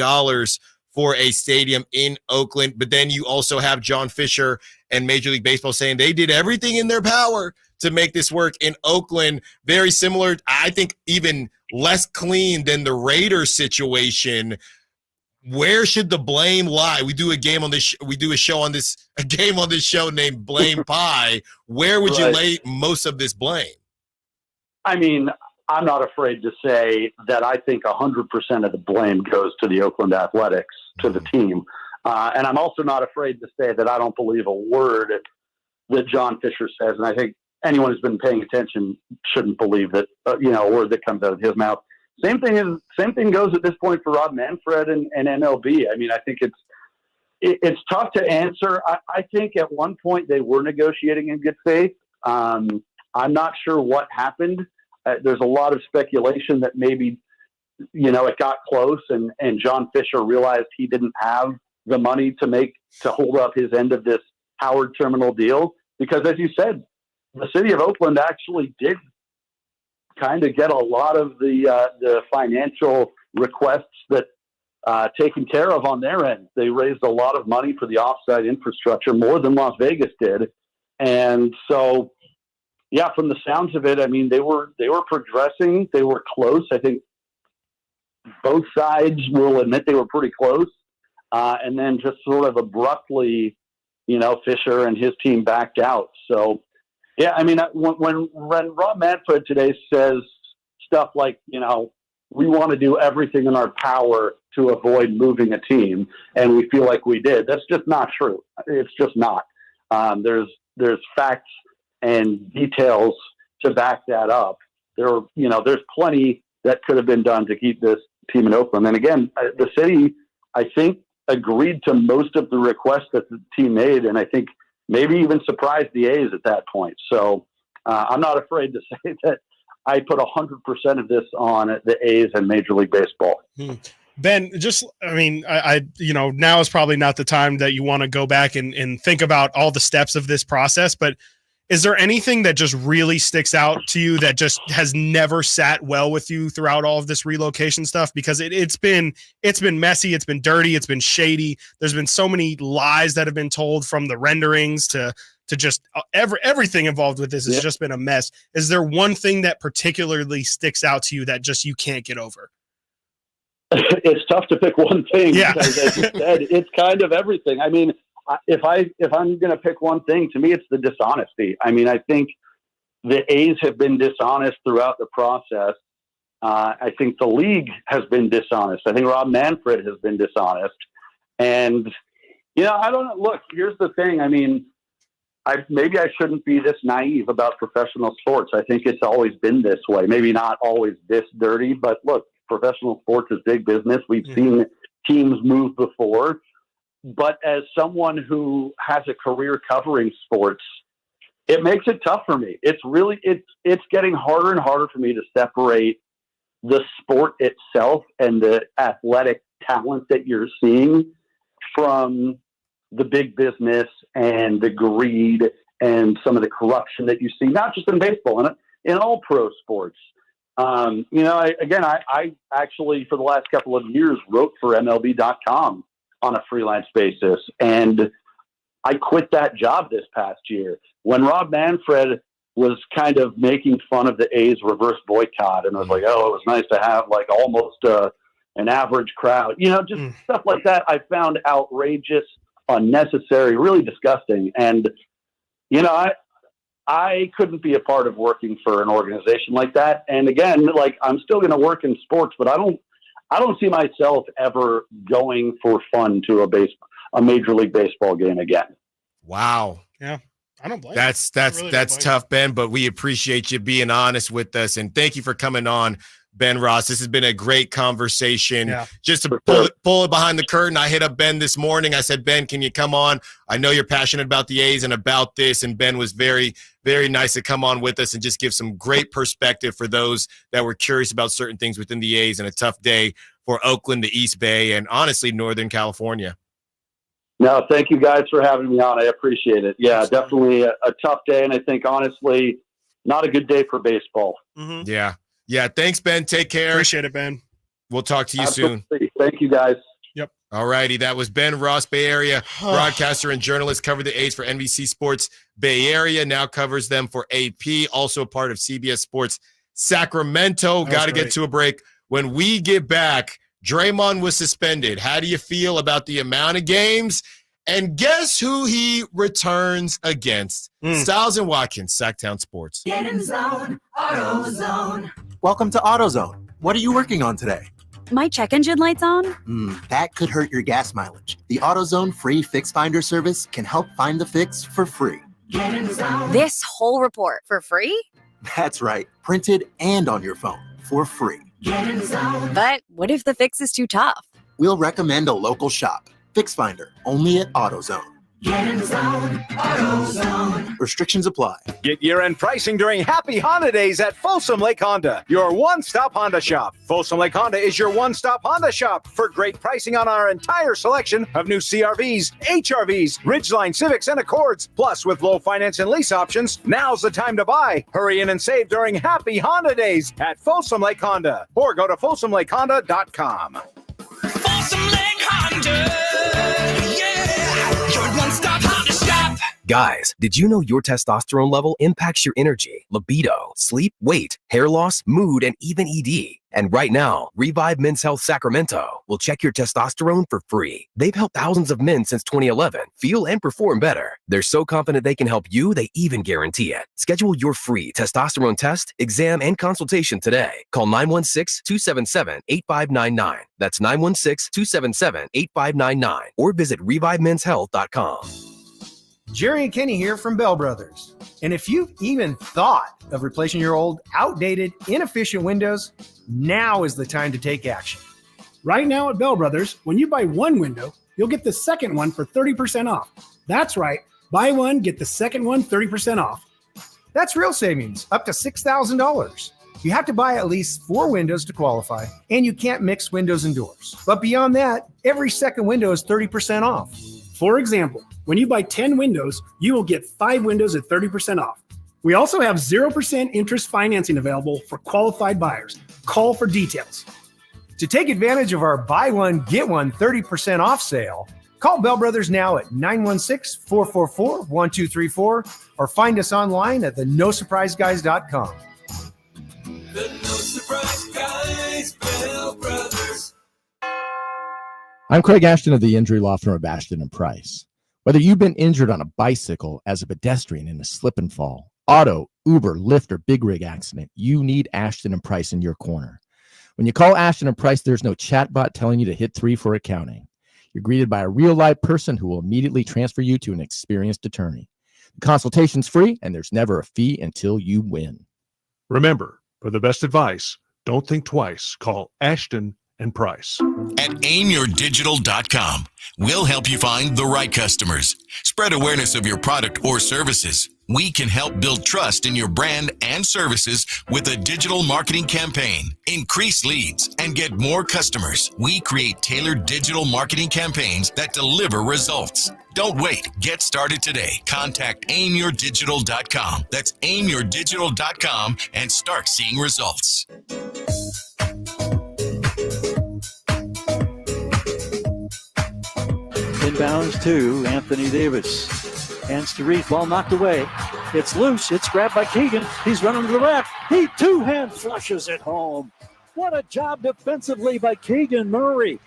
for a stadium in Oakland, but then you also have John Fisher and Major League Baseball saying they did everything in their power to make this work in Oakland. Very similar, I think even less clean than the Raiders situation. Where should the blame lie? We do a game on this. We do a game on this show named Blame Pie. Where would you lay most of this blame? I mean, I'm not afraid to say that I think 100% of the blame goes to the Oakland Athletics, to the team. And I'm also not afraid to say that I don't believe a word that John Fisher says. And I think anyone who's been paying attention shouldn't believe that, a word that comes out of his mouth. Same thing goes at this point for Rob Manfred and MLB. I mean, I think it's tough to answer. I think at one point they were negotiating in good faith. I'm not sure what happened. There's a lot of speculation that maybe, it got close and John Fisher realized he didn't have the money to hold up his end of this Howard Terminal deal. Because as you said, the city of Oakland actually did kind of get a lot of the financial requests that taken care of on their end. They raised a lot of money for the offsite infrastructure, more than Las Vegas did. And so, yeah, from the sounds of it, I mean, they were progressing. They were close. I think both sides will admit they were pretty close. And then just sort of abruptly, Fisher and his team backed out. So, yeah, I mean, when Rob Manfred today says stuff like, we want to do everything in our power to avoid moving a team, and we feel like we did, that's just not true. It's just not. There's facts and details to back that up. There's plenty that could have been done to keep this team in Oakland. And again, the city, I think, agreed to most of the requests that the team made, and I think maybe even surprised the A's at that point. So I'm not afraid to say that I put 100% of this on the A's and Major League Baseball. Ben, I now is probably not the time that you want to go back and think about all the steps of this process, but is there anything that just really sticks out to you that just has never sat well with you throughout all of this relocation stuff? Because it's been messy, it's been dirty, it's been shady. There's been so many lies that have been told, from the renderings to just everything involved with this has just been a mess. Is there one thing that particularly sticks out to you that just you can't get over? It's tough to pick one thing. Yeah. Because as you said, it's kind of everything. I mean, if I'm going to pick one thing, to me, it's the dishonesty. I mean, I think the A's have been dishonest throughout the process. I think the league has been dishonest. I think Rob Manfred has been dishonest. And, I don't know. Look, here's the thing. I mean, maybe I shouldn't be this naive about professional sports. I think it's always been this way. Maybe not always this dirty, but look, professional sports is big business. We've seen teams move before. But as someone who has a career covering sports, it makes it tough for me. It's getting harder and harder for me to separate the sport itself and the athletic talent that you're seeing from the big business and the greed and some of the corruption that you see, not just in baseball, in all pro sports. I actually, for the last couple of years, wrote for MLB.com on a freelance basis. And I quit that job this past year when Rob Manfred was kind of making fun of the A's reverse boycott. And I was like, oh, it was nice to have like almost an average crowd, just stuff like that. I found outrageous, unnecessary, really disgusting. And, I couldn't be a part of working for an organization like that. And again, like, I'm still going to work in sports, but I don't see myself ever going for fun to a Major League Baseball game again. Wow. Yeah. I don't blame That's tough, Ben, but we appreciate you being honest with us. And thank you for coming on Ben Ross. This has been a great conversation. Yeah. Just to pull it behind the curtain, I hit up Ben this morning. I said, Ben, can you come on? I know you're passionate about the A's and about this, and Ben was very, very nice to come on with us and just give some great perspective for those that were curious about certain things within the A's and a tough day for Oakland, the East Bay, and honestly, Northern California. No, thank you guys for having me on. I appreciate it. Yeah, definitely a tough day, and I think, honestly, not a good day for baseball. Mm-hmm. Yeah. Yeah. Thanks, Ben. Take care. Appreciate it, Ben. We'll talk to you Absolutely. soon. Thank you, guys. Yep. All righty. That was Ben Ross, Bay Area broadcaster and journalist, covered the A's for NBC Sports Bay Area, now covers them for AP, also a part of CBS Sports Sacramento. Got to get to a break. When we get back, Draymond was suspended. How do you feel about the amount of games? And guess who he returns against? Stiles and Watkins, Sactown Sports. Get in zone, AutoZone. Welcome to AutoZone. What are you working on today? My check engine light's on? That could hurt your gas mileage. The AutoZone free Fix Finder service can help find the fix for free. Get in zone. This whole report for free? That's right, printed and on your phone for free. Get in zone. But what if the fix is too tough? We'll recommend a local shop. Fix Finder, only at AutoZone. Get in zone, AutoZone. Restrictions apply. Get year-end pricing during Happy Honda Days at Folsom Lake Honda, your one-stop Honda shop. Folsom Lake Honda is your one-stop Honda shop for great pricing on our entire selection of new CRVs, HRVs, Ridgeline Civics, and Accords. Plus, with low finance and lease options, now's the time to buy. Hurry in and save during Happy Honda Days at Folsom Lake Honda, or go to folsomlakehonda.com. Folsom Lake Honda. Your one-stop Honda shop. Guys, did you know your testosterone level impacts your energy, libido, sleep, weight, hair loss, mood, and even ED? And right now, Revive Men's Health Sacramento will check your testosterone for free. They've helped thousands of men since 2011 feel and perform better. They're so confident they can help you, they even guarantee it. Schedule your free testosterone test, exam, and consultation today. Call 916-277-8599. That's 916-277-8599. Or visit ReviveMen'sHealth.com. Jerry and Kenny here from Bell Brothers. And if you've even thought of replacing your old, outdated, inefficient windows, now is the time to take action. Right now at Bell Brothers, when you buy one window, you'll get the second one for 30% off. That's right. Buy one, get the second one 30% off. That's real savings, up to $6,000. You have to buy at least 4 windows to qualify, and you can't mix windows and doors. But beyond that, every second window is 30% off. For example, when you buy 10 windows, you will get 5 windows at 30% off. We also have 0% interest financing available for qualified buyers. Call for details. To take advantage of our buy one, get one 30% off sale, call Bell Brothers now at 916-444-1234 or find us online at theNoSurpriseGuys.com. The No Surprise Guys, Bell Brothers. I'm Craig Ashton of the injury law firm of Ashton and Price. Whether you've been injured on a bicycle, as a pedestrian in a slip and fall, auto, Uber, Lyft, or big rig accident, you need Ashton and Price in your corner. When you call Ashton and Price, there's no chatbot telling you to hit 3 for accounting. You're greeted by a real live person who will immediately transfer you to an experienced attorney. The consultation's free, and there's never a fee until you win. Remember, for the best advice, don't think twice. Call Ashton and Price. At aimyourdigital.com, we'll help you find the right customers. Spread awareness of your product or services. We can help build trust in your brand and services with a digital marketing campaign. Increase leads and get more customers. We create tailored digital marketing campaigns that deliver results. Don't wait. Get started today. Contact aimyourdigital.com. That's aimyourdigital.com and start seeing results. Inbounds to Anthony Davis. Hands to Reed, ball knocked away. It's loose. It's grabbed by Keegan. He's running to the rack. He two-hand flushes it home. What a job defensively by Keegan Murray.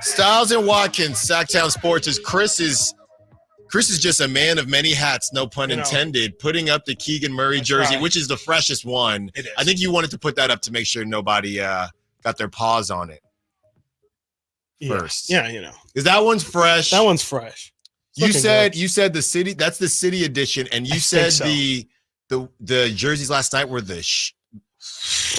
Stiles and Watkins, Sactown Sports. Chris is just a man of many hats, no pun intended, putting up the Keegan Murray jersey, which is the freshest one. It is. I think you wanted to put that up to make sure nobody got their paws on it first. Yeah, you know. Because that one's fresh. That one's fresh. You said the city, that's the city edition, and you said so. the the jerseys last night were the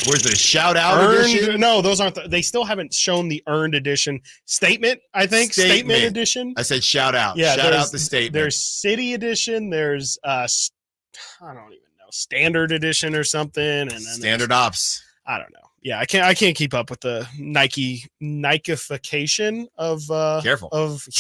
where's the shout out edition? No, those aren't. They still haven't shown the earned edition. Statement, I think. Statement edition. I said shout out. Yeah, shout out the statement. There's city edition. There's I don't even know, standard edition or something, and then standard ops. I don't know. Yeah, I can't keep up with the Nike-ification of careful of the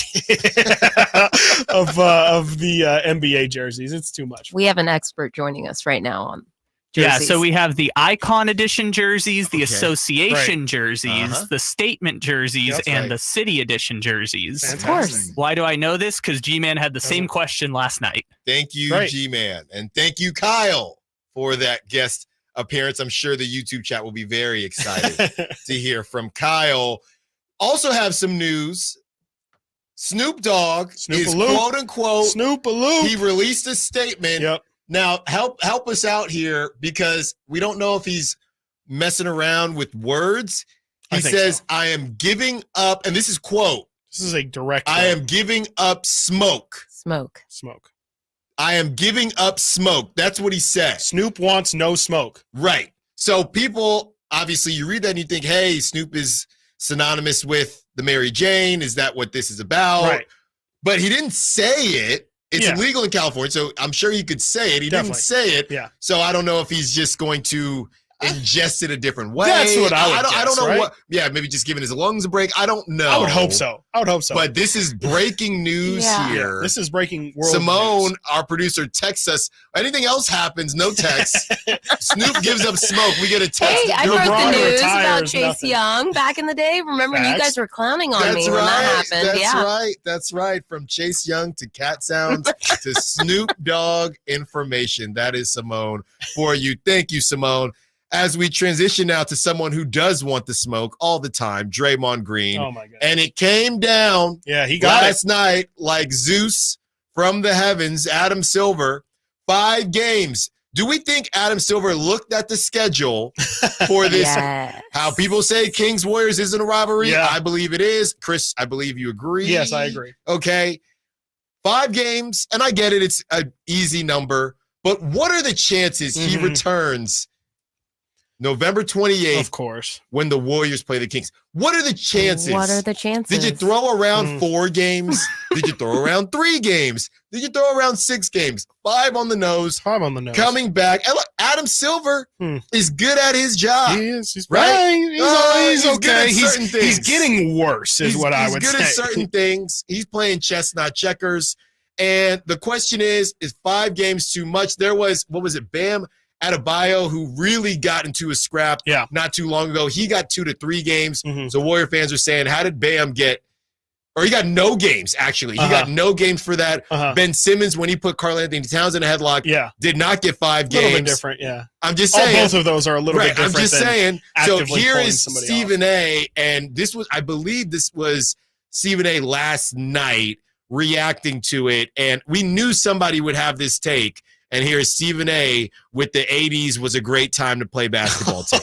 NBA jerseys. It's too much. We have an expert joining us right now on jerseys. Yeah, so we have the Icon Edition jerseys, the Association jerseys, the Statement jerseys, and the City Edition jerseys. Of course. Why do I know this? Because G-Man had the same question last night. Thank you, G-Man. And thank you, Kyle, for that guest appearance. I'm sure the YouTube chat will be very excited to hear from Kyle. Also have some news. Snoop Dogg is quote unquote Snoop-a-loop. He released a statement. Yep. Now help us out here because we don't know if he's messing around with words. He says, I am giving up, and this is quote. This is a direct I am giving up smoke. Smoke. I am giving up smoke. That's what he said. Snoop wants no smoke. Right. So people, obviously, you read that and you think, hey, Snoop is synonymous with the Mary Jane. Is that what this is about? Right. But he didn't say it. It's illegal in California, so I'm sure he could say it. He didn't say it. Yeah. So I don't know if he's just going to ingest it a different way. That's what I would I don't know right? what. Yeah, maybe just giving his lungs a break. I don't know. I would hope so. But this is breaking news here. This is breaking world Simone, news. our producer, texts us. Anything else happens, no text. Snoop gives up smoke. We get a text. Hey, I heard the news about Chase Young back in the day. Remember, you guys were clowning on me when that happened. That's right. From Chase Young to cat sounds to Snoop Dogg information. That is Simone for you. Thank you, Simone. As we transition now to someone who does want the smoke all the time, Draymond Green. Oh, my God. And it came down he got last night like Zeus from the heavens, Adam Silver, 5 games. Do we think Adam Silver looked at the schedule for this? Yes. How people say Kings Warriors isn't a rivalry? Yeah. I believe it is. Chris, I believe you agree. Yes, I agree. Okay. 5 games, and I get it. It's an easy number. But what are the chances he returns November 28th, of course, when the Warriors play the Kings? What are the chances? What are the chances? Did you throw around 4 games? Did you throw around 3 games? Did you throw around 6 games? 5 on the nose. 5 on the nose. Coming back. And look, Adam Silver is good at his job. He is. He's right. He's okay. He's getting worse, is what I would say. He's good at certain things. He's playing chess, not checkers. And the question is 5 games too much? There was, what was it, Bam Adebayo, who really got into a scrap not too long ago. He got 2 to 3 games. So Warrior fans are saying, how did Bam get, or he got no games, actually. He got no games for that. Ben Simmons, when he put Karl Anthony Towns in a headlock, did not get 5 games. A little bit different, I'm just saying. Both of those are a little bit different. I'm just saying. So here is Stephen A., and this was, I believe this was Stephen A. last night reacting to it, and we knew somebody would have this take. And here's Stephen A. with the 80s was a great time to play basketball tape.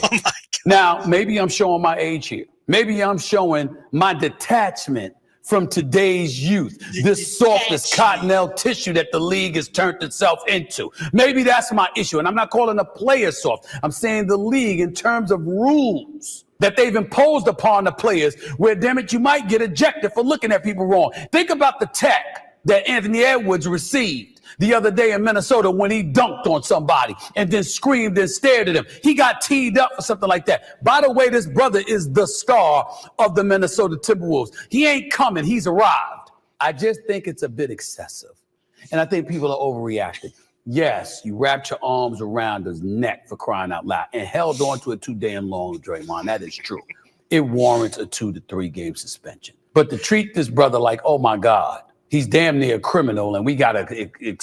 Now, maybe I'm showing my age here. Maybe I'm showing my detachment from today's youth, this soft as cottonelle tissue that the league has turned itself into. Maybe that's my issue. And I'm not calling the players soft. I'm saying the league in terms of rules that they've imposed upon the players where, damn it, you might get ejected for looking at people wrong. Think about the tech that Anthony Edwards received the other day in Minnesota when he dunked on somebody and then screamed and stared at him. He got teed up for something like that. By the way, this brother is the star of the Minnesota Timberwolves. He ain't coming. He's arrived. I just think it's a bit excessive. And I think people are overreacting. Yes, you wrapped your arms around his neck, for crying out loud, and held on to it too damn long, Draymond. That is true. It warrants a 2 to 3 game suspension. But to treat this brother like, oh my God, he's damn near a criminal and we got to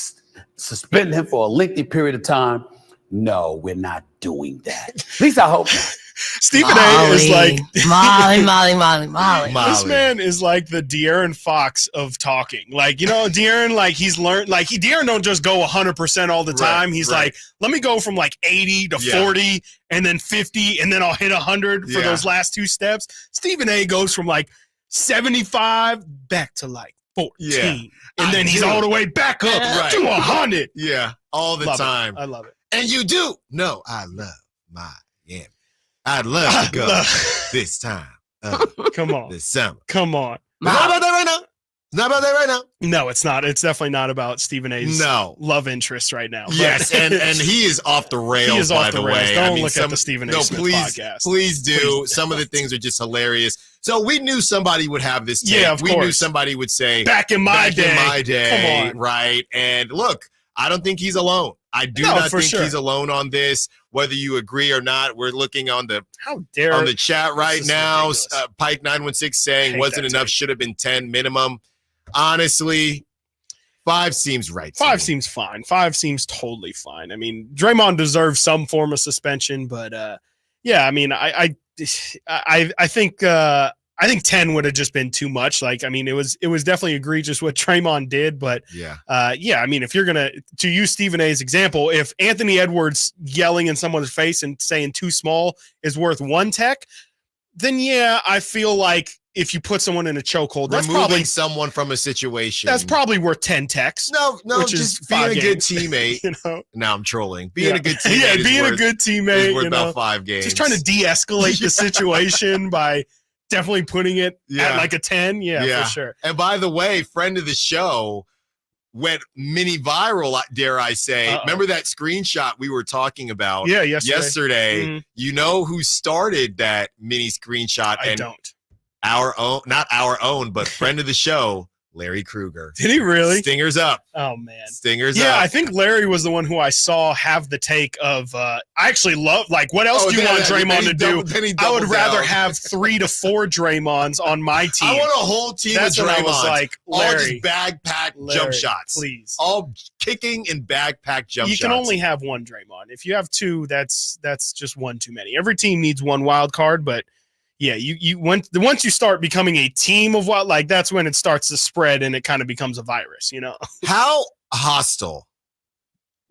suspend him for a lengthy period of time. No, we're not doing that. At least I hope not. Stephen A. is like Molly. This man is like the De'Aaron Fox of talking. Like, you know, De'Aaron, like he's learned, like De'Aaron don't just go 100% all the time. He's like, let me go from like 80 to 40 and then 50 and then I'll hit 100 for those last 2 steps. Stephen A. goes from like 75 back to like 14. And then he's all the way back up to 100. Yeah. all the time. I love it. And you do. No, I love Miami. I'd love to go this time. Come on. This summer. Come on. It's not about that right now. It's not about that right now. No, it's not. It's definitely not about Stephen A's love interest right now. Yes, and he is off the rails, He is by off the the rails. way. Don't look at the Stephen A. Smith please, podcast. Please do. Please Some of the things are just hilarious. So we knew somebody would have this take. Yeah, of we knew course. somebody would say, Back in my day. Come on. Right? And look, I don't think he's alone. I do not think he's alone on this. Whether you agree or not, we're looking on the chat right now. Pike 916 saying wasn't enough, should have been 10 minimum. Honestly, 5 seems right. 5 seems fine. 5 seems totally fine. I mean, Draymond deserves some form of suspension, but yeah, I mean, I think 10 would have just been too much. Like, I mean, it was definitely egregious what Draymond did, but yeah, I mean, if you're to use Stephen A's example, if Anthony Edwards yelling in someone's face and saying too small is worth 1 tech, then yeah, I feel like if you put someone in a chokehold, that's removing probably someone from a situation. That's probably worth 10 techs. No, which just is being a 5 good games. teammate. You know? Now I'm trolling. Being a good teammate. Yeah, is being worth, a good teammate. is worth you know, about 5 games. Just trying to de-escalate the situation by definitely putting it at like a 10. Yeah, for sure. And by the way, friend of the show went mini viral, dare I say. Remember that screenshot we were talking about yesterday? Mm-hmm. You know who started that mini screenshot? I don't. Our own, not our own, but friend of the show, Larry Kruger. Did he really? Stingers up. Oh, man. Stingers up. Yeah, I think Larry was the one who I saw have the take of, I actually love, like, what else do you want Draymond to do? I would rather have 3 to 4 Draymonds on my team. I want a whole team of Draymonds. I was like, Larry, all just backpack jump shots. Please. All kicking and backpack jump shots. You can only have 1 Draymond. If you have 2, that's just 1 too many. Every team needs 1 wild card, but yeah, once you start becoming a team of that's when it starts to spread and it kind of becomes a virus, you know. How hostile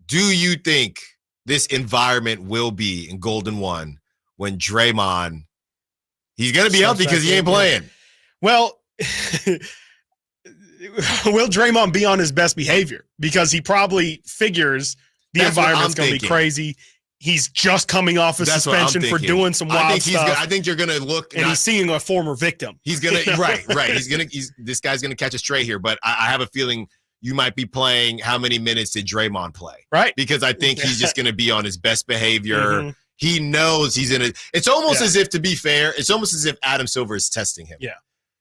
do you think this environment will be in Golden 1 when Draymond, he's going to be out because he ain't playing? Well, will Draymond be on his best behavior? Because he probably figures the environment's going to be crazy. He's just coming off a suspension for doing some wild stuff. I think you're going to look, and he's seeing a former victim. He's going to right. This guy's going to catch a stray here, but I have a feeling you might be playing. How many minutes did Draymond play? Right, because I think he's just going to be on his best behavior. Mm-hmm. He knows he's in it. It's almost as if, to be fair, it's almost as if Adam Silver is testing him. Yeah.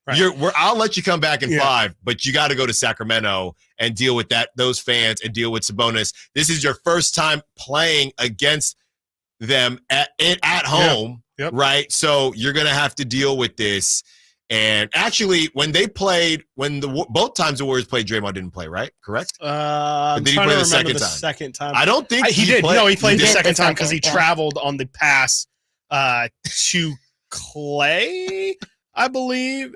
Right. I'll let you come back in 5, but you got to go to Sacramento and deal with those fans and deal with Sabonis. This is your first time playing against them at home, right? So you're going to have to deal with this. And actually, when both times the Warriors played, Draymond didn't play, right? Correct? I'm did he trying play to the remember second time? time. I don't think he did. No, he played the second time because he Yeah. traveled on the pass to Clay, I believe.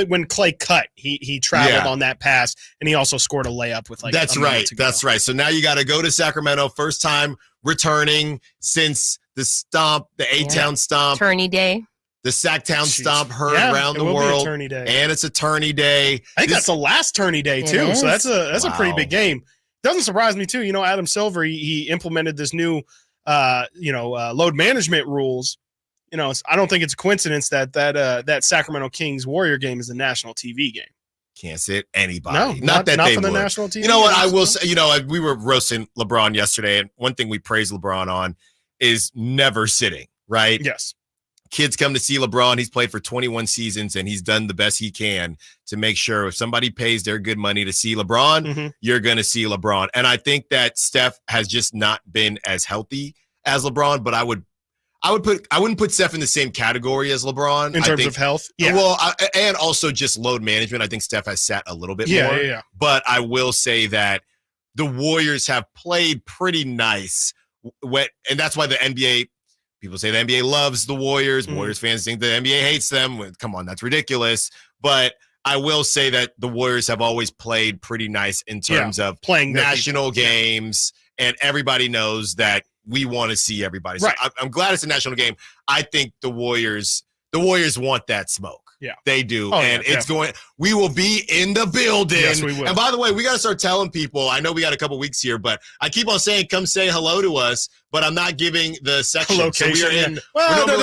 When Clay cut, he traveled on that pass, and he also scored a layup with That's right. That's right. So now you got to go to Sacramento, first time returning since the stomp, the A-Town stomp. Attorney Day. The Sactown stomp heard around the world. And it's attorney day. I think that's the last tourney day too. So that's a pretty big game. Doesn't surprise me too. You know, Adam Silver, he implemented this new load management rules. You know, I don't think it's a coincidence that Sacramento Kings Warrior game is a national TV game. Can't sit anybody. No, not that not they for the would. national TV. You know what I will say? You know, we were roasting LeBron yesterday, and one thing we praise LeBron on is never sitting. Right? Yes. Kids come to see LeBron. He's played for 21 seasons, and he's done the best he can to make sure if somebody pays their good money to see LeBron, you're going to see LeBron. And I think that Steph has just not been as healthy as LeBron, but I wouldn't put Steph in the same category as LeBron in terms of health. Yeah. Well, and also just load management. I think Steph has sat a little bit more. Yeah. But I will say that the Warriors have played pretty nice, and that's why the NBA. People say the NBA loves the Warriors. Warriors fans think the NBA hates them. Come on, that's ridiculous. But I will say that the Warriors have always played pretty nice in terms of playing national games, and everybody knows that we want to see everybody. So I'm glad it's a national game. I think the Warriors want that smoke. Yeah. They do. Oh, And yeah, it's going, we will be in the building. Yes, we will. And by the way, we got to start telling people, I know we got a couple weeks here, but I keep on saying, come say hello to us, but I'm not giving the section. Location. So we are in. Yeah. Well, no.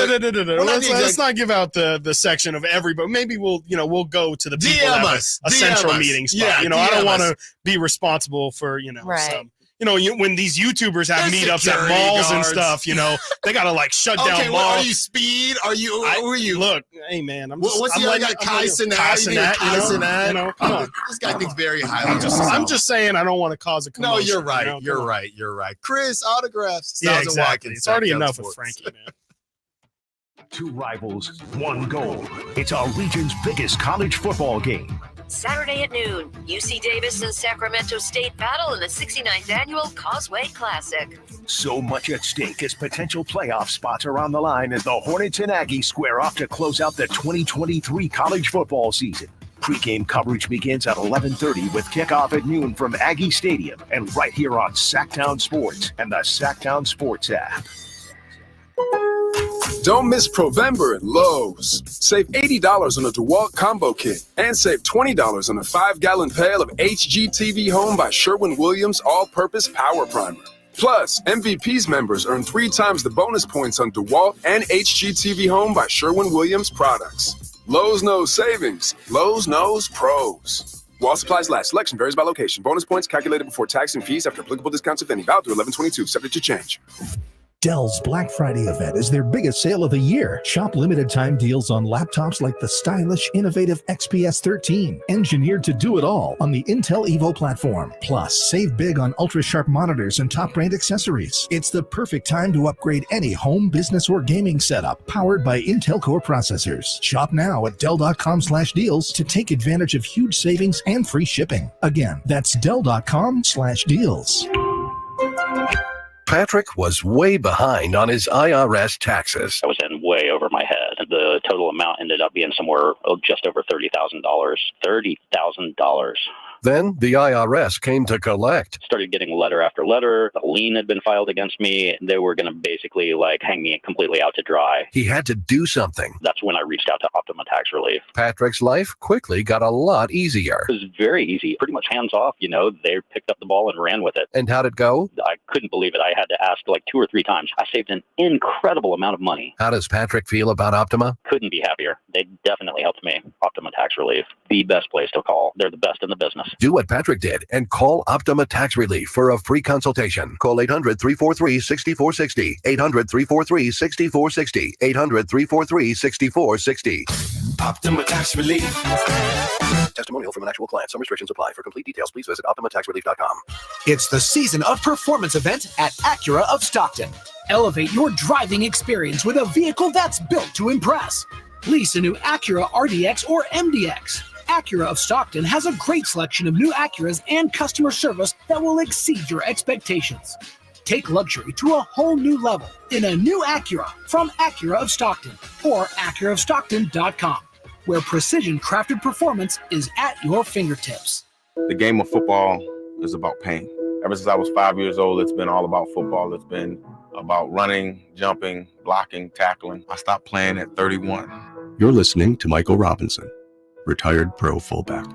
Let's not give out the section of everybody. Maybe we'll go to the people DM that have us. a DM central us. meeting spot. Yeah, I don't DM want us. to be responsible for, Right. some. When these YouTubers have There's meetups at security malls and guards. stuff, they gotta like shut Okay, down well, malls. are you Speed? Are you? Who are you? Look, hey man, What's the other guy? Kai Cenat. Come on. This guy thinks very highly of I'm himself. just saying I don't want to cause a commotion. No, you're right. Come You're on. right. You're right. Chris, autographs. Yeah, Stiles exactly. Watkins, It's already Sactown enough with Sports. Frankie, man. Two rivals, one goal. It's our region's biggest college football game. Saturday at noon, UC Davis and Sacramento State battle in the 69th Annual Causeway Classic. So much at stake as potential playoff spots are on the line as the Hornets and Aggies square off to close out the 2023 college football season. Pre-game coverage begins at 11:30 with kickoff at noon from Aggie Stadium and right here on Sactown Sports and the Sactown Sports app. Don't miss Provember at Lowe's. Save $80 on a DeWalt combo kit and save $20 on a 5-gallon pail of HGTV Home by Sherwin-Williams all-purpose power primer. Plus, MVP's members earn 3 times the bonus points on DeWalt and HGTV Home by Sherwin-Williams products. Lowe's knows savings. Lowe's knows pros. While supplies last, selection varies by location. Bonus points calculated before tax and fees after applicable discounts, if any. Valid through 11/22, subject to change. Dell's Black Friday event is their biggest sale of the year. Shop limited time deals on laptops like the stylish, innovative XPS 13, engineered to do it all on the Intel Evo platform. Plus, save big on ultra-sharp monitors and top brand accessories. It's the perfect time to upgrade any home, business, or gaming setup powered by Intel Core processors. Shop now at Dell.com/deals to take advantage of huge savings and free shipping. Again, that's Dell.com/deals. Patrick was way behind on his IRS taxes. I was in way over my head. The total amount ended up being somewhere just over $30,000. $30,000. Then the IRS came to collect. Started getting letter after letter. A lien had been filed against me. They were going to basically hang me completely out to dry. He had to do something. That's when I reached out to Optima Tax Relief. Patrick's life quickly got a lot easier. It was very easy, pretty much hands off. They picked up the ball and ran with it. And how'd it go? I couldn't believe it. I had to ask 2 or 3 times. I saved an incredible amount of money. How does Patrick feel about Optima? Couldn't be happier. They definitely helped me. Optima Tax Relief, the best place to call. They're the best in the business. Do what Patrick did and call Optima Tax Relief for a free consultation. Call 800-343-6460. 800-343-6460. 800-343-6460. Optima Tax Relief. Testimonial from an actual client. Some restrictions apply. For complete details, please visit OptimaTaxRelief.com. It's the season of performance event at Acura of Stockton. Elevate your driving experience with a vehicle that's built to impress. Lease a new Acura RDX or MDX. Acura of Stockton has a great selection of new Acuras and customer service that will exceed your expectations. Take luxury to a whole new level in a new Acura from Acura of Stockton or AcuraofStockton.com, where precision-crafted performance is at your fingertips. The game of football is about pain. Ever since I was 5 years old, it's been all about football. It's been about running, jumping, blocking, tackling. I stopped playing at 31. You're listening to Michael Robinson, retired pro fullback.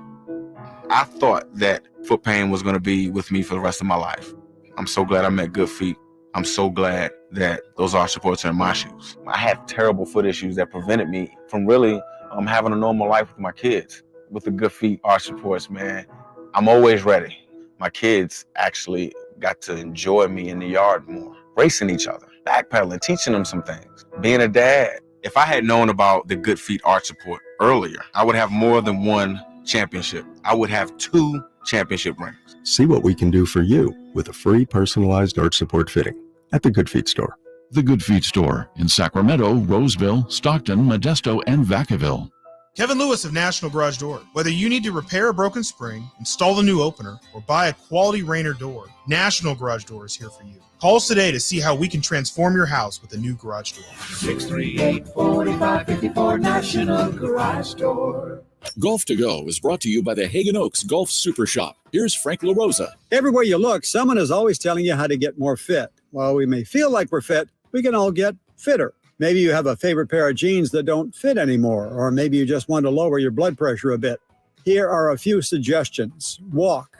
I thought that foot pain was going to be with me for the rest of my life. I'm so glad I met Good Feet. I'm so glad that those arch supports are in my shoes. I had terrible foot issues that prevented me from really having a normal life with my kids. With the Good Feet arch supports, man, I'm always ready. My kids actually got to enjoy me in the yard more, racing each other, backpedaling, teaching them some things, being a dad. If I had known about the Good Feet arch support earlier, I would have more than one championship. I would have 2 championship rings. See what we can do for you with a free personalized arch support fitting at the Good Feet store. The Good Feet store in Sacramento, Roseville, Stockton, Modesto, and Vacaville. Kevin Lewis of National Garage Door. Whether you need to repair a broken spring, install the new opener, or buy a quality Rainer door, National Garage Door is here for you. Call us today to see how we can transform your house with a new garage door. 638-4554 National Garage Door. Golf to Go is brought to you by the Hagen Oaks Golf Super Shop. Here's Frank LaRosa. Everywhere you look, someone is always telling you how to get more fit. While we may feel like we're fit, we can all get fitter. Maybe you have a favorite pair of jeans that don't fit anymore, or maybe you just want to lower your blood pressure a bit. Here are a few suggestions. Walk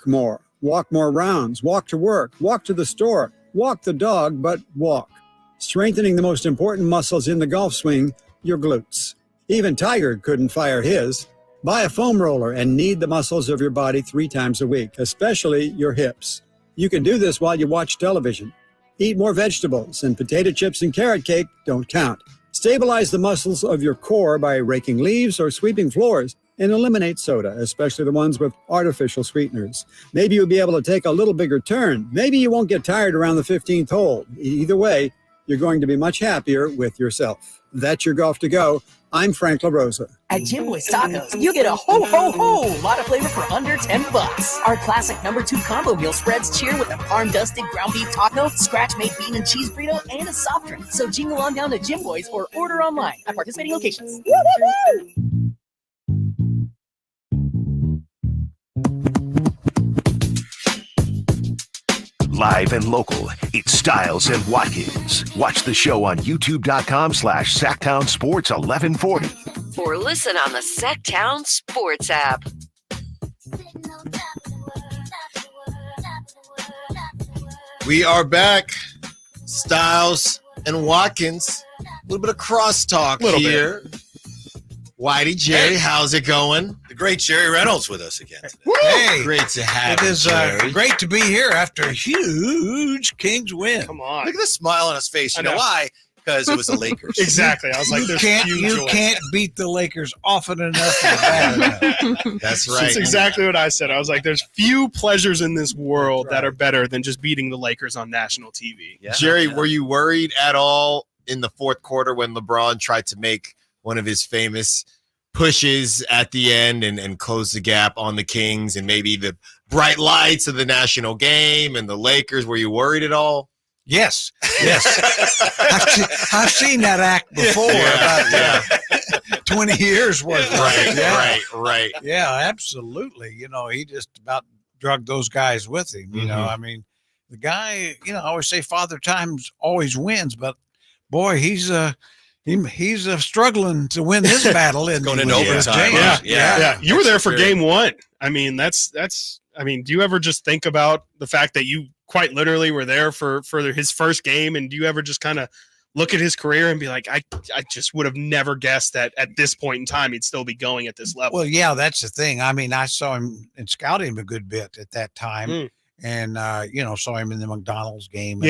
more rounds, walk to work, walk to the store, walk the dog, but walk. Strengthening the most important muscles in the golf swing, your glutes. Even Tiger couldn't fire his. Buy a foam roller and knead the muscles of your body 3 times a week, especially your hips. You can do this while you watch television. Eat more vegetables, and potato chips and carrot cake don't count. Stabilize the muscles of your core by raking leaves or sweeping floors, and eliminate soda, especially the ones with artificial sweeteners. Maybe you'll be able to take a little bigger turn. Maybe you won't get tired around the 15th hole. Either way, you're going to be much happier with yourself. That's your Golf to Go. I'm Frank LaRosa. At Jim Boy's Tacos, you get a ho lot of flavor for under $10. Our classic #2 combo meal spreads cheer with a parm-dusted ground beef taco, scratch-made bean and cheese burrito, and a soft drink. So jingle on down to Jim Boy's or order online at participating locations. Woo-hoo-hoo! Live and local, it's Stiles and Watkins. Watch the show on youtube.com/Sactown Sports 1140. Or listen on the Sactown Sports app. We are back. Stiles and Watkins. A little bit of crosstalk here. Whitey, Jerry, how's it going? The great Jerry Reynolds with us again today. Hey, great to have you, It is great to be here after a huge Kings win. Come on. Look at the smile on his face. You know why? Because it was the Lakers. Exactly. I was like, you there's can't beat the Lakers often enough. That's right. That's exactly what I said. I was like, there's few pleasures in this world that are better than just beating the Lakers on national TV. Yeah, Jerry, were you worried at all in the fourth quarter when LeBron tried to make one of his famous pushes at the end and close the gap on the Kings and maybe the bright lights of the national game and the Lakers? Were you worried at all? Yes. I've seen that act before about 20 years worth. Right. Yeah, absolutely. You know, he just about drugged those guys with him. You know, I mean, the guy, you know, I always say Father Times always wins, but boy, he's struggling to win this battle in going into overtime. Yeah. You were there for game one. I mean, I mean, do you ever just think about the fact that you quite literally were there for his first game? And do you ever just kind of look at his career and be like, I just would have never guessed that at this point in time, he'd still be going at this level? Well, yeah, that's the thing. I mean, I saw him and scouted him a good bit at that time. And, you know, saw him in the McDonald's game.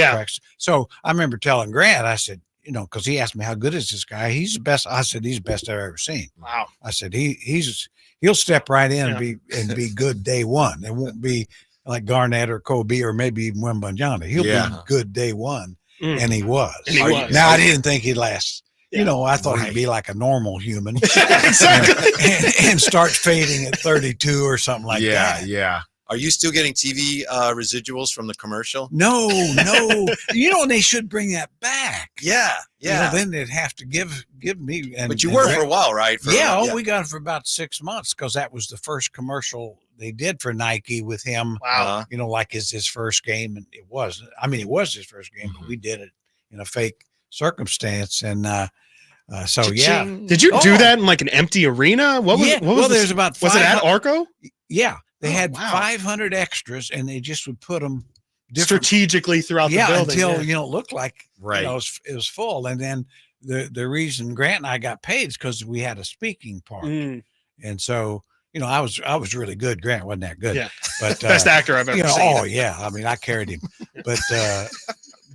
So I remember telling Grant, I said, you know, because he asked me, how good is this guy? He's the best. I said, he's the best I've ever seen. Wow. I said, he'll step right in and be good day one. It won't be like Garnett or Kobe or maybe even Wembanyama. He'll be good day one. And he was. Now, I didn't think he'd last. You know, I thought he'd be like a normal human and start fading at 32 or something like that. Yeah. Are you still getting TV residuals from the commercial? No. You know, they should bring that back. Yeah. You know, then they'd have to give me. But you were for a while, right? We got it for about 6 months because that was the first commercial they did for Nike with him. Wow. You know, like his first game, and it was his first game, but we did it in a fake circumstance, and so yeah. Did you do that in like an empty arena? What was there's about was it at Arco? Yeah. They had 500 extras, and they just would put them strategically throughout the building. Until, you know, it looked like you know, it was full. And then the reason Grant and I got paid is because we had a speaking part. And so, you know, I was really good. Grant wasn't that good. Yeah. But best actor I've ever seen. Oh, yeah. I mean, I carried him.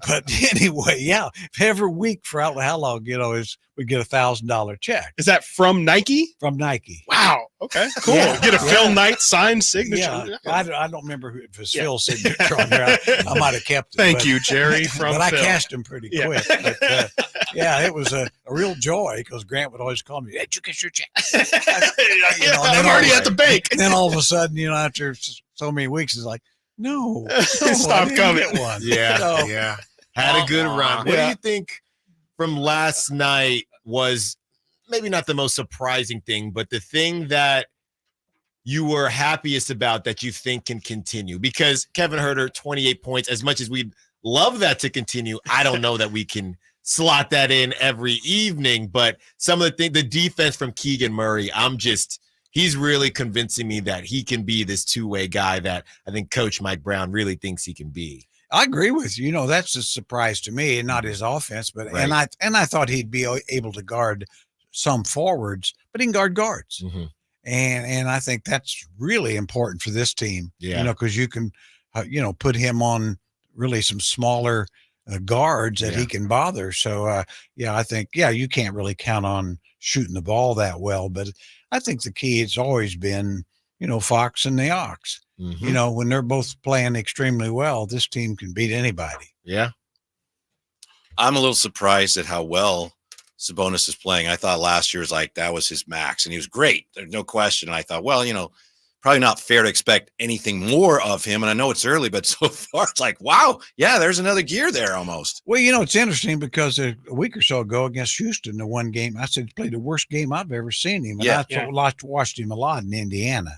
But anyway, every week for how long, you know, we get $1,000 check. Is that from Nike? From Nike. Wow. Okay, cool. Get a Phil Knight signed signature. Yeah. I don't remember if it was Phil's signature on there. I might have kept it. Thank you, Jerry. But I cashed him pretty quick. But, it was a real joy because Grant would always call me, "Hey, did you get your check?" I'm already at the bank. And then all of a sudden, you know, after so many weeks, it's like, no, stop coming. One. Yeah. Had a good run. What do you think from last night was maybe not the most surprising thing, but the thing that you were happiest about that you think can continue? Because Kevin Huerter, 28 points, as much as we'd love that to continue, I don't know that we can slot that in every evening. But some of the defense from Keegan Murray, he's really convincing me that he can be this two-way guy that I think Coach Mike Brown really thinks he can be. I agree with you. You know, that's a surprise to me, not his offense, but right. and I thought he'd be able to guard some forwards, but he can guard guards. Mm-hmm. And I think that's really important for this team. Yeah. You know, because you can, put him on really some smaller guards that he can bother. So, I think, you can't really count on shooting the ball that well, but I think the key has always been, Fox and the Ox. Mm-hmm. When they're both playing extremely well, this team can beat anybody. Yeah. I'm a little surprised at how well Sabonis is playing. I thought last year was like that was his max, and he was great. There's no question. And I thought, well, probably not fair to expect anything more of him. And I know it's early, but so far it's like, wow, yeah, there's another gear there almost. Well, it's interesting because a week or so ago against Houston, the one game, I said he played the worst game I've ever seen him. And I watched him a lot in Indiana.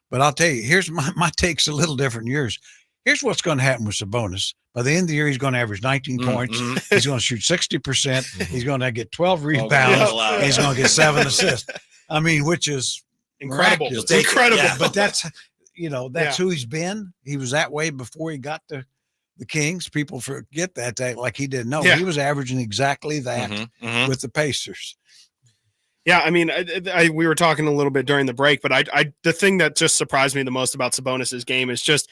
But I'll tell you, here's my take's a little different than yours. Here's what's going to happen with Sabonis. By the end of the year, he's going to average 19 points. He's going to shoot 60%. He's going to get 12 rebounds. And he's going to get 7 assists. I mean, which is incredible. Incredible. Yeah. But that's who he's been. He was that way before he got to the Kings. People forget that like he didn't know. He was averaging exactly that with the Pacers. Yeah, I mean, we were talking a little bit during the break, but the thing that just surprised me the most about Sabonis's game is just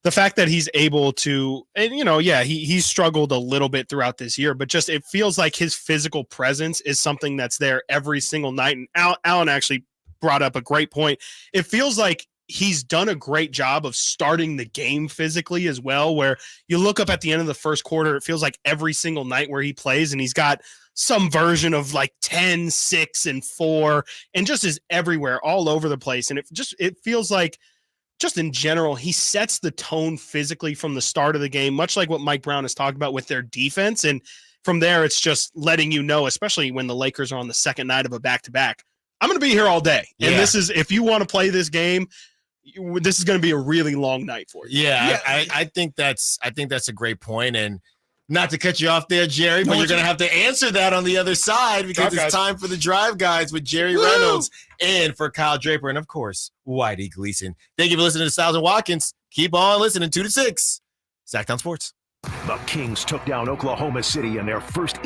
the fact that he's able to, and he's struggled a little bit throughout this year, but just it feels like his physical presence is something that's there every single night. And Alan actually brought up a great point. It feels like he's done a great job of starting the game physically as well, where you look up at the end of the first quarter, it feels like every single night where he plays and he's got some version of like 10, 6, and 4, and just is everywhere, all over the place. And it feels like just in general, he sets the tone physically from the start of the game, much like what Mike Brown has talked about with their defense. And from there, it's just letting especially when the Lakers are on the second night of a back-to-back, I'm going to be here all day. And this is, if you want to play this game, this is going to be a really long night for you. Yeah. I think that's a great point. And not to cut you off there, Jerry, but you're going to have to answer that on the other side because it's time for the Drive Guys with Jerry Reynolds and for Kyle Draper and, of course, Whitey Gleason. Thank you for listening to Stiles and Watkins. Keep on listening. 2 to 6. Sactown Sports. The Kings took down Oklahoma City in their first